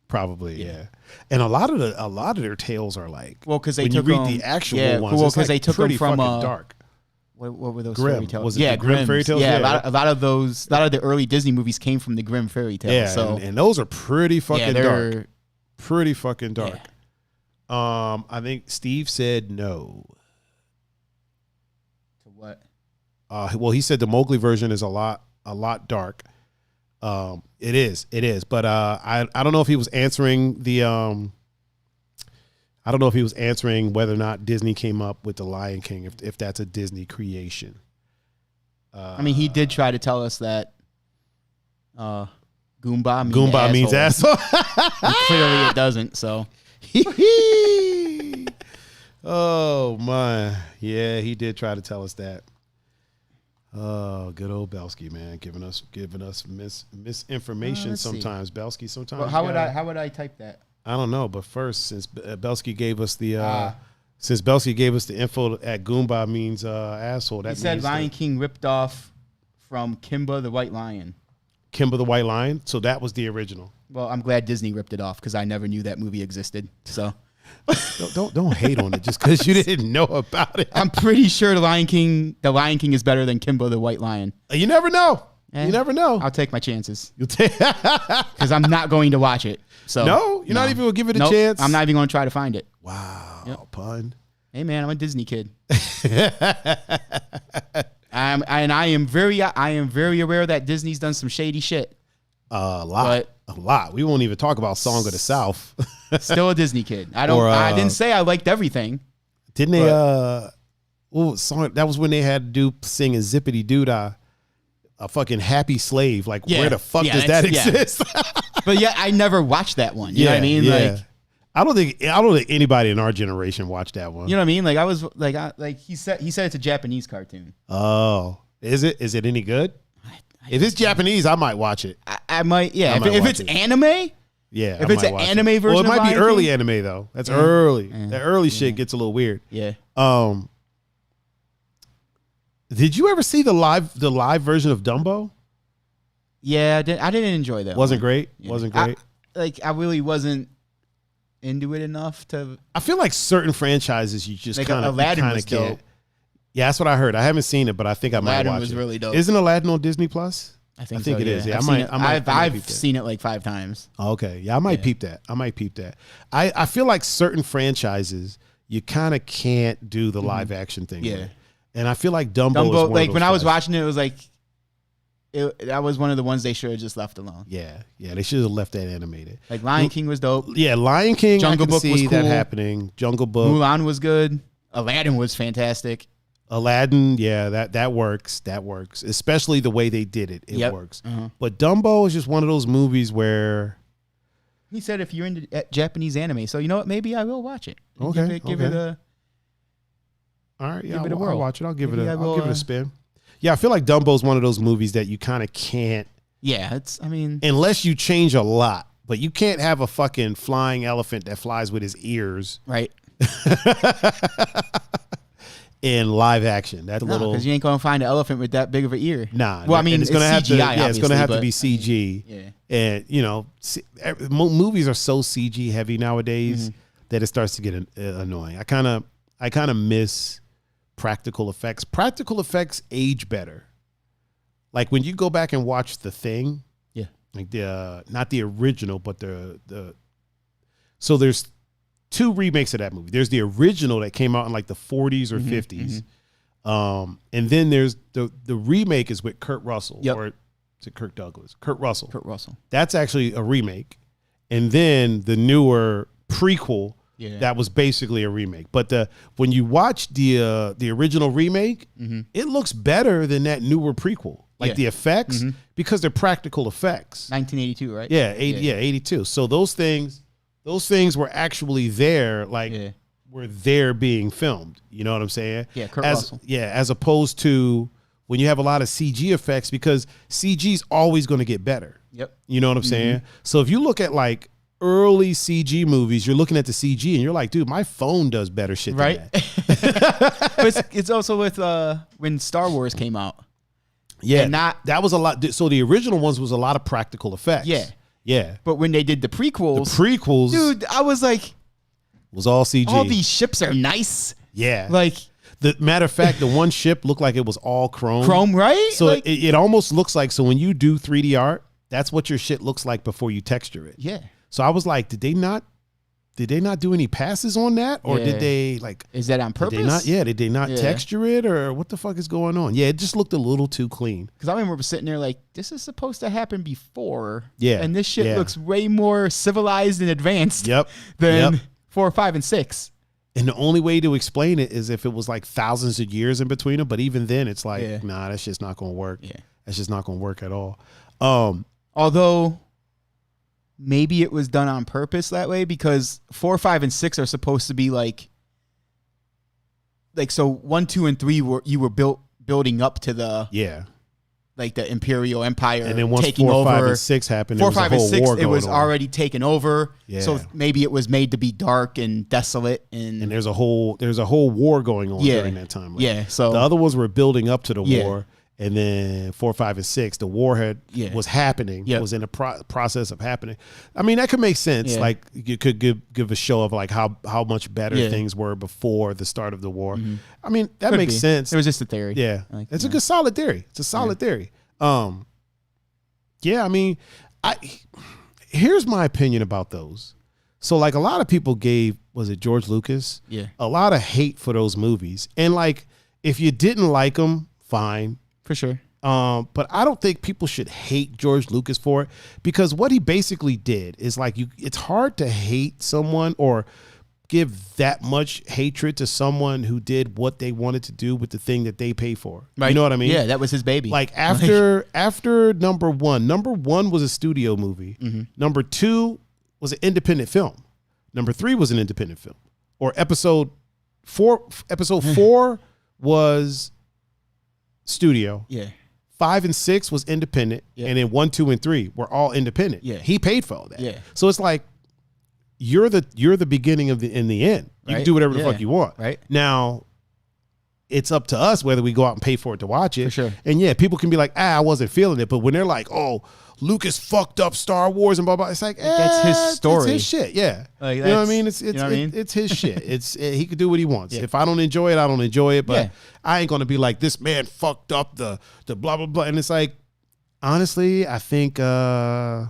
[SPEAKER 1] Probably, yeah. And a lot of their tales are like,
[SPEAKER 2] well, because they
[SPEAKER 1] when
[SPEAKER 2] took
[SPEAKER 1] you read
[SPEAKER 2] them,
[SPEAKER 1] the actual
[SPEAKER 2] yeah,
[SPEAKER 1] ones,
[SPEAKER 2] well,
[SPEAKER 1] it's
[SPEAKER 2] because
[SPEAKER 1] like
[SPEAKER 2] they took
[SPEAKER 1] pretty
[SPEAKER 2] them from
[SPEAKER 1] fucking dark.
[SPEAKER 2] What were those
[SPEAKER 1] Grimm.
[SPEAKER 2] fairy tales?
[SPEAKER 1] Was it the Grimm fairy tales?
[SPEAKER 2] Yeah,
[SPEAKER 1] Yeah.
[SPEAKER 2] a lot of the early Disney movies came from the Grimm fairy tales.
[SPEAKER 1] Yeah,
[SPEAKER 2] so
[SPEAKER 1] and those are pretty fucking dark.
[SPEAKER 2] they're
[SPEAKER 1] Pretty fucking dark.
[SPEAKER 2] Yeah.
[SPEAKER 1] I think Steve said no.
[SPEAKER 2] To what?
[SPEAKER 1] Well, he said the Mowgli version is a lot dark. It is, but I don't know if he was answering the I don't know if he was answering whether or not Disney came up with the Lion King, if that's a Disney creation.
[SPEAKER 2] I mean, he did try to tell us that Goomba
[SPEAKER 1] means asshole.
[SPEAKER 2] And clearly it doesn't. So,
[SPEAKER 1] oh my, yeah, he did try to tell us that. Oh, good old Belsky, man, giving us misinformation sometimes. Belsky, sometimes.
[SPEAKER 2] Well, how would I type that?
[SPEAKER 1] I don't know, but first, since Belsky gave us the info at Goomba means asshole. That
[SPEAKER 2] he said
[SPEAKER 1] means
[SPEAKER 2] Lion King ripped off from Kimba the White Lion.
[SPEAKER 1] Kimba the White Lion. So that was the original.
[SPEAKER 2] Well, I'm glad Disney ripped it off because I never knew that movie existed. So
[SPEAKER 1] don't hate on it just because you didn't know about it.
[SPEAKER 2] I'm pretty sure the Lion King is better than Kimba the White Lion.
[SPEAKER 1] You never know. You never know.
[SPEAKER 2] I'll take my chances
[SPEAKER 1] You'll take
[SPEAKER 2] because I'm not going to watch it. So
[SPEAKER 1] no, you're not even gonna give it a chance.
[SPEAKER 2] I'm not even going to try to find it.
[SPEAKER 1] Wow, pun.
[SPEAKER 2] Hey man, I'm a Disney kid. I am very aware that Disney's done some shady shit.
[SPEAKER 1] A lot. We won't even talk about Song of the South.
[SPEAKER 2] Still a Disney kid. I didn't say I liked everything.
[SPEAKER 1] Didn't they? Song that was when they had to singing Zippity Doodah, a fucking happy slave. Like where the fuck does that exist?
[SPEAKER 2] But yeah, I never watched that one. You know what I mean?
[SPEAKER 1] Yeah.
[SPEAKER 2] Like,
[SPEAKER 1] I don't think anybody in our generation watched that one.
[SPEAKER 2] You know what I mean? Like I was like he said it's a Japanese cartoon.
[SPEAKER 1] Oh, is it? Is it any good? If it's Japanese, I might watch it.
[SPEAKER 2] I might. Yeah. If it's anime.
[SPEAKER 1] Yeah.
[SPEAKER 2] If it's an anime version,
[SPEAKER 1] well, it might be
[SPEAKER 2] Lion
[SPEAKER 1] early
[SPEAKER 2] King?
[SPEAKER 1] anime though. That's early. The early shit gets a little weird.
[SPEAKER 2] Yeah.
[SPEAKER 1] Did you ever see the live version of Dumbo?
[SPEAKER 2] Yeah, I didn't enjoy that.
[SPEAKER 1] Wasn't
[SPEAKER 2] one.
[SPEAKER 1] great.
[SPEAKER 2] Yeah.
[SPEAKER 1] Wasn't great.
[SPEAKER 2] I really wasn't into it enough to.
[SPEAKER 1] I feel like certain franchises you just kind of
[SPEAKER 2] Aladdin was
[SPEAKER 1] can't.
[SPEAKER 2] dope.
[SPEAKER 1] Yeah, that's what I heard. I haven't seen it, but I think I might
[SPEAKER 2] Aladdin
[SPEAKER 1] watch
[SPEAKER 2] was
[SPEAKER 1] it.
[SPEAKER 2] really dope.
[SPEAKER 1] Isn't Aladdin on Disney Plus?
[SPEAKER 2] I think
[SPEAKER 1] it is. Yeah,
[SPEAKER 2] I've seen it like 5 times.
[SPEAKER 1] Okay, yeah, I might peep that. I feel like certain franchises you kind of can't do the live action thing.
[SPEAKER 2] Yeah,
[SPEAKER 1] with. And I feel like Dumbo is one
[SPEAKER 2] like
[SPEAKER 1] of
[SPEAKER 2] when
[SPEAKER 1] those
[SPEAKER 2] I was
[SPEAKER 1] franchises.
[SPEAKER 2] watching it, it was like that was one of the ones they should have just left alone.
[SPEAKER 1] Yeah, they should have left that animated.
[SPEAKER 2] Like Lion King was dope.
[SPEAKER 1] Yeah, Lion King.
[SPEAKER 2] Jungle
[SPEAKER 1] I can
[SPEAKER 2] Book
[SPEAKER 1] see
[SPEAKER 2] was cool.
[SPEAKER 1] that happening. Jungle Book.
[SPEAKER 2] Mulan was good. Aladdin was fantastic.
[SPEAKER 1] Aladdin, yeah, that works. That works. Especially the way they did it. It works.
[SPEAKER 2] Uh-huh.
[SPEAKER 1] But Dumbo is just one of those movies where
[SPEAKER 2] he said if you're into Japanese anime, so you know what? Maybe I will watch it.
[SPEAKER 1] Okay.
[SPEAKER 2] Give it a.
[SPEAKER 1] All right, yeah,
[SPEAKER 2] give it a
[SPEAKER 1] I'll
[SPEAKER 2] whirl.
[SPEAKER 1] watch it. I'll give
[SPEAKER 2] Maybe
[SPEAKER 1] it
[SPEAKER 2] I
[SPEAKER 1] a spin. Yeah, I feel like Dumbo's one of those movies that you kind of can't.
[SPEAKER 2] Yeah,
[SPEAKER 1] unless you change a lot, but you can't have a fucking flying elephant that flies with his ears,
[SPEAKER 2] right?
[SPEAKER 1] In live action, because
[SPEAKER 2] you ain't gonna find an elephant with that big of an ear.
[SPEAKER 1] Nah,
[SPEAKER 2] well, I mean,
[SPEAKER 1] it's gonna have to.
[SPEAKER 2] CGI,
[SPEAKER 1] It's gonna have to be CG.
[SPEAKER 2] Yeah,
[SPEAKER 1] and movies are so CG heavy nowadays that it starts to get annoying. I kind of miss practical effects. Practical effects age better. Like when you go back and watch The Thing, like not the original, but so there's 2 remakes of that movie. There's the original that came out in like the 40s or 50s. And then there's the remake is with Kurt Russell. Or is it Kirk Douglas? Kurt Russell. That's actually a remake. And then the newer prequel that was basically a remake. But when you watch the original remake, it looks better than that newer prequel. Like the effects, because they're practical effects.
[SPEAKER 2] 1982, right?
[SPEAKER 1] Yeah, 82. So those things were actually there, were there being filmed. You know what I'm saying?
[SPEAKER 2] Yeah, Kurt Russell.
[SPEAKER 1] Yeah, as opposed to when you have a lot of CG effects, because CG is always going to get better.
[SPEAKER 2] Yep.
[SPEAKER 1] You know what I'm saying? So if you look at like early CG movies, you're looking at the CG and you're like, dude, my phone does better shit than that.
[SPEAKER 2] But it's also with when Star Wars came out.
[SPEAKER 1] Yeah, that was a lot. So the original ones was a lot of practical effects.
[SPEAKER 2] Yeah.
[SPEAKER 1] Yeah.
[SPEAKER 2] But when they did the prequels,
[SPEAKER 1] Dude,
[SPEAKER 2] I was like,
[SPEAKER 1] was all CG.
[SPEAKER 2] all these ships are nice.
[SPEAKER 1] Yeah.
[SPEAKER 2] Like,
[SPEAKER 1] the matter of fact, the one ship looked like it was all chrome.
[SPEAKER 2] Right?
[SPEAKER 1] So
[SPEAKER 2] like,
[SPEAKER 1] it almost looks like, so when you do 3D art, that's what your shit looks like before you texture it.
[SPEAKER 2] Yeah.
[SPEAKER 1] So I was like, did they not do any passes on that? Or did they like,
[SPEAKER 2] is that on purpose?
[SPEAKER 1] Did they not texture it, or what the fuck is going on? Yeah, it just looked a little too clean.
[SPEAKER 2] Because I remember sitting there like, this is supposed to happen before.
[SPEAKER 1] Yeah.
[SPEAKER 2] And this shit looks way more civilized and advanced than 4, 5, and 6.
[SPEAKER 1] And the only way to explain it is if it was like thousands of years in between them. But even then, it's like, nah, that's just not going to work.
[SPEAKER 2] Yeah.
[SPEAKER 1] That's just not going to work at all.
[SPEAKER 2] Although maybe it was done on purpose that way, because 4, 5, and 6 are supposed to be like so 1, 2, and 3 were building up to the like the Imperial Empire,
[SPEAKER 1] and then once
[SPEAKER 2] taking
[SPEAKER 1] 4,
[SPEAKER 2] over.
[SPEAKER 1] 5, and 6 happened,
[SPEAKER 2] 4, 5, and 6, it was
[SPEAKER 1] on.
[SPEAKER 2] already taken over.
[SPEAKER 1] Yeah.
[SPEAKER 2] So maybe it was made to be dark and desolate, and
[SPEAKER 1] there's a whole war going on during that time. Like,
[SPEAKER 2] so
[SPEAKER 1] the other ones were building up to the war, and then 4, 5, and 6, the war was happening. Was in the process of happening. I mean, that could make sense. Like, you could give a show of like how much better things were before the start of the war. Mm-hmm. I mean, that makes sense.
[SPEAKER 2] It was just a theory.
[SPEAKER 1] Yeah, it's a good solid theory. It's a solid theory. I mean, here's my opinion about those. So like, a lot of people gave, was it George Lucas?
[SPEAKER 2] Yeah.
[SPEAKER 1] A lot of hate for those movies. And like, if you didn't like them, fine.
[SPEAKER 2] For sure.
[SPEAKER 1] But I don't think people should hate George Lucas for it, because what he basically did is like, it's hard to hate someone or give that much hatred to someone who did what they wanted to do with the thing that they pay for. Right. You know what I mean?
[SPEAKER 2] Yeah, that was his baby.
[SPEAKER 1] Like after number one was a studio movie. Mm-hmm. Number 2 was an independent film. Number 3 was an independent film. Or episode 4 was studio.
[SPEAKER 2] Yeah.
[SPEAKER 1] 5 and 6 was independent. Yeah. And then 1, 2, and 3 were all independent.
[SPEAKER 2] Yeah.
[SPEAKER 1] He paid for all that.
[SPEAKER 2] Yeah.
[SPEAKER 1] So it's like, you're the beginning of the end. You can do whatever the fuck you want.
[SPEAKER 2] Right.
[SPEAKER 1] Now, it's up to us whether we go out and pay for it to watch it.
[SPEAKER 2] For sure.
[SPEAKER 1] And people can be like, I wasn't feeling it. But when they're like, oh, Lucas fucked up Star Wars and blah blah, it's like,
[SPEAKER 2] that's his story.
[SPEAKER 1] It's his shit. Yeah.
[SPEAKER 2] Like,
[SPEAKER 1] you know what I mean? It's his shit. He could do what he wants.
[SPEAKER 2] Yeah.
[SPEAKER 1] If I don't enjoy it, I don't enjoy it. But I ain't gonna be like, this man fucked up the blah blah blah. And it's like, honestly, I think a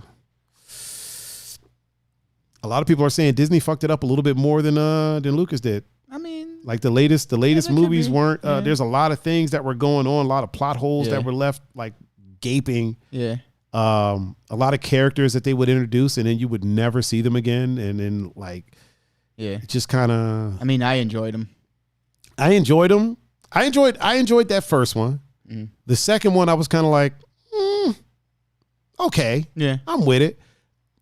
[SPEAKER 1] lot of people are saying Disney fucked it up a little bit more than Lucas did.
[SPEAKER 2] I mean,
[SPEAKER 1] like the latest movies weren't. There's a lot of things that were going on, a lot of plot holes that were left like gaping.
[SPEAKER 2] Yeah.
[SPEAKER 1] A lot of characters that they would introduce and then you would never see them again, and then like, just kind of.
[SPEAKER 2] I mean, I enjoyed them.
[SPEAKER 1] I enjoyed them. I enjoyed that first one. Mm. The second one, I was kind of like, okay, I'm with it.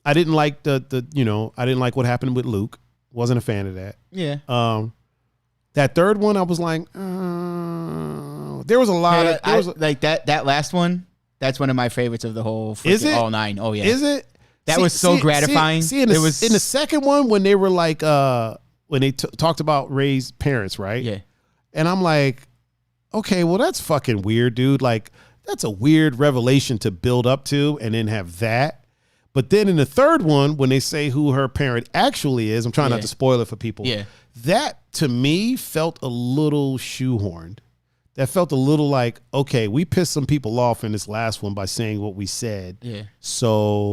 [SPEAKER 1] I didn't like I didn't like what happened with Luke. Wasn't a fan of that.
[SPEAKER 2] Yeah.
[SPEAKER 1] That third one, I was like, there was a lot of
[SPEAKER 2] like that last one. That's one of my favorites of the whole.
[SPEAKER 1] Is it
[SPEAKER 2] all 9? Oh yeah.
[SPEAKER 1] Is it?
[SPEAKER 2] That was so gratifying.
[SPEAKER 1] In the second one when they were like when they talked about Rey's parents, right?
[SPEAKER 2] Yeah.
[SPEAKER 1] And I'm like, okay, well that's fucking weird, dude. Like that's a weird revelation to build up to and then have that. But then in the third one, when they say who her parent actually is, I'm trying not to spoil it for people.
[SPEAKER 2] Yeah.
[SPEAKER 1] That to me felt a little shoehorned. That felt a little like, okay, we pissed some people off in this last one by saying what we said.
[SPEAKER 2] Yeah.
[SPEAKER 1] So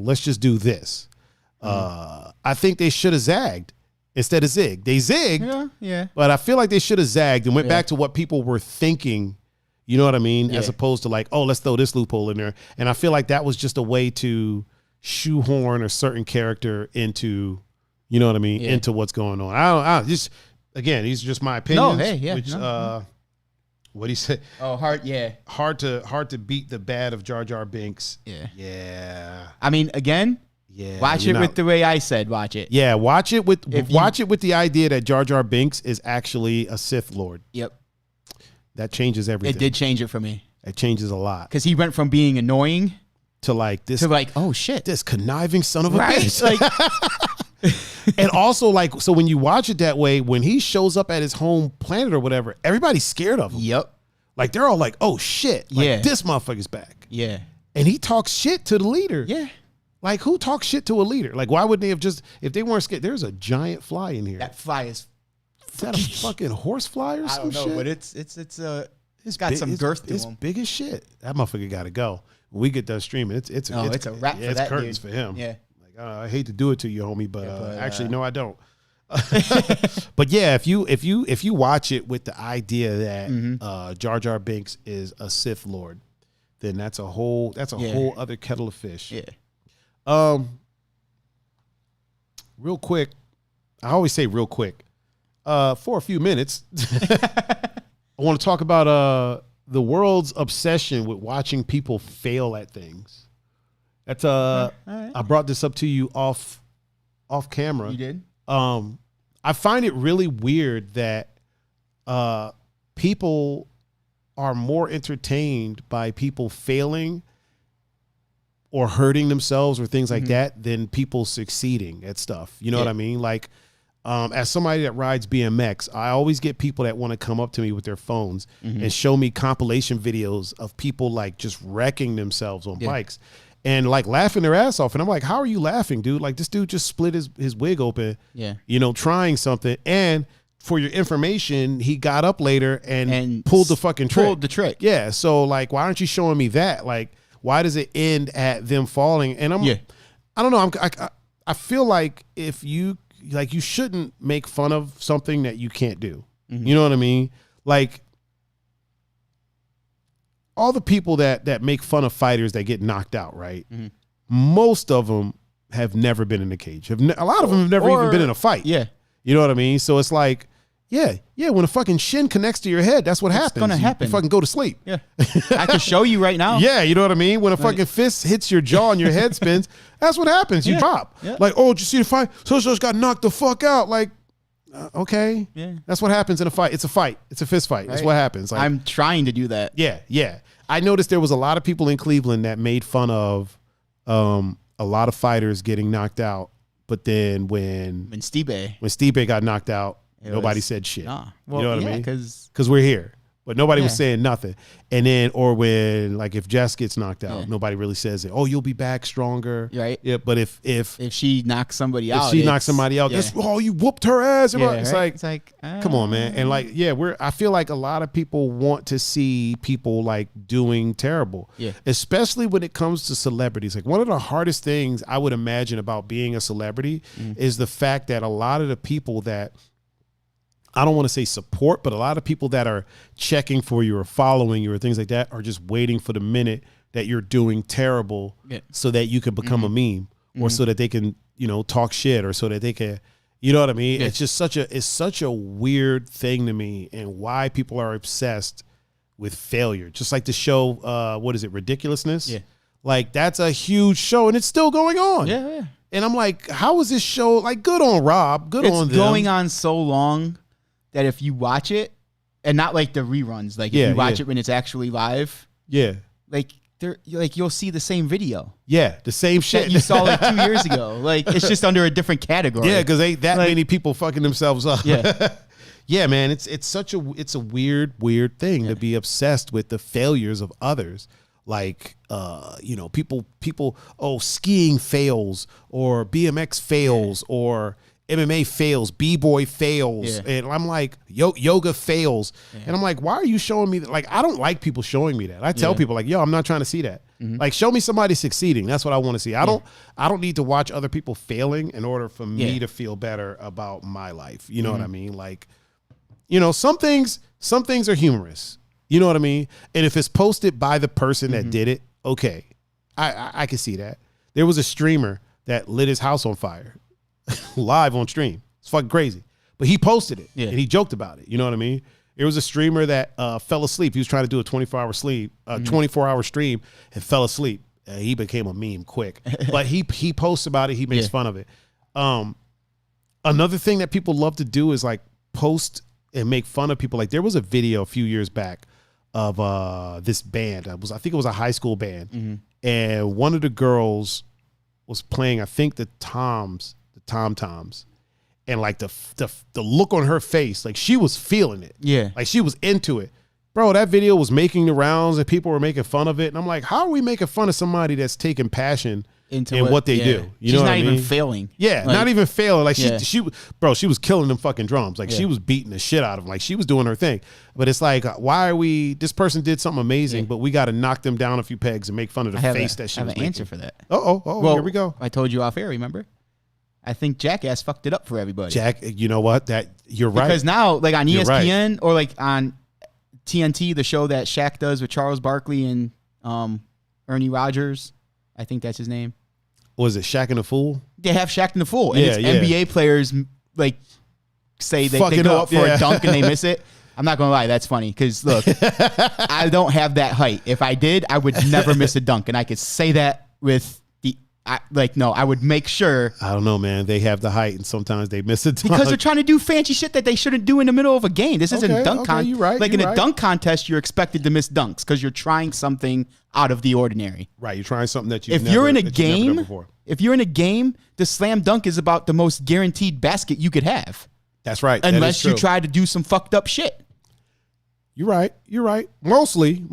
[SPEAKER 1] let's just do this. I think they should have zagged instead of zigged. They zigged.
[SPEAKER 2] Yeah.
[SPEAKER 1] But I feel like they should have zagged and went back to what people were thinking. You know what I mean? As opposed to like, oh, let's throw this loophole in there. And I feel like that was just a way to shoehorn a certain character into, you know what I mean, into what's going on. I don't just, again, these are just my opinions.
[SPEAKER 2] No, hey, yeah.
[SPEAKER 1] Which, what he said?
[SPEAKER 2] Oh, hard
[SPEAKER 1] to beat the bad of Jar Jar Binks.
[SPEAKER 2] Yeah. I mean, again, watch it with the way I said. Watch it.
[SPEAKER 1] Yeah, watch it with the idea that Jar Jar Binks is actually a Sith Lord.
[SPEAKER 2] Yep.
[SPEAKER 1] That changes everything.
[SPEAKER 2] It did change it for me.
[SPEAKER 1] It changes a lot.
[SPEAKER 2] Because he went from being annoying
[SPEAKER 1] to like this.
[SPEAKER 2] To like, oh shit,
[SPEAKER 1] this conniving son of a bitch. Like, and also like, so when you watch it that way, when he shows up at his home planet or whatever, everybody's scared of him.
[SPEAKER 2] Yep.
[SPEAKER 1] Like they're all like, oh shit, like this motherfucker's back.
[SPEAKER 2] Yeah.
[SPEAKER 1] And he talks shit to the leader.
[SPEAKER 2] Yeah.
[SPEAKER 1] Like, who talks shit to a leader? Like, why wouldn't they have just, if they weren't scared? There's a giant fly in here.
[SPEAKER 2] That fly is
[SPEAKER 1] that a fucking horse fly or some shit?
[SPEAKER 2] I don't know, but it's got some girth to
[SPEAKER 1] It's
[SPEAKER 2] him.
[SPEAKER 1] big as shit. That motherfucker got to go. When we get done streaming, it's
[SPEAKER 2] a wrap for
[SPEAKER 1] it's
[SPEAKER 2] that
[SPEAKER 1] curtains
[SPEAKER 2] dude.
[SPEAKER 1] for him.
[SPEAKER 2] Yeah.
[SPEAKER 1] Like, I hate to do it to you, homie, but, actually, no, I don't. But yeah, if you watch it with the idea that Jar Jar Binks is a Sith Lord, then that's a whole other kettle of fish.
[SPEAKER 2] Yeah.
[SPEAKER 1] Real quick, I always say real quick. For a few minutes, I want to talk about the world's obsession with watching people fail at things. That's
[SPEAKER 2] all right.
[SPEAKER 1] I brought this up to you off camera.
[SPEAKER 2] You did?
[SPEAKER 1] I find it really weird that people are more entertained by people failing or hurting themselves or things like that than people succeeding at stuff. You know what I mean? Like, as somebody that rides BMX, I always get people that want to come up to me with their phones and show me compilation videos of people like just wrecking themselves on bikes and like laughing their ass off. And I'm like, how are you laughing, dude? Like, this dude just split his wig open, you know, trying something. And for your information, he got up later and pulled the fucking trick.
[SPEAKER 2] Pulled the trick.
[SPEAKER 1] Yeah. So like, why aren't you showing me that? Like, why does it end at them falling? And I don't know. I feel like if you shouldn't make fun of something that you can't do. You know what I mean? Like, all the people that make fun of fighters that get knocked out, right? Most of them have never been in a cage. A lot of them have never even been in a fight.
[SPEAKER 2] Yeah.
[SPEAKER 1] You know what I mean? So it's like, yeah, when a fucking shin connects to your head, that's what happens. It's
[SPEAKER 2] gonna happen.
[SPEAKER 1] You fucking go to sleep.
[SPEAKER 2] Yeah. I can show you right now.
[SPEAKER 1] Yeah, you know what I mean? When a fucking fist hits your jaw and your head spins, that's what happens. You drop.
[SPEAKER 2] Yeah.
[SPEAKER 1] Like, oh, did you see the fight? So-and-so's got knocked the fuck out. Like, okay.
[SPEAKER 2] Yeah.
[SPEAKER 1] That's what happens in a fight. It's a fight. It's a fist fight. That's what happens. Like,
[SPEAKER 2] I'm trying to do that.
[SPEAKER 1] Yeah. I noticed there was a lot of people in Cleveland that made fun of a lot of fighters getting knocked out. But then when Stipe got knocked out, nobody said shit.
[SPEAKER 2] Nah.
[SPEAKER 1] Well, you know what I mean?
[SPEAKER 2] Because
[SPEAKER 1] we're here. But nobody was saying nothing. And then, or when, like, if Jess gets knocked out, nobody really says it. Oh, you'll be back stronger.
[SPEAKER 2] Right.
[SPEAKER 1] Yeah. But if
[SPEAKER 2] she knocks somebody out,
[SPEAKER 1] you whooped her ass. It's like, come on, man. And like, I feel like a lot of people want to see people like doing terrible.
[SPEAKER 2] Yeah.
[SPEAKER 1] Especially when it comes to celebrities. Like, one of the hardest things I would imagine about being a celebrity is the fact that a lot of the people that, I don't want to say support, but a lot of people that are checking for you or following you or things like that are just waiting for the minute that you're doing terrible so that you can become a meme or so that they can, you know, talk shit or so that they can, you know what I mean? It's just such a weird thing to me, and why people are obsessed with failure. Just like the show, what is it? Ridiculousness.
[SPEAKER 2] Yeah.
[SPEAKER 1] Like, that's a huge show and it's still going on.
[SPEAKER 2] Yeah.
[SPEAKER 1] And I'm like, how is this show, like, good on Rob, good on them.
[SPEAKER 2] It's going on so long that if you watch it, and not like the reruns, like if you watch it when it's actually live, like you'll see the same video. Yeah, the same shit
[SPEAKER 1] that you saw like 2 years ago.
[SPEAKER 2] Like, it's just under a different category.
[SPEAKER 1] Yeah, because ain't that many people fucking themselves up.
[SPEAKER 2] Yeah.
[SPEAKER 1] Yeah, man, it's a weird thing to be obsessed with the failures of others. Like, you know, people, skiing fails or BMX fails or MMA fails, B-boy fails. And I'm like, yoga fails. And I'm like, why are you showing me that? Like, I don't like people showing me that. I tell people like, yo, I'm not trying to see that. Like, show me somebody succeeding. That's what I want to see. I don't need to watch other people failing in order for me to feel better about my life. You know what I mean? Like, you know, some things are humorous. You know what I mean? And if it's posted by the person that did it, okay. I can see that. There was a streamer that lit his house on fire. Live on stream. It's fucking crazy. But he posted it and he joked about it. You know what I mean? There was a streamer that fell asleep. He was trying to do a 24-hour sleep, 24-hour stream, and fell asleep. He became a meme quick. But he posts about it. He makes fun of it. Another thing that people love to do is like post and make fun of people. Like, there was a video a few years back of this band. I think it was a high school band. And one of the girls was playing, I think, the tom-toms, and like the look on her face, like she was feeling it. Yeah. Like she was into it. Bro, that video was making the rounds and people were making fun of it. And I'm like, how are we making fun of somebody that's taking passion
[SPEAKER 2] into
[SPEAKER 1] in what they do. You
[SPEAKER 2] She's
[SPEAKER 1] know what
[SPEAKER 2] not
[SPEAKER 1] I mean?
[SPEAKER 2] even failing.
[SPEAKER 1] Yeah,
[SPEAKER 2] Like,
[SPEAKER 1] not even failing. Like
[SPEAKER 2] Yeah.
[SPEAKER 1] she was killing them fucking drums. Like she was beating the shit out of them. Like she was doing her thing. But it's like, why are we? This person did something amazing, but we got to knock them down a few pegs and make fun of the face that she was
[SPEAKER 2] I have an
[SPEAKER 1] making.
[SPEAKER 2] answer for that.
[SPEAKER 1] Well, here we go.
[SPEAKER 2] I told you off air. Remember? I think Jackass fucked it up for everybody.
[SPEAKER 1] Jack, you know what? That you're right.
[SPEAKER 2] Because now, like on
[SPEAKER 1] You're
[SPEAKER 2] ESPN or like on TNT, the show that Shaq does with Charles Barkley and Ernie Rogers, I think that's his name.
[SPEAKER 1] Was it Shaq and the Fool?
[SPEAKER 2] They have Shaq and the Fool, and
[SPEAKER 1] Yeah,
[SPEAKER 2] it's
[SPEAKER 1] yeah.
[SPEAKER 2] NBA players like say they
[SPEAKER 1] Fucking
[SPEAKER 2] go
[SPEAKER 1] up,
[SPEAKER 2] up for
[SPEAKER 1] yeah.
[SPEAKER 2] a dunk and they miss it. I'm not gonna lie, that's funny because look, I don't have that height. If I did, I would never miss a dunk, and I could say that with I would make sure.
[SPEAKER 1] I don't know, man. They have the height, and sometimes they miss it
[SPEAKER 2] Because they're trying to do fancy shit that they shouldn't do in the middle of a game. This isn't dunk contest.
[SPEAKER 1] You're right.
[SPEAKER 2] Like
[SPEAKER 1] you're
[SPEAKER 2] in a
[SPEAKER 1] right.
[SPEAKER 2] dunk contest, you're expected to miss dunks because you're trying something out of the ordinary.
[SPEAKER 1] Right, you're trying something that you.
[SPEAKER 2] If you're in a game, the slam dunk is about the most guaranteed basket you could have.
[SPEAKER 1] That's right. That is
[SPEAKER 2] Unless you
[SPEAKER 1] true.
[SPEAKER 2] try to do some fucked up shit.
[SPEAKER 1] You're right. You're right. Mostly.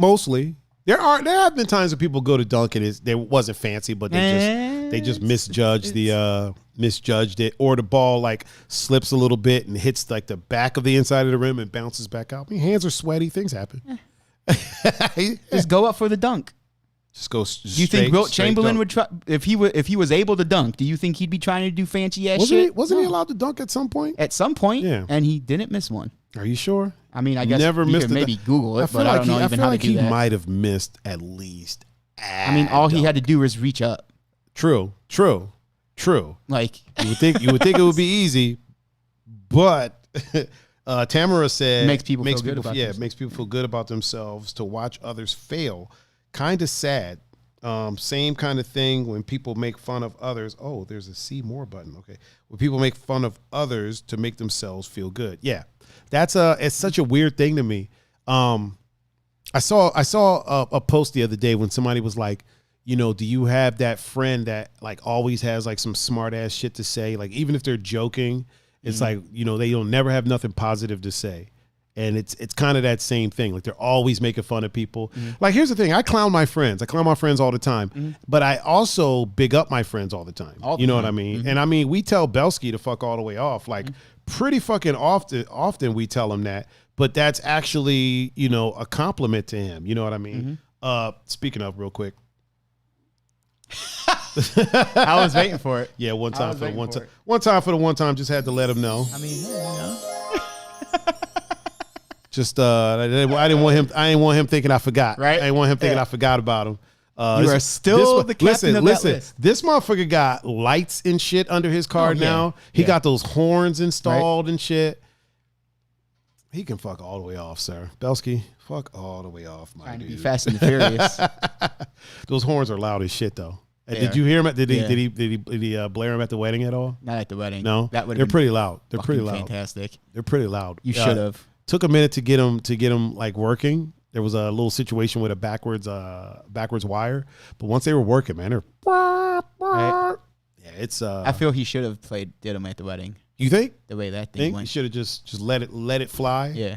[SPEAKER 1] There have been times that people go to dunk and it wasn't fancy, but they just misjudged it, or the ball like slips a little bit and hits like the back of the inside of the rim and bounces back out. I mean, hands are sweaty. Things happen.
[SPEAKER 2] Just go up for the dunk.
[SPEAKER 1] Just go.
[SPEAKER 2] Do you think Wilt Chamberlain would try if he was able to dunk? Do you think he'd be trying to do fancy ass shit?
[SPEAKER 1] Wasn't he allowed to dunk at some point?
[SPEAKER 2] At some point,
[SPEAKER 1] Yeah.
[SPEAKER 2] And he didn't miss one.
[SPEAKER 1] Are you sure?
[SPEAKER 2] I mean, I guess
[SPEAKER 1] Never
[SPEAKER 2] you
[SPEAKER 1] missed
[SPEAKER 2] could
[SPEAKER 1] a
[SPEAKER 2] maybe Google it, but I don't know even how to do
[SPEAKER 1] he
[SPEAKER 2] that.
[SPEAKER 1] might have missed at least.
[SPEAKER 2] I mean, all he had to do was reach up.
[SPEAKER 1] True.
[SPEAKER 2] Like
[SPEAKER 1] You would think it would be easy, but Tamara said
[SPEAKER 2] It makes people feel good about
[SPEAKER 1] it
[SPEAKER 2] themselves.
[SPEAKER 1] makes people feel good about themselves to watch others fail. Kind of sad. Same kind of thing when people make fun of others. Oh, there's a see more button. Okay, when people make fun of others to make themselves feel good. Yeah, it's such a weird thing to me. I saw a post the other day when somebody was like, you know, do you have that friend that like always has like some smart ass shit to say? Like even if they're joking, it's like, you know, they'll never have nothing positive to say. And it's kind of that same thing. Like they're always making fun of people. Like here's the thing. I clown my friends. I clown my friends all the time. But I also big up my friends all the time. You know what I mean? And I mean, we tell Belsky to fuck all the way off. Like pretty fucking often we tell him that. But that's actually, you know, a compliment to him. You know what I mean? Speaking of real quick.
[SPEAKER 2] I was waiting for it.
[SPEAKER 1] Yeah, one time for the one time.
[SPEAKER 2] it.
[SPEAKER 1] One time for the one time, just had to let him know.
[SPEAKER 2] I mean, you know.
[SPEAKER 1] Just I didn't want him thinking I forgot.
[SPEAKER 2] Right?
[SPEAKER 1] I didn't want him thinking
[SPEAKER 2] Yeah.
[SPEAKER 1] I forgot about him.
[SPEAKER 2] You are still the captain of that list.
[SPEAKER 1] This motherfucker got lights and shit under his car
[SPEAKER 2] yeah.
[SPEAKER 1] now. He
[SPEAKER 2] Yeah.
[SPEAKER 1] got those horns installed and shit. He can fuck all the way off, sir. Belsky, fuck all the way off, my
[SPEAKER 2] Trying to
[SPEAKER 1] dude.
[SPEAKER 2] be Fast and the Furious.
[SPEAKER 1] Those horns are loud as shit, though.
[SPEAKER 2] They
[SPEAKER 1] Did
[SPEAKER 2] are.
[SPEAKER 1] you hear him? Did
[SPEAKER 2] Yeah.
[SPEAKER 1] he blare him at the wedding at all?
[SPEAKER 2] Not at the wedding.
[SPEAKER 1] No,
[SPEAKER 2] That would
[SPEAKER 1] they're
[SPEAKER 2] have
[SPEAKER 1] pretty loud. They're pretty loud.
[SPEAKER 2] fantastic.
[SPEAKER 1] They're pretty loud.
[SPEAKER 2] You should have.
[SPEAKER 1] Took a minute to get them like working. There was a little situation with a backwards wire, but once they were working, man, they're
[SPEAKER 2] Right.
[SPEAKER 1] yeah. It's
[SPEAKER 2] I feel he should have did him at the wedding.
[SPEAKER 1] you think
[SPEAKER 2] The way that thing
[SPEAKER 1] think he
[SPEAKER 2] went.
[SPEAKER 1] should have just let it fly.
[SPEAKER 2] Yeah.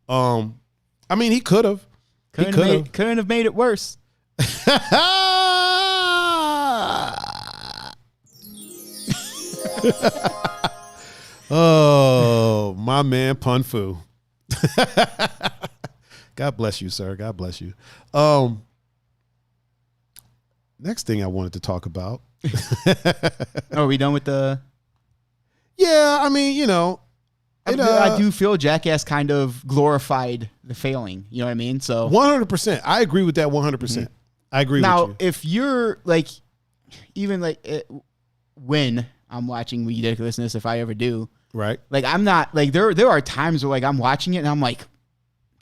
[SPEAKER 1] I mean he could have.
[SPEAKER 2] Couldn't have made it worse.
[SPEAKER 1] Oh, my man, Pun Fu. God bless you, sir. God bless you. Next thing I wanted to talk about.
[SPEAKER 2] Oh, are we done with the?
[SPEAKER 1] Yeah, I mean, you know,
[SPEAKER 2] I do feel Jackass kind of glorified the failing. You know what I mean? So
[SPEAKER 1] 100%. I agree with that 100%. I agree
[SPEAKER 2] now,
[SPEAKER 1] with you.
[SPEAKER 2] if you're like, even like when I'm watching Ridiculousness, if I ever do,
[SPEAKER 1] Right?
[SPEAKER 2] like I'm not like there are times where like I'm watching it and I'm like,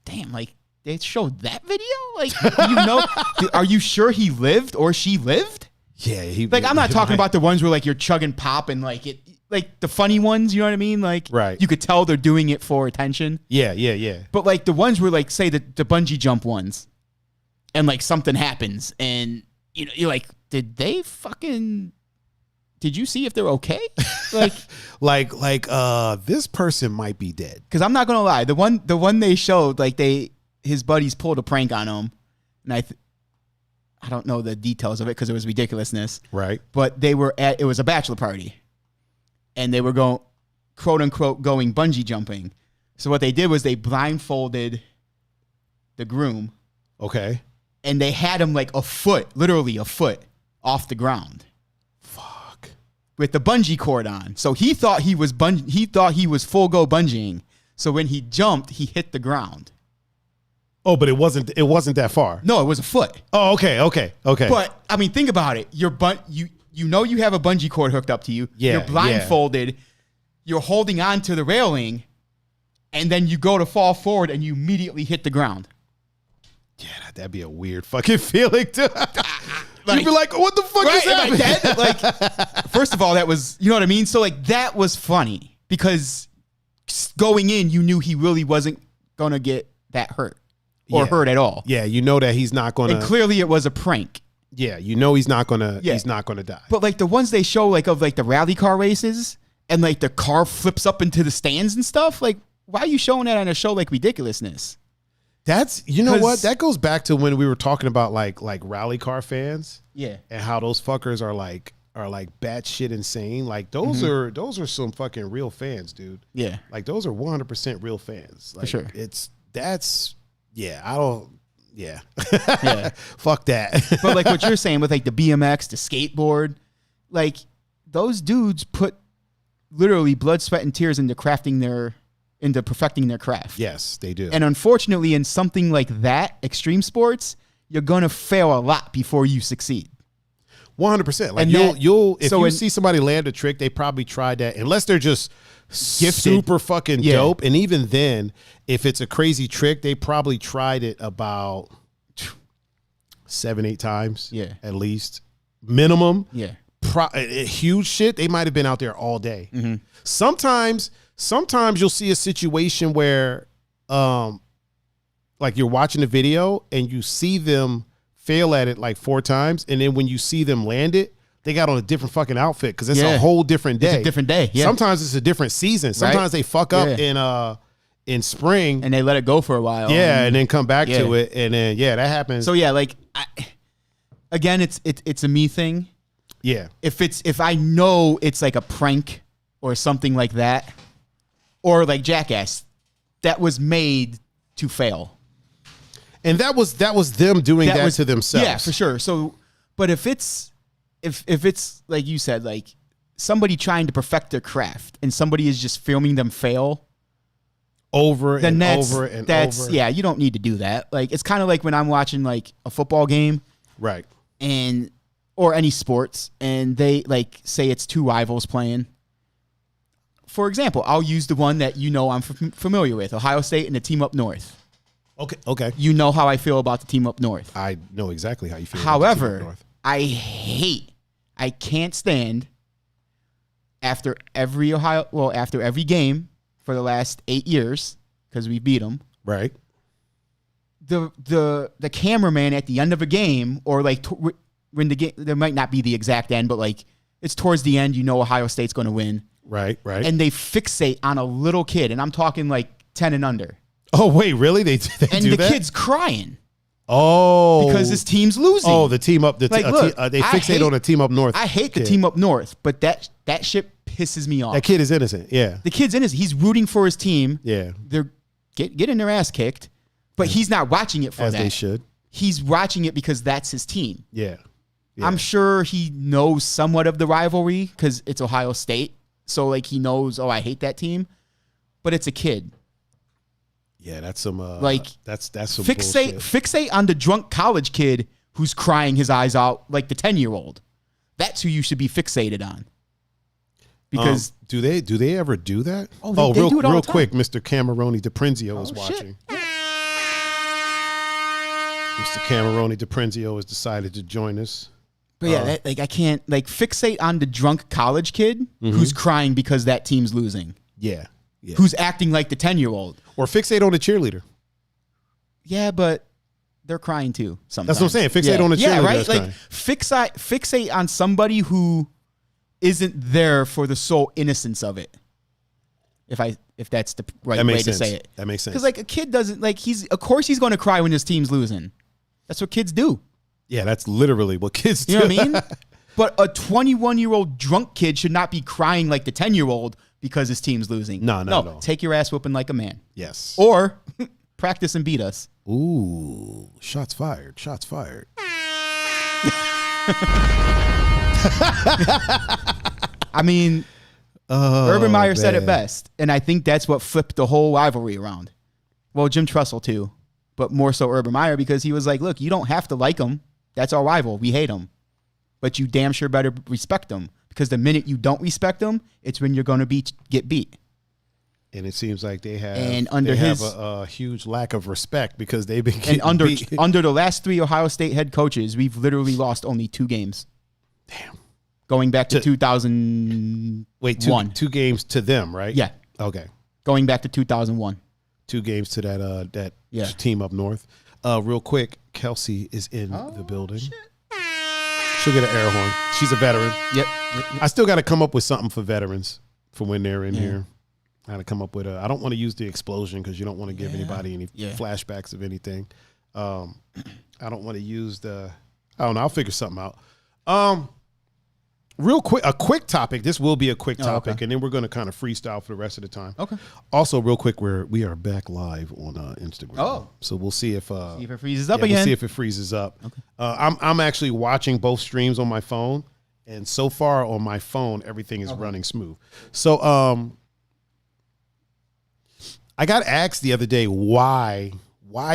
[SPEAKER 2] damn, like they showed that video, like you know, are you sure he lived or she lived?
[SPEAKER 1] Yeah.
[SPEAKER 2] Like I'm not talking about the ones where like you're chugging pop and like it, like the funny ones. You know what I mean? Like
[SPEAKER 1] Right.
[SPEAKER 2] you could tell they're doing it for attention.
[SPEAKER 1] Yeah.
[SPEAKER 2] But like the ones where like say the bungee jump ones, and like something happens and you know you're like, did you see if they're okay? Like
[SPEAKER 1] this person might be dead.
[SPEAKER 2] because I'm not gonna lie, the one they showed like his buddies pulled a prank on him, and I don't know the details of it because it was ridiculousness.
[SPEAKER 1] Right.
[SPEAKER 2] But it was a bachelor party. And they were going, quote unquote, going bungee jumping. So what they did was they blindfolded the groom.
[SPEAKER 1] Okay.
[SPEAKER 2] And they had him like literally a foot off the ground.
[SPEAKER 1] Fuck.
[SPEAKER 2] With the bungee cord on. So he thought he was full go bungeeing. So when he jumped, he hit the ground.
[SPEAKER 1] Oh, but it wasn't that far.
[SPEAKER 2] No, it was a foot.
[SPEAKER 1] Oh, okay.
[SPEAKER 2] But I mean, think about it. You have a bungee cord hooked up to you.
[SPEAKER 1] Yeah,
[SPEAKER 2] You're blindfolded. You're holding on to the railing, and then you go to fall forward, and you immediately hit the ground.
[SPEAKER 1] Yeah, that'd be a weird fucking feeling too. You'd be like, what the fuck is happening?
[SPEAKER 2] Like, first of all, that was, you know what I mean? So like that was funny because going in, you knew he really wasn't gonna get that hurt or hurt at all.
[SPEAKER 1] Yeah, you know that he's not gonna.
[SPEAKER 2] And clearly, it was a prank.
[SPEAKER 1] Yeah, you know he's not gonna. Yeah. He's not gonna die.
[SPEAKER 2] But like the ones they show, like of like the rally car races, and like the car flips up into the stands and stuff. Like, why are you showing that on a show like Ridiculousness?
[SPEAKER 1] That's, you know what? That goes back to when we were talking about like rally car fans.
[SPEAKER 2] Yeah.
[SPEAKER 1] And how those fuckers are like batshit insane. Like those are some fucking real fans, dude.
[SPEAKER 2] Yeah.
[SPEAKER 1] Like those are 100% real fans. Like,
[SPEAKER 2] for sure.
[SPEAKER 1] Yeah.
[SPEAKER 2] Yeah.
[SPEAKER 1] Fuck that.
[SPEAKER 2] But like what you're saying with like the BMX, the skateboard, like those dudes put literally blood, sweat, and tears into perfecting their craft.
[SPEAKER 1] Yes, they do.
[SPEAKER 2] And unfortunately, in something like that, extreme sports, you're gonna fail a lot before you succeed.
[SPEAKER 1] 100%. Like
[SPEAKER 2] and
[SPEAKER 1] you'll if you see somebody land a trick, they probably tried that, unless they're just gifted, super fucking dope. And even then, if it's a crazy trick, they probably tried it about 7-8 times.
[SPEAKER 2] Yeah,
[SPEAKER 1] at least minimum.
[SPEAKER 2] Yeah,
[SPEAKER 1] huge shit. They might have been out there all day.
[SPEAKER 2] Mm-hmm.
[SPEAKER 1] Sometimes you'll see a situation where, like you're watching a video and you see them fail at it like 4 times, and then when you see them land it, they got on a different fucking outfit because it's a whole different day.
[SPEAKER 2] It's a different day. Yeah.
[SPEAKER 1] Sometimes it's a different season. Sometimes they fuck up in spring
[SPEAKER 2] and they let it go for a while.
[SPEAKER 1] Yeah, and then come back to it, and then that happens.
[SPEAKER 2] So yeah, like again, it's a me thing.
[SPEAKER 1] Yeah.
[SPEAKER 2] If I know it's like a prank or something like that, or like Jackass, that was made to fail.
[SPEAKER 1] And that was them doing that to themselves.
[SPEAKER 2] Yeah, for sure. So, but if it's like you said, like somebody trying to perfect their craft and somebody is just filming them fail over and over. Yeah, you don't need to do that. Like it's kind of like when I'm watching like a football game,
[SPEAKER 1] right?
[SPEAKER 2] Or any sports, and they like say it's 2 rivals playing. For example, I'll use the one that I'm familiar with, Ohio State and the team up north.
[SPEAKER 1] Okay.
[SPEAKER 2] You know how I feel about the team up north.
[SPEAKER 1] I know exactly how you feel.
[SPEAKER 2] However,
[SPEAKER 1] about the team up north.
[SPEAKER 2] I can't stand after every game for the last 8 years, because we beat them.
[SPEAKER 1] Right.
[SPEAKER 2] The cameraman at the end of a game, or like when the game, there might not be the exact end, but like it's towards the end, Ohio State's going to win.
[SPEAKER 1] Right.
[SPEAKER 2] And they fixate on a little kid, and I'm talking like 10 and under.
[SPEAKER 1] Oh, wait, really? They do that?
[SPEAKER 2] And the kid's crying.
[SPEAKER 1] Oh.
[SPEAKER 2] Because his team's losing.
[SPEAKER 1] Oh, the team up. They fixate on a team up north.
[SPEAKER 2] I hate the team up north, but that shit pisses me off.
[SPEAKER 1] That kid is innocent, yeah.
[SPEAKER 2] The kid's innocent. He's rooting for his team.
[SPEAKER 1] Yeah.
[SPEAKER 2] They're getting their ass kicked, but he's not watching it for that.
[SPEAKER 1] As they should.
[SPEAKER 2] He's watching it because that's his team.
[SPEAKER 1] Yeah.
[SPEAKER 2] I'm sure he knows somewhat of the rivalry because it's Ohio State. So, like, he knows, I hate that team. But it's a kid.
[SPEAKER 1] Yeah, that's some that's some
[SPEAKER 2] fixate
[SPEAKER 1] bullshit.
[SPEAKER 2] Fixate on the drunk college kid who's crying his eyes out like the 10-year-old. That's who you should be fixated on. Because
[SPEAKER 1] do they ever do that?
[SPEAKER 2] Oh, they do it all
[SPEAKER 1] real
[SPEAKER 2] the time.
[SPEAKER 1] quick, Mr. Cameroni DiPrenzio is watching.
[SPEAKER 2] Shit.
[SPEAKER 1] Mr. Cameroni DiPrenzio has decided to join us.
[SPEAKER 2] But yeah, I can't fixate on the drunk college kid who's crying because that team's losing.
[SPEAKER 1] Yeah.
[SPEAKER 2] Who's acting like the 10-year-old.
[SPEAKER 1] Or fixate on the cheerleader.
[SPEAKER 2] Yeah, but they're crying too sometimes.
[SPEAKER 1] That's what I'm saying. Fixate on the cheerleader. Yeah, right?
[SPEAKER 2] Like fixate on somebody who isn't there for the sole innocence of it. If that's the right way to say it.
[SPEAKER 1] That makes sense.
[SPEAKER 2] Because like a kid doesn't of course he's going to cry when his team's losing. That's what kids do.
[SPEAKER 1] Yeah, that's literally what kids do.
[SPEAKER 2] You know what I mean? But a 21-year-old drunk kid should not be crying like the 10-year-old because his team's losing.
[SPEAKER 1] No.
[SPEAKER 2] Take your ass whooping like a man.
[SPEAKER 1] Yes.
[SPEAKER 2] Or practice and beat us.
[SPEAKER 1] Ooh, shots fired.
[SPEAKER 2] I mean, Urban Meyer said it
[SPEAKER 1] man.
[SPEAKER 2] best, and I think that's what flipped the whole rivalry around. Well, Jim Tressel too, but more so Urban Meyer, because he was like, look, you don't have to like him. That's our rival. We hate him. But you damn sure better respect him, because the minute you don't respect him, it's when you're going to get beat.
[SPEAKER 1] And it seems like they have a huge lack of respect because they've been getting beat.
[SPEAKER 2] Under the last 3 Ohio State head coaches, we've literally lost only 2 games.
[SPEAKER 1] Damn.
[SPEAKER 2] Going back to 2001.
[SPEAKER 1] Wait, two games to them, right?
[SPEAKER 2] Yeah.
[SPEAKER 1] Okay.
[SPEAKER 2] Going back to 2001.
[SPEAKER 1] 2 games to that team up north. Real quick, Kelsey is in the building. Shit. She'll get an air horn. She's a veteran.
[SPEAKER 2] Yep.
[SPEAKER 1] I still got to come up with something for veterans for when they're in here. I got to come up with I don't want to use the explosion because you don't want to give anybody any flashbacks of anything. I don't want to use I don't know. I'll figure something out. Real quick, a quick topic. This will be a quick topic, and then we're going to kind of freestyle for the rest of the time.
[SPEAKER 2] Okay.
[SPEAKER 1] Also, real quick, we are back live on Instagram.
[SPEAKER 2] Oh.
[SPEAKER 1] So we'll see if
[SPEAKER 2] it freezes up again.
[SPEAKER 1] We'll see if it freezes up. Okay. I'm actually watching both streams on my phone, and so far on my phone, everything is running smooth. So I got asked the other day why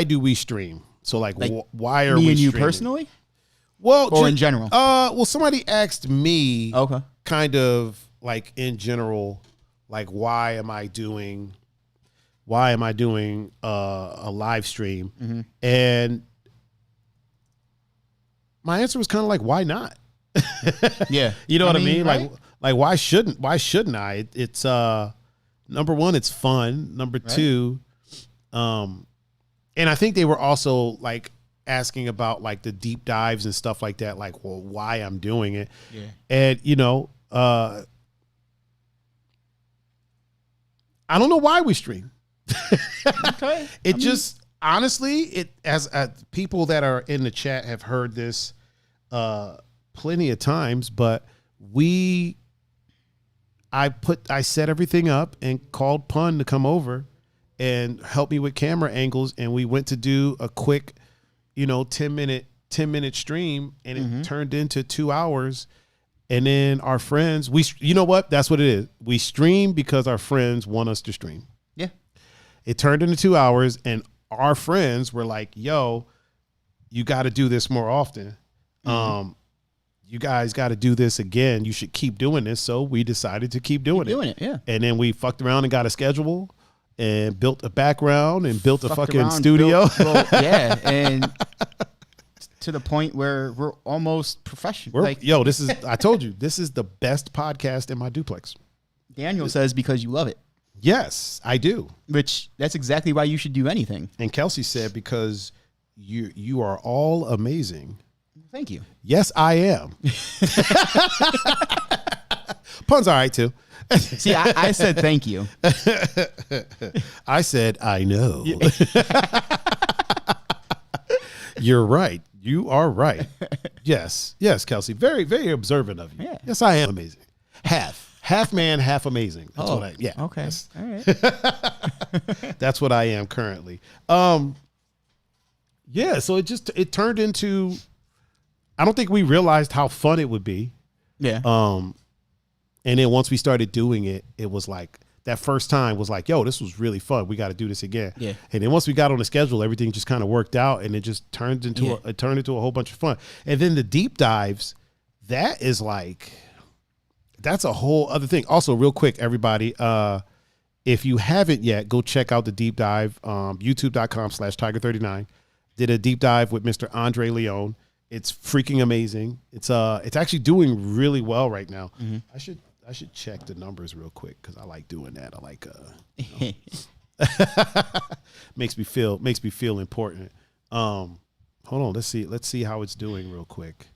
[SPEAKER 1] do we stream? So like why are we
[SPEAKER 2] me and you
[SPEAKER 1] streaming?
[SPEAKER 2] Personally?
[SPEAKER 1] Well,
[SPEAKER 2] or in general?
[SPEAKER 1] Well, somebody asked me, kind of like in general, like why am I doing a live stream?
[SPEAKER 2] Mm-hmm.
[SPEAKER 1] And my answer was kind of like, why not?
[SPEAKER 2] Yeah,
[SPEAKER 1] you know what I mean?
[SPEAKER 2] Right?
[SPEAKER 1] Like why shouldn't I? It's number one, it's fun. Number two, and I think they were also like asking about like the deep dives and stuff like that, like, well, why I'm doing it. Yeah. And I don't know why we stream.
[SPEAKER 2] Okay.
[SPEAKER 1] Honestly, as people that are in the chat have heard this plenty of times, but I set everything up and called Pun to come over and help me with camera angles, and we went to do a quick 10 minute stream, and it turned into 2 hours. And then our friends, you know what? That's what it is. We stream because our friends want us to stream.
[SPEAKER 2] Yeah.
[SPEAKER 1] It turned into 2 hours, and our friends were like, yo, you got to do this more often. You guys got to do this again. You should keep doing this. So we decided to keep doing it. Yeah. And then we fucked around and got a schedule and built a background and built a fucking studio.
[SPEAKER 2] And to the point where we're almost professional.
[SPEAKER 1] I told you, this is the best podcast in my duplex.
[SPEAKER 2] Daniel says because you love it.
[SPEAKER 1] Yes, I do.
[SPEAKER 2] Which that's exactly why you should do anything.
[SPEAKER 1] And Kelsey said because you are all amazing.
[SPEAKER 2] Thank you.
[SPEAKER 1] Yes, I am. Pun's all right too.
[SPEAKER 2] See, I said thank you.
[SPEAKER 1] I said I know. You're right. You are right. Yes, Kelsey. Very, very observant of you. Yeah. Yes, I am amazing. Half man, half amazing. That's what I. Yeah.
[SPEAKER 2] Okay.
[SPEAKER 1] Yes.
[SPEAKER 2] All right.
[SPEAKER 1] That's what I am currently. Yeah. So it turned into. I don't think we realized how fun it would be.
[SPEAKER 2] Yeah.
[SPEAKER 1] And then once we started doing it, it was like that first time was like, yo, this was really fun. We got to do this again.
[SPEAKER 2] Yeah.
[SPEAKER 1] And then once we got on the schedule, everything just kind of worked out, and it just turned into a whole bunch of fun. And then the deep dives, that's a whole other thing. Also, real quick, everybody, if you haven't yet, go check out the deep dive. YouTube.com/Tiger39 did a deep dive with Mr. Andre Leon. It's freaking amazing. It's actually doing really well right now. Mm-hmm. I should check the numbers real quick because I like doing that. I like makes me feel important. Hold on, let's see how it's doing real quick.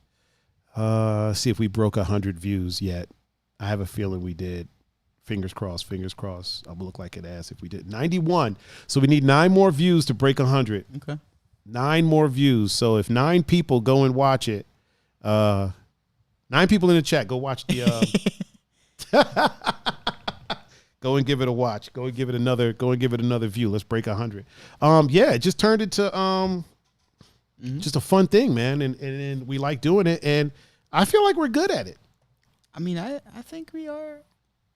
[SPEAKER 1] See if we broke 100 views yet. I have a feeling we did. Fingers crossed. I'm gonna look like an ass if we did. 91. So we need 9 more views to break 100.
[SPEAKER 2] Okay.
[SPEAKER 1] 9 more views. So if 9 people go and watch it, 9 people in the chat, go watch the go and give it a watch. Go and give it another view. Let's break 100. Yeah, it just turned into just a fun thing, man. And we like doing it, and I feel like we're good at it.
[SPEAKER 2] I mean, I think we are.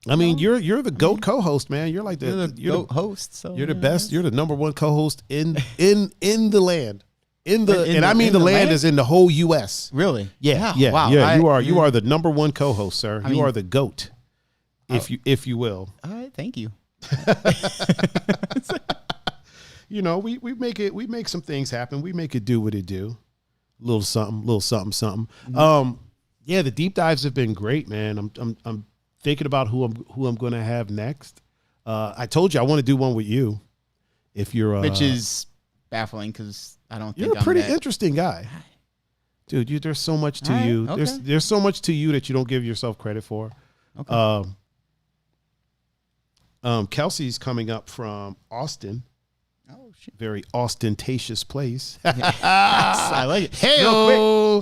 [SPEAKER 1] I mean, you're the GOAT co-host, man. You're like
[SPEAKER 2] you're the GOAT host. So
[SPEAKER 1] you're the best. You're the number 1 co-host in the land. I mean the land is in the whole U.S.
[SPEAKER 2] Really?
[SPEAKER 1] Yeah.
[SPEAKER 2] Wow.
[SPEAKER 1] Yeah. You are the number 1 co-host, sir. You are the GOAT, if you will.
[SPEAKER 2] All right. Thank you.
[SPEAKER 1] You know, we make some things happen. We make it do what it do. Little something. Mm-hmm. Yeah, the deep dives have been great, man. I'm thinking about who I'm going to have next. I told you I want to do one with you. If you're,
[SPEAKER 2] which is baffling because I don't think
[SPEAKER 1] you're a pretty interesting guy, dude. There's so much to you.
[SPEAKER 2] Okay.
[SPEAKER 1] There's so much to you that you don't give yourself credit for.
[SPEAKER 2] Okay.
[SPEAKER 1] Kelsey's coming up from Austin.
[SPEAKER 2] Oh shit!
[SPEAKER 1] Very ostentatious place.
[SPEAKER 2] I like it.
[SPEAKER 1] Hey,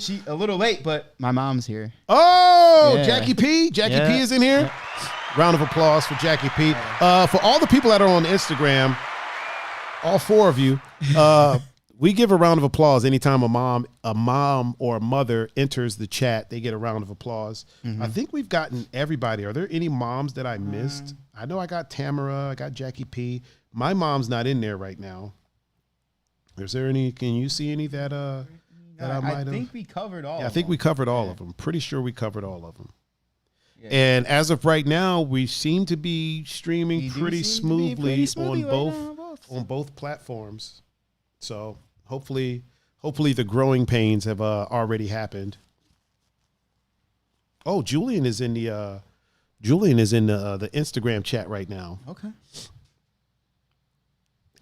[SPEAKER 2] she a little late, but my mom's here.
[SPEAKER 1] Oh,
[SPEAKER 2] Yeah.
[SPEAKER 1] Jackie P. Jackie P is in here. Yeah. Round of applause for Jackie P. For all the people that are on Instagram, all 4 of you, we give a round of applause anytime a mom or a mother enters the chat. They get a round of applause. Mm-hmm. I think we've gotten everybody. Are there any moms that I missed? I know I got Tamara. I got Jackie P. My mom's not in there right now. Is there any? Can you see any that I might have?
[SPEAKER 2] I think we covered all.
[SPEAKER 1] Yeah, I think we covered all of them. Pretty sure we covered all of them. Yeah. And as of right now, we seem to be streaming pretty smoothly on both platforms. So hopefully the growing pains have already happened. Oh, Julian is in the Instagram chat right now.
[SPEAKER 2] Okay.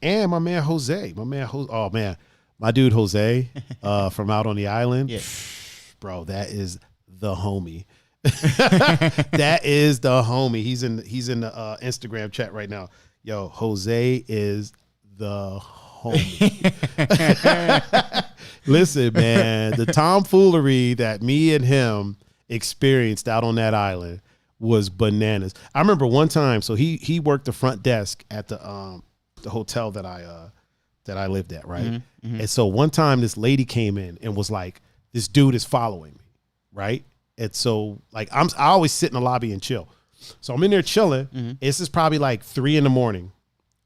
[SPEAKER 1] And my man Jose. Oh man, my dude Jose from out on the island. Yeah. Bro, that is the homie. That is the homie. He's in the Instagram chat right now. Yo, Jose is the homie. Listen, man, the tomfoolery that me and him experienced out on that island was bananas. I remember one time, so he worked the front desk at the hotel that I lived at, right? Mm-hmm, mm-hmm. And so one time this lady came in and was like, this dude is following me, right? And so like I always sit in the lobby and chill. So I'm in there chilling. Mm-hmm. This is probably like 3 a.m.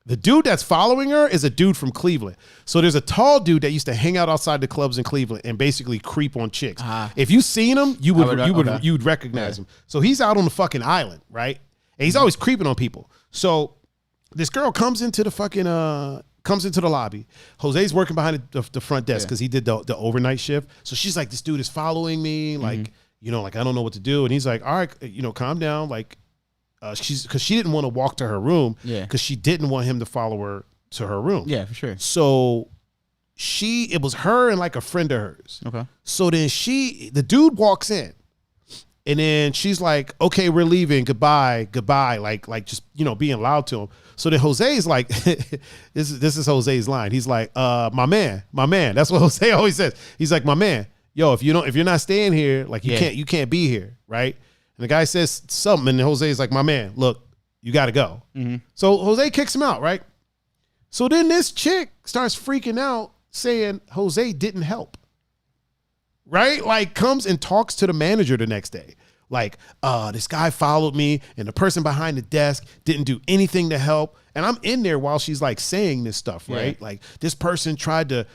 [SPEAKER 1] The dude that's following her is a dude from Cleveland. So there's a tall dude that used to hang out outside the clubs in Cleveland and basically creep on chicks. If you seen him, you'd recognize him. So he's out on the fucking island, right? And he's always creeping on people. So this girl comes into the lobby. Jose's working behind the front desk because he did the overnight shift. So she's like, this dude is following me. Like, like, I don't know what to do. And he's like, all right, calm down. Like, because she didn't want to walk to her room because she didn't want him to follow her to her room.
[SPEAKER 2] Yeah, for sure.
[SPEAKER 1] So it was her and like a friend of hers.
[SPEAKER 2] Okay.
[SPEAKER 1] So then the dude walks in. And then she's like, okay, we're leaving. Goodbye. Like just, being loud to him. So then Jose's like, this is Jose's line. He's like, my man. That's what Jose always says. He's like, my man, yo, if you're not staying here, like you can't be here. Right. And the guy says something and Jose's like, my man, look, you got to go. Mm-hmm. So Jose kicks him out. Right. So then this chick starts freaking out saying Jose didn't help. Right? Like comes and talks to the manager the next day. Like, this guy followed me and the person behind the desk didn't do anything to help. And I'm in there while she's like saying this stuff, right? Yeah. Like this person tried to,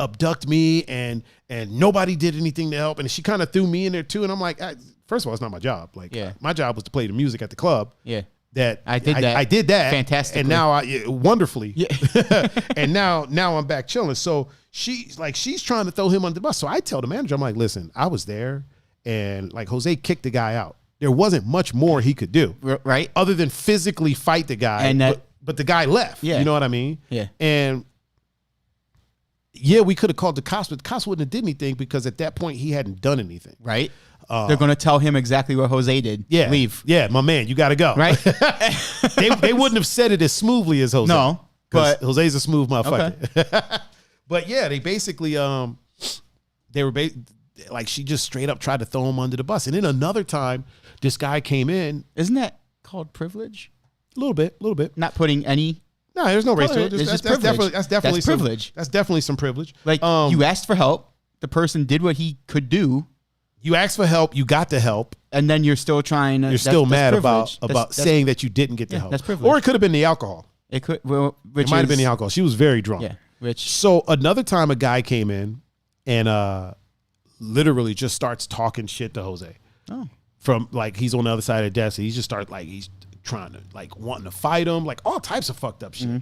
[SPEAKER 1] abduct me and nobody did anything to help. And she kind of threw me in there too. And I'm like, first of all, it's not my job. Like my job was to play the music at the club.
[SPEAKER 2] Yeah.
[SPEAKER 1] I did that.
[SPEAKER 2] Fantastic.
[SPEAKER 1] And now wonderfully. Yeah. And now I'm back chilling. So she's trying to throw him under the bus. So I tell the manager, I'm like, listen, I was there and like Jose kicked the guy out. There wasn't much more he could do.
[SPEAKER 2] Right.
[SPEAKER 1] Other than physically fight the guy. And but the guy left. Yeah. You know what I mean?
[SPEAKER 2] Yeah.
[SPEAKER 1] And we could have called the cops, but the cops wouldn't have did anything because at that point he hadn't done anything.
[SPEAKER 2] Right. They're going to tell him exactly what Jose did.
[SPEAKER 1] Yeah.
[SPEAKER 2] Leave.
[SPEAKER 1] Yeah, my man, you got to go.
[SPEAKER 2] Right.
[SPEAKER 1] they wouldn't have said it as smoothly as Jose.
[SPEAKER 2] No.
[SPEAKER 1] But Jose's a smooth motherfucker.
[SPEAKER 2] Okay.
[SPEAKER 1] But yeah, they basically they were like she just straight up tried to throw him under the bus. And then another time, this guy came in.
[SPEAKER 2] Isn't that called privilege?
[SPEAKER 1] A little bit.
[SPEAKER 2] Not putting any.
[SPEAKER 1] No, there's no race to it.
[SPEAKER 2] It's just
[SPEAKER 1] That's
[SPEAKER 2] privilege.
[SPEAKER 1] definitely some
[SPEAKER 2] privilege.
[SPEAKER 1] That's definitely some privilege.
[SPEAKER 2] Like you asked for help, the person did what he could do.
[SPEAKER 1] You asked for help, you got the help,
[SPEAKER 2] and then you're still trying to.
[SPEAKER 1] You're still mad about
[SPEAKER 2] that's
[SPEAKER 1] saying that you didn't get the help.
[SPEAKER 2] That's privilege.
[SPEAKER 1] Or it could have been the alcohol.
[SPEAKER 2] It could.
[SPEAKER 1] It might have been the alcohol. She was very drunk.
[SPEAKER 2] Yeah.
[SPEAKER 1] So another time, a guy came in and literally just starts talking shit to Jose.
[SPEAKER 2] Oh.
[SPEAKER 1] From like he's on the other side of the desk. And he just starts like he's trying to like wanting to fight him, like all types of fucked up shit. Mm-hmm.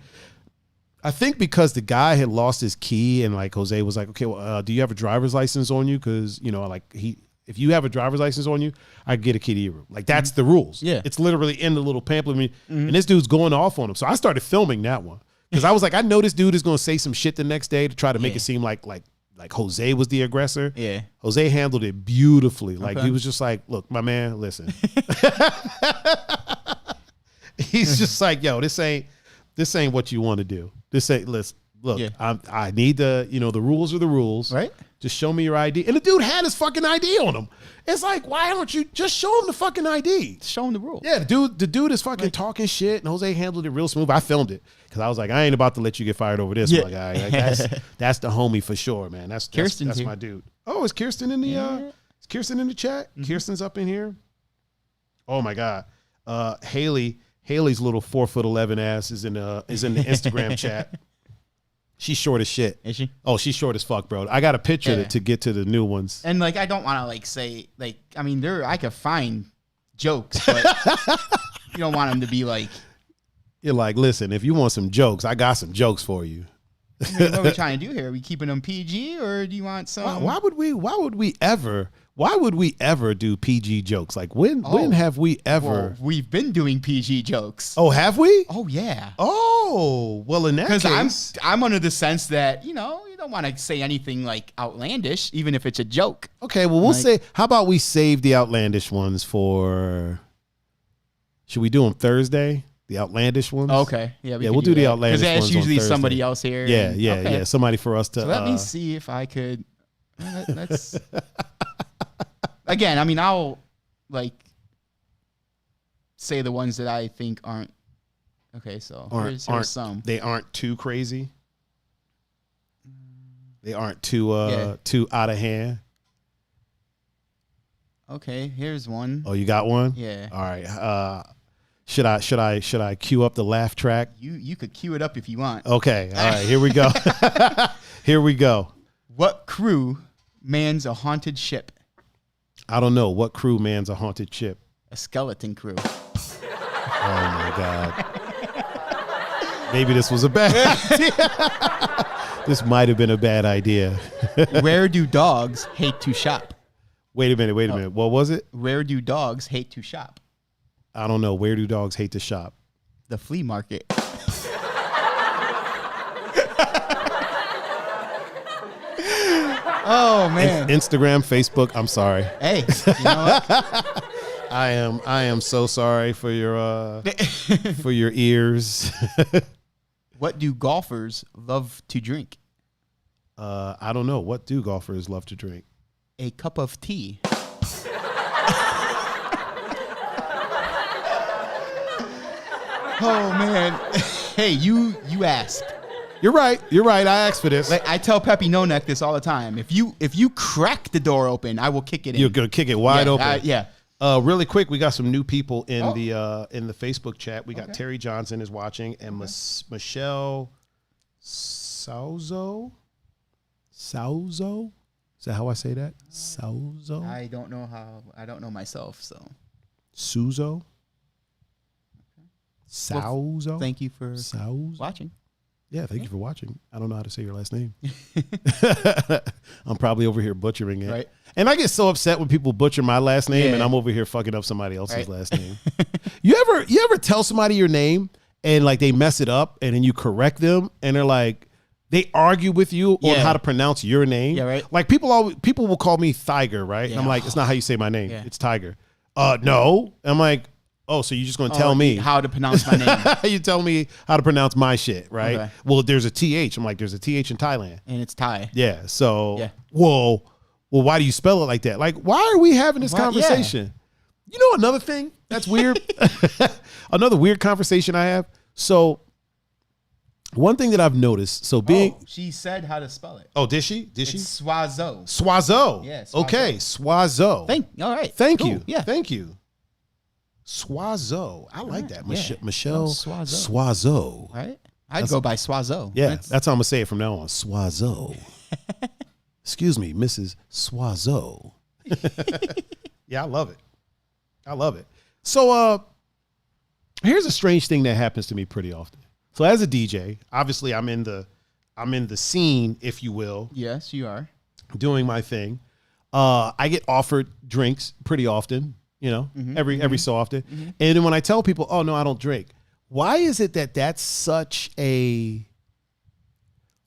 [SPEAKER 1] I think because the guy had lost his key and like Jose was like, okay, well, do you have a driver's license on you? Because like if you have a driver's license on you, I get a key to your room. Like that's the rules.
[SPEAKER 2] Yeah,
[SPEAKER 1] it's literally in the little pamphlet. And this dude's going off on him. So I started filming that one because I was like, I know this dude is going to say some shit the next day to try to make it seem like Jose was the aggressor.
[SPEAKER 2] Yeah, Jose
[SPEAKER 1] handled it beautifully. Like he was just like, look, my man, listen. He's just like, yo, this ain't what you want to do. This ain't, listen, look, I need the rules are the rules.
[SPEAKER 2] Right.
[SPEAKER 1] Just show me your ID. And the dude had his fucking ID on him. It's like, why don't you just show him the fucking ID?
[SPEAKER 2] Show him the rules.
[SPEAKER 1] Yeah, the dude is fucking talking shit, and Jose handled it real smooth. I filmed it because I was like, I ain't about to let you get fired over this, my guy. Like, that's the homie for sure, man. That's my dude. Oh, is Kirsten in the is Kirsten in the chat? Mm-hmm. Kirsten's up in here. Oh my God. Haley's little 4'11" ass is in the Instagram chat. She's short as shit.
[SPEAKER 2] Is she?
[SPEAKER 1] Oh, she's short as fuck, bro. I got a picture to get to the new ones.
[SPEAKER 2] And like, I don't want to like say like, I mean, I could find jokes, but you don't want them to be like.
[SPEAKER 1] You're like, listen, if you want some jokes, I got some jokes for you.
[SPEAKER 2] I mean, what are we trying to do here? Are we keeping them PG or do you want some?
[SPEAKER 1] Why would we ever do PG jokes? Like when have we ever?
[SPEAKER 2] Well, we've been doing PG jokes.
[SPEAKER 1] Oh, have we?
[SPEAKER 2] Oh yeah.
[SPEAKER 1] Oh, well in that case.
[SPEAKER 2] Because I'm under the sense that, you don't want to say anything like outlandish, even if it's a joke.
[SPEAKER 1] Okay, well we'll say, how about we save the outlandish ones for, should we do them Thursday? The outlandish ones?
[SPEAKER 2] Okay. Yeah,
[SPEAKER 1] we'll do the outlandish ones.
[SPEAKER 2] Because that's usually somebody else here.
[SPEAKER 1] Yeah. Somebody for us to.
[SPEAKER 2] So let me see if I could. Let's. Again, I mean, I'll like say the ones that I think aren't. Okay, so here's some.
[SPEAKER 1] They aren't too crazy. They aren't too out of hand.
[SPEAKER 2] Okay, here's one.
[SPEAKER 1] Oh, you got one?
[SPEAKER 2] Yeah.
[SPEAKER 1] All right. Should I cue up the laugh track?
[SPEAKER 2] You could cue it up if you want.
[SPEAKER 1] Okay. All right. Here we go. Here we go.
[SPEAKER 2] What crew mans a haunted ship?
[SPEAKER 1] I don't know. What crew mans a haunted ship?
[SPEAKER 2] A skeleton crew.
[SPEAKER 1] Oh my God. Maybe this was a bad idea. This might have been a bad idea.
[SPEAKER 2] Where do dogs hate to shop?
[SPEAKER 1] Wait a minute. What was it?
[SPEAKER 2] Where do dogs hate to shop?
[SPEAKER 1] I don't know. Where do dogs hate to shop?
[SPEAKER 2] The flea market. Oh man.
[SPEAKER 1] Instagram, Facebook. I'm sorry.
[SPEAKER 2] Hey, you know what?
[SPEAKER 1] I am so sorry for your for your ears.
[SPEAKER 2] What do golfers love to drink?
[SPEAKER 1] I don't know. What do golfers love to drink?
[SPEAKER 2] A cup of tea. Oh man. Hey, you asked.
[SPEAKER 1] You're right. I asked for this.
[SPEAKER 2] Like, I tell Peppy No Neck this all the time. If you crack the door open, I will kick it in.
[SPEAKER 1] You're gonna kick it wide open.
[SPEAKER 2] Yeah.
[SPEAKER 1] Really quick, we got some new people in the Facebook chat. We got Terry Johnson is watching, and Michelle Sauzo. Is that how I say that? Sauzo.
[SPEAKER 2] I don't know myself. So.
[SPEAKER 1] Suzo. Sauzo.
[SPEAKER 2] Well, thank you for watching.
[SPEAKER 1] Yeah, thank you for watching. I don't know how to say your last name. I'm probably over here butchering it.
[SPEAKER 2] Right.
[SPEAKER 1] And I get so upset when people butcher my last name and I'm over here fucking up somebody else's last name. You ever tell somebody your name and like they mess it up and then you correct them and they're like, they argue with you on how to pronounce your name.
[SPEAKER 2] Yeah, right.
[SPEAKER 1] Like people will call me Tiger, right?
[SPEAKER 2] Yeah.
[SPEAKER 1] And I'm like, it's not how you say my name. Yeah. It's Tiger. No. I'm like, Oh, so you're just gonna tell me
[SPEAKER 2] how to pronounce my name,
[SPEAKER 1] you tell me how to pronounce my shit, right?
[SPEAKER 2] Okay.
[SPEAKER 1] Well, there's a TH. I'm like, there's a TH in Thailand.
[SPEAKER 2] and it's Thai.
[SPEAKER 1] Yeah. So,
[SPEAKER 2] Yeah.
[SPEAKER 1] well, why do you spell it like that? Like, why are we having this conversation? You know, another thing that's weird, another weird conversation I have. So, one thing that I've noticed. So being,
[SPEAKER 2] she said how to spell it.
[SPEAKER 1] oh, did she? Did she?
[SPEAKER 2] It's Swazo.
[SPEAKER 1] Swazo.
[SPEAKER 2] Yeah, Swazo.
[SPEAKER 1] Okay, Swazo.
[SPEAKER 2] All right.
[SPEAKER 1] Thank
[SPEAKER 2] Cool.
[SPEAKER 1] you.
[SPEAKER 2] Yeah.
[SPEAKER 1] Thank you. Swazo. I like that. Michelle
[SPEAKER 2] Swazo.
[SPEAKER 1] Swazo.
[SPEAKER 2] All right. I'd go by Swazo.
[SPEAKER 1] Yeah, that's how I'm gonna say it from now on. Swazo. Excuse me, Mrs. Swazo. Yeah, I love it. I love it. So here's a strange thing that happens to me pretty often. So as a DJ, obviously I'm in the scene, if you will.
[SPEAKER 2] Yes, you are.
[SPEAKER 1] Doing my thing. I get offered drinks pretty often, you know, every so often. And then when I tell people, oh no, I don't drink. Why is it that that's such a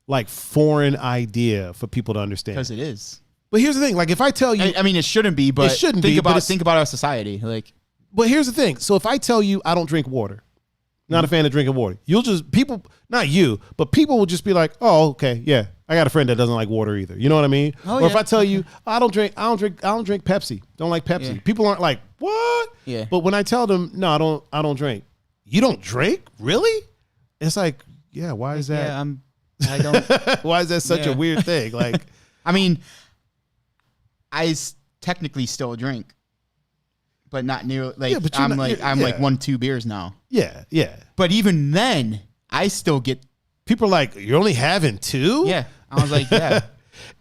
[SPEAKER 1] like foreign idea for people to understand?
[SPEAKER 2] Because it is.
[SPEAKER 1] But here's the thing, like if I tell you,
[SPEAKER 2] I mean, it shouldn't be, but
[SPEAKER 1] it shouldn't
[SPEAKER 2] think
[SPEAKER 1] be,
[SPEAKER 2] about
[SPEAKER 1] but
[SPEAKER 2] think about our society. Like,
[SPEAKER 1] but here's the thing. So if I tell you I don't drink water, not a fan of drinking water, you'll just people, not you, but people will just be like, oh, okay, yeah, I got a friend that doesn't like water either. You know what I mean?
[SPEAKER 2] Oh,
[SPEAKER 1] or if
[SPEAKER 2] yeah.
[SPEAKER 1] I tell you I don't drink Pepsi, don't like Pepsi,
[SPEAKER 2] Yeah.
[SPEAKER 1] people aren't like, what?
[SPEAKER 2] Yeah.
[SPEAKER 1] But when I tell them, no, I don't drink. You don't drink? Really? It's like, yeah, why is that?
[SPEAKER 2] yeah, I don't.
[SPEAKER 1] Why is that such a
[SPEAKER 2] Yeah.
[SPEAKER 1] weird thing? Like,
[SPEAKER 2] I mean, technically still drink, but not near. Like,
[SPEAKER 1] Yeah, but you're
[SPEAKER 2] I'm
[SPEAKER 1] not-
[SPEAKER 2] like
[SPEAKER 1] yeah,
[SPEAKER 2] I'm like
[SPEAKER 1] yeah.
[SPEAKER 2] 1-2 beers now.
[SPEAKER 1] yeah.
[SPEAKER 2] But even then, I still get.
[SPEAKER 1] People are like, you're only having two?
[SPEAKER 2] Yeah, I was like, yeah.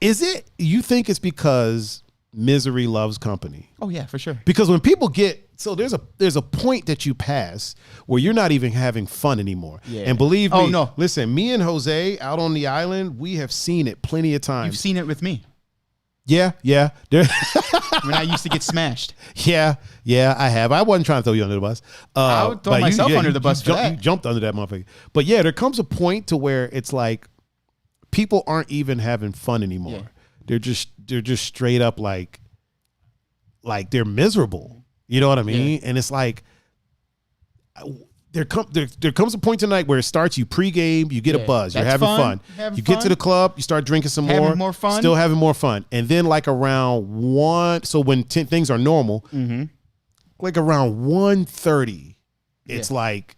[SPEAKER 1] Is it, you think it's because misery loves company?
[SPEAKER 2] Oh yeah, for sure.
[SPEAKER 1] Because when people get, so there's a point that you pass where you're not even having fun anymore.
[SPEAKER 2] Yeah.
[SPEAKER 1] And believe me,
[SPEAKER 2] Oh, no.
[SPEAKER 1] listen, me and Jose out on the island, we have seen it plenty of
[SPEAKER 2] You've
[SPEAKER 1] times.
[SPEAKER 2] seen it with me
[SPEAKER 1] Yeah. There,
[SPEAKER 2] when I used to get smashed.
[SPEAKER 1] yeah, I have. I wasn't trying to throw you under the bus.
[SPEAKER 2] I would throw
[SPEAKER 1] but
[SPEAKER 2] myself under the bus for that.
[SPEAKER 1] You jumped under that motherfucker. But yeah, there comes a point to where it's like people aren't even having fun anymore.
[SPEAKER 2] Yeah.
[SPEAKER 1] They're just straight up like they're miserable. You know what I mean? And it's like there comes a point tonight where it starts. You pregame, you get a buzz, you're
[SPEAKER 2] That's
[SPEAKER 1] having fun.
[SPEAKER 2] Having
[SPEAKER 1] You get to the club, you start drinking some
[SPEAKER 2] Having more fun.
[SPEAKER 1] still having more fun, and then like around one. So when things are normal, like around 1:30, it's like,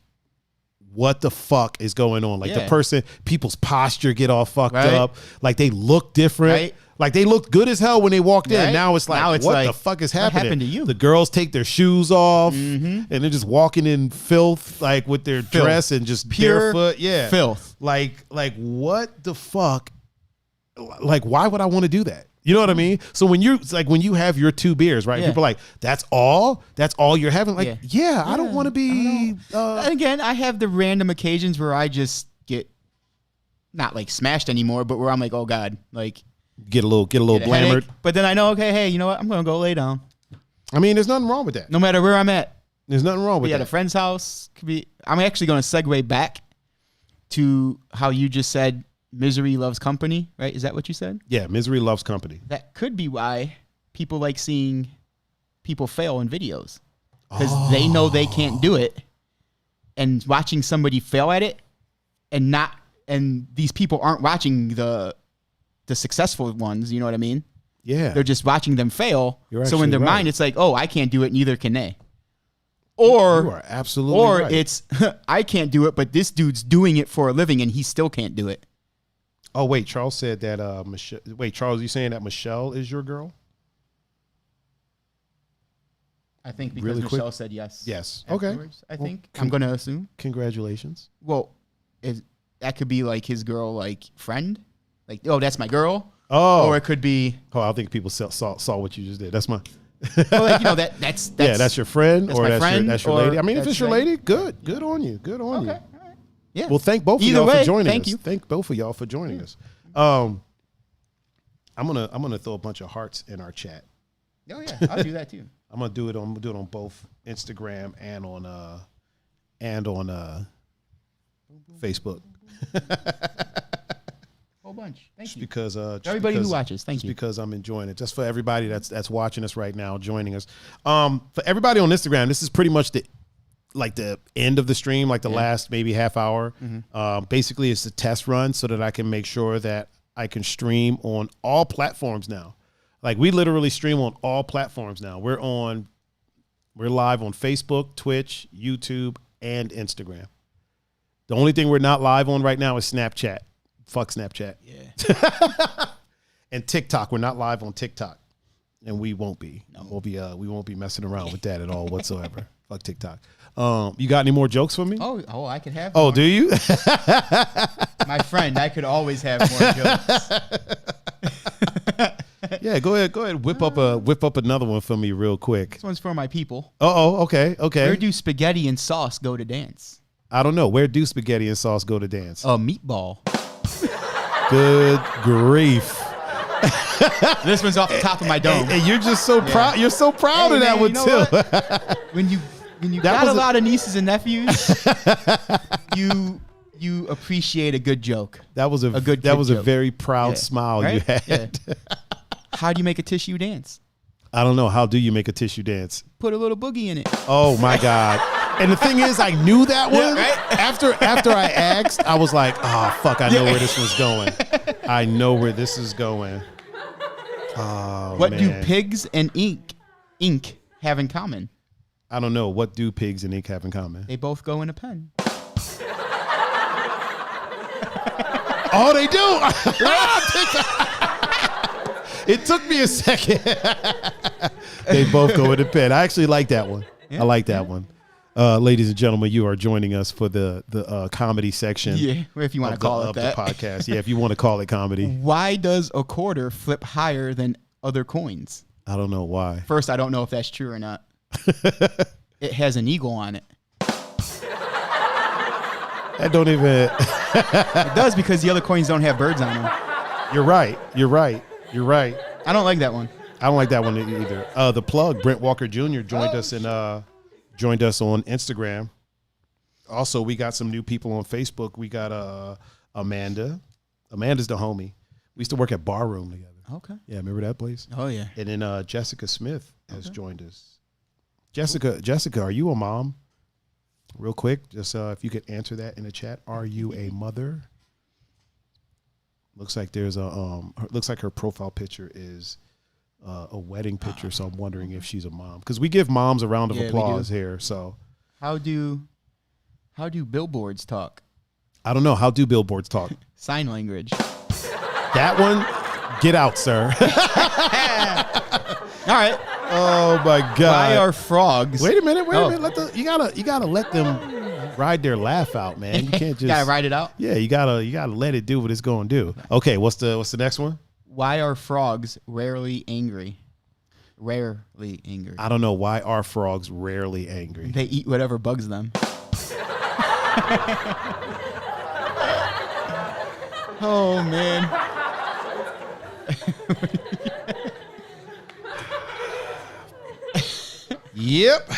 [SPEAKER 1] what the fuck is going on? Like people's posture get all fucked up. Like they look different.
[SPEAKER 2] Right.
[SPEAKER 1] Like they looked good as hell when they walked in.
[SPEAKER 2] Right.
[SPEAKER 1] Now it's like,
[SPEAKER 2] Now it's
[SPEAKER 1] what
[SPEAKER 2] like,
[SPEAKER 1] the fuck is
[SPEAKER 2] what
[SPEAKER 1] happening?
[SPEAKER 2] happened to you?
[SPEAKER 1] The girls take their shoes off and they're just walking in filth, like with their dress and just
[SPEAKER 2] Pure
[SPEAKER 1] barefoot. Yeah.
[SPEAKER 2] filth.
[SPEAKER 1] Like what the fuck? Like, why would I want to do that? You know what I mean? So when you have your 2 beers, right?
[SPEAKER 2] Yeah.
[SPEAKER 1] People are like, that's all you're having. Like, yeah, I don't want to be.
[SPEAKER 2] And again, I have the random occasions where I just get not like smashed anymore, but where I'm like, oh God, like
[SPEAKER 1] Get a little
[SPEAKER 2] get a
[SPEAKER 1] blamered.
[SPEAKER 2] headache. But then I know, okay, hey, you know what? I'm gonna go lay down.
[SPEAKER 1] I mean, there's nothing wrong with that.
[SPEAKER 2] No matter where I'm at.
[SPEAKER 1] There's nothing wrong with
[SPEAKER 2] Be at a
[SPEAKER 1] that.
[SPEAKER 2] friend's house. Could be. I'm actually gonna segue back to how you just said misery loves company, right? Is that what you said?
[SPEAKER 1] Yeah, misery loves company.
[SPEAKER 2] That could be why people like seeing people fail in videos. Because they know they can't do it. And watching somebody fail at it and these people aren't watching the successful ones, you know what I mean?
[SPEAKER 1] Yeah.
[SPEAKER 2] They're just watching them fail.
[SPEAKER 1] You're
[SPEAKER 2] So in
[SPEAKER 1] actually
[SPEAKER 2] their
[SPEAKER 1] right.
[SPEAKER 2] mind, it's like, oh, I can't do it, neither can they.
[SPEAKER 1] You
[SPEAKER 2] Or
[SPEAKER 1] are absolutely
[SPEAKER 2] or
[SPEAKER 1] right.
[SPEAKER 2] it's I can't do it, but this dude's doing it for a living and he still can't do it.
[SPEAKER 1] Oh wait, Charles said that Michelle. Wait, Charles, you saying that Michelle is your girl?
[SPEAKER 2] I think because
[SPEAKER 1] Really quick?
[SPEAKER 2] Michelle said yes.
[SPEAKER 1] Yes.
[SPEAKER 2] afterwards, I think. I'm gonna assume.
[SPEAKER 1] Congratulations.
[SPEAKER 2] Well, that could be like his girl, like friend, like oh, that's my girl.
[SPEAKER 1] Oh,
[SPEAKER 2] Or it could be,
[SPEAKER 1] oh, I think people saw what you just did. That's my.
[SPEAKER 2] well, like, you know, that's
[SPEAKER 1] Yeah, that's your friend,
[SPEAKER 2] that's
[SPEAKER 1] or
[SPEAKER 2] my
[SPEAKER 1] that's
[SPEAKER 2] friend,
[SPEAKER 1] your
[SPEAKER 2] or
[SPEAKER 1] lady. I mean, if
[SPEAKER 2] that's
[SPEAKER 1] it's your
[SPEAKER 2] like-
[SPEAKER 1] lady, good on you, good on you.
[SPEAKER 2] okay. All right. Yeah.
[SPEAKER 1] Well, thank both
[SPEAKER 2] Either
[SPEAKER 1] of y'all
[SPEAKER 2] way,
[SPEAKER 1] for joining
[SPEAKER 2] thank
[SPEAKER 1] us.
[SPEAKER 2] you.
[SPEAKER 1] Thank both of y'all for joining us. I'm gonna throw a bunch of hearts in our chat.
[SPEAKER 2] Oh yeah, I'll do that too.
[SPEAKER 1] I'm gonna do it on both Instagram and on Facebook.
[SPEAKER 2] Whole bunch. Thank
[SPEAKER 1] Just
[SPEAKER 2] you.
[SPEAKER 1] because
[SPEAKER 2] Everybody who watches, thank you.
[SPEAKER 1] Because I'm enjoying it. Just for everybody that's watching us right now, joining us. For everybody on Instagram, this is pretty much like the end of the stream, like the last maybe half hour. Basically, it's a test run so that I can make sure that I can stream on all platforms now. Like we literally stream on all platforms now. We're live on Facebook, Twitch, YouTube, and Instagram. The only thing we're not live on right now is Snapchat. Fuck Snapchat.
[SPEAKER 2] Yeah.
[SPEAKER 1] And TikTok. We're not live on TikTok. And we won't be. No. We won't be messing around with that at all whatsoever. Fuck TikTok. You got any more jokes for me?
[SPEAKER 2] Oh, I could have
[SPEAKER 1] more.
[SPEAKER 2] more.
[SPEAKER 1] Do you?
[SPEAKER 2] My friend, I could always have more jokes.
[SPEAKER 1] Yeah, go ahead. Whip up another one for me real quick.
[SPEAKER 2] This one's for my people.
[SPEAKER 1] Okay.
[SPEAKER 2] Where do spaghetti and sauce go to dance?
[SPEAKER 1] I don't know. Where do spaghetti and sauce go to dance?
[SPEAKER 2] A meatball.
[SPEAKER 1] Good grief.
[SPEAKER 2] This one's off the top of my dome.
[SPEAKER 1] And you're just so proud. You're so proud of that one too.
[SPEAKER 2] When you got a lot of nieces and nephews, you appreciate a good joke.
[SPEAKER 1] That was a very proud smile you had. Yeah.
[SPEAKER 2] How do you make a tissue dance?
[SPEAKER 1] I don't know. How do you make a tissue dance?
[SPEAKER 2] Put a little boogie in it.
[SPEAKER 1] Oh my God. And the thing is, I knew that one.
[SPEAKER 2] Yeah, right?
[SPEAKER 1] After I asked, I was like, oh fuck, I know where this was going. I know where this is going. Oh,
[SPEAKER 2] what
[SPEAKER 1] man.
[SPEAKER 2] do pigs and ink have in common?
[SPEAKER 1] I don't know. What do pigs and ink have in common?
[SPEAKER 2] They both go in a pen.
[SPEAKER 1] Oh, they do. It took me a second. They both go in the pen. I actually like that one. Yeah. I like that one. Ladies and gentlemen, you are joining us for the comedy section.
[SPEAKER 2] Yeah, if you want to call it that.
[SPEAKER 1] The podcast. Yeah, if you want to call it comedy.
[SPEAKER 2] Why does a quarter flip higher than other coins?
[SPEAKER 1] I don't know why.
[SPEAKER 2] First, I don't know if that's true or not. It has an eagle on it.
[SPEAKER 1] That don't even.
[SPEAKER 2] It does because the other coins don't have birds on them.
[SPEAKER 1] You're right.
[SPEAKER 2] I don't like that one.
[SPEAKER 1] I don't like that one either. The plug, Brent Walker Jr. joined us on Instagram. Also, we got some new people on Facebook. We got Amanda. Amanda's the homie. We used to work at Barroom together.
[SPEAKER 2] Okay.
[SPEAKER 1] Yeah, remember that place?
[SPEAKER 2] Oh yeah.
[SPEAKER 1] And then Jessica Smith has joined us. Jessica, are you a mom? Real quick, just if you could answer that in the chat. Are you a mother? Looks like there's looks like her profile picture is a wedding picture, so I'm wondering if she's a mom. Because we give moms a round of applause here. So
[SPEAKER 2] how do billboards talk?
[SPEAKER 1] I don't know. How do billboards talk?
[SPEAKER 2] Sign language.
[SPEAKER 1] That one, get out, sir.
[SPEAKER 2] All right.
[SPEAKER 1] Oh my God.
[SPEAKER 2] Why are frogs?
[SPEAKER 1] Wait a minute. You gotta let them ride their laugh out, man. You can't just
[SPEAKER 2] gotta ride it out.
[SPEAKER 1] Yeah, you gotta let it do what it's gonna do. Okay, what's the next one?
[SPEAKER 2] Why are frogs rarely angry? Rarely angry.
[SPEAKER 1] I don't know. Why are frogs rarely angry?
[SPEAKER 2] They eat whatever bugs them. Oh man.
[SPEAKER 1] Yep.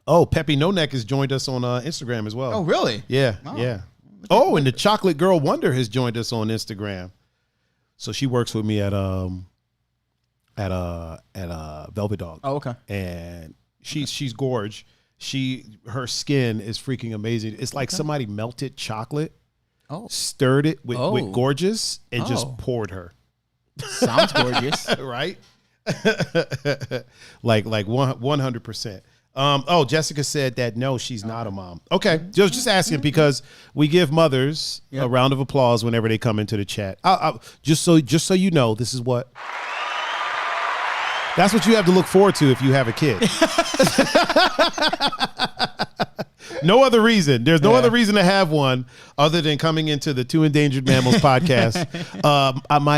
[SPEAKER 1] Oh, Peppy No Neck has joined us on Instagram as well.
[SPEAKER 2] Oh, really?
[SPEAKER 1] Yeah, yeah. Oh, and the Chocolate Girl Wonder has joined us on Instagram. So she works with me at Velvet Dog.
[SPEAKER 2] Oh, okay.
[SPEAKER 1] And she's gorge. Her skin is freaking amazing. It's like somebody melted chocolate, stirred it with gorgeous, and just poured her.
[SPEAKER 2] Sounds gorgeous,
[SPEAKER 1] right? like 100%. Jessica said that no, she's not a mom. Okay, just asking because we give mothers a round of applause whenever they come into the chat. Just so you know, that's what you have to look forward to if you have a kid. No other reason. There's no other reason to have one other than coming into the Two Endangered Mammals podcast. I might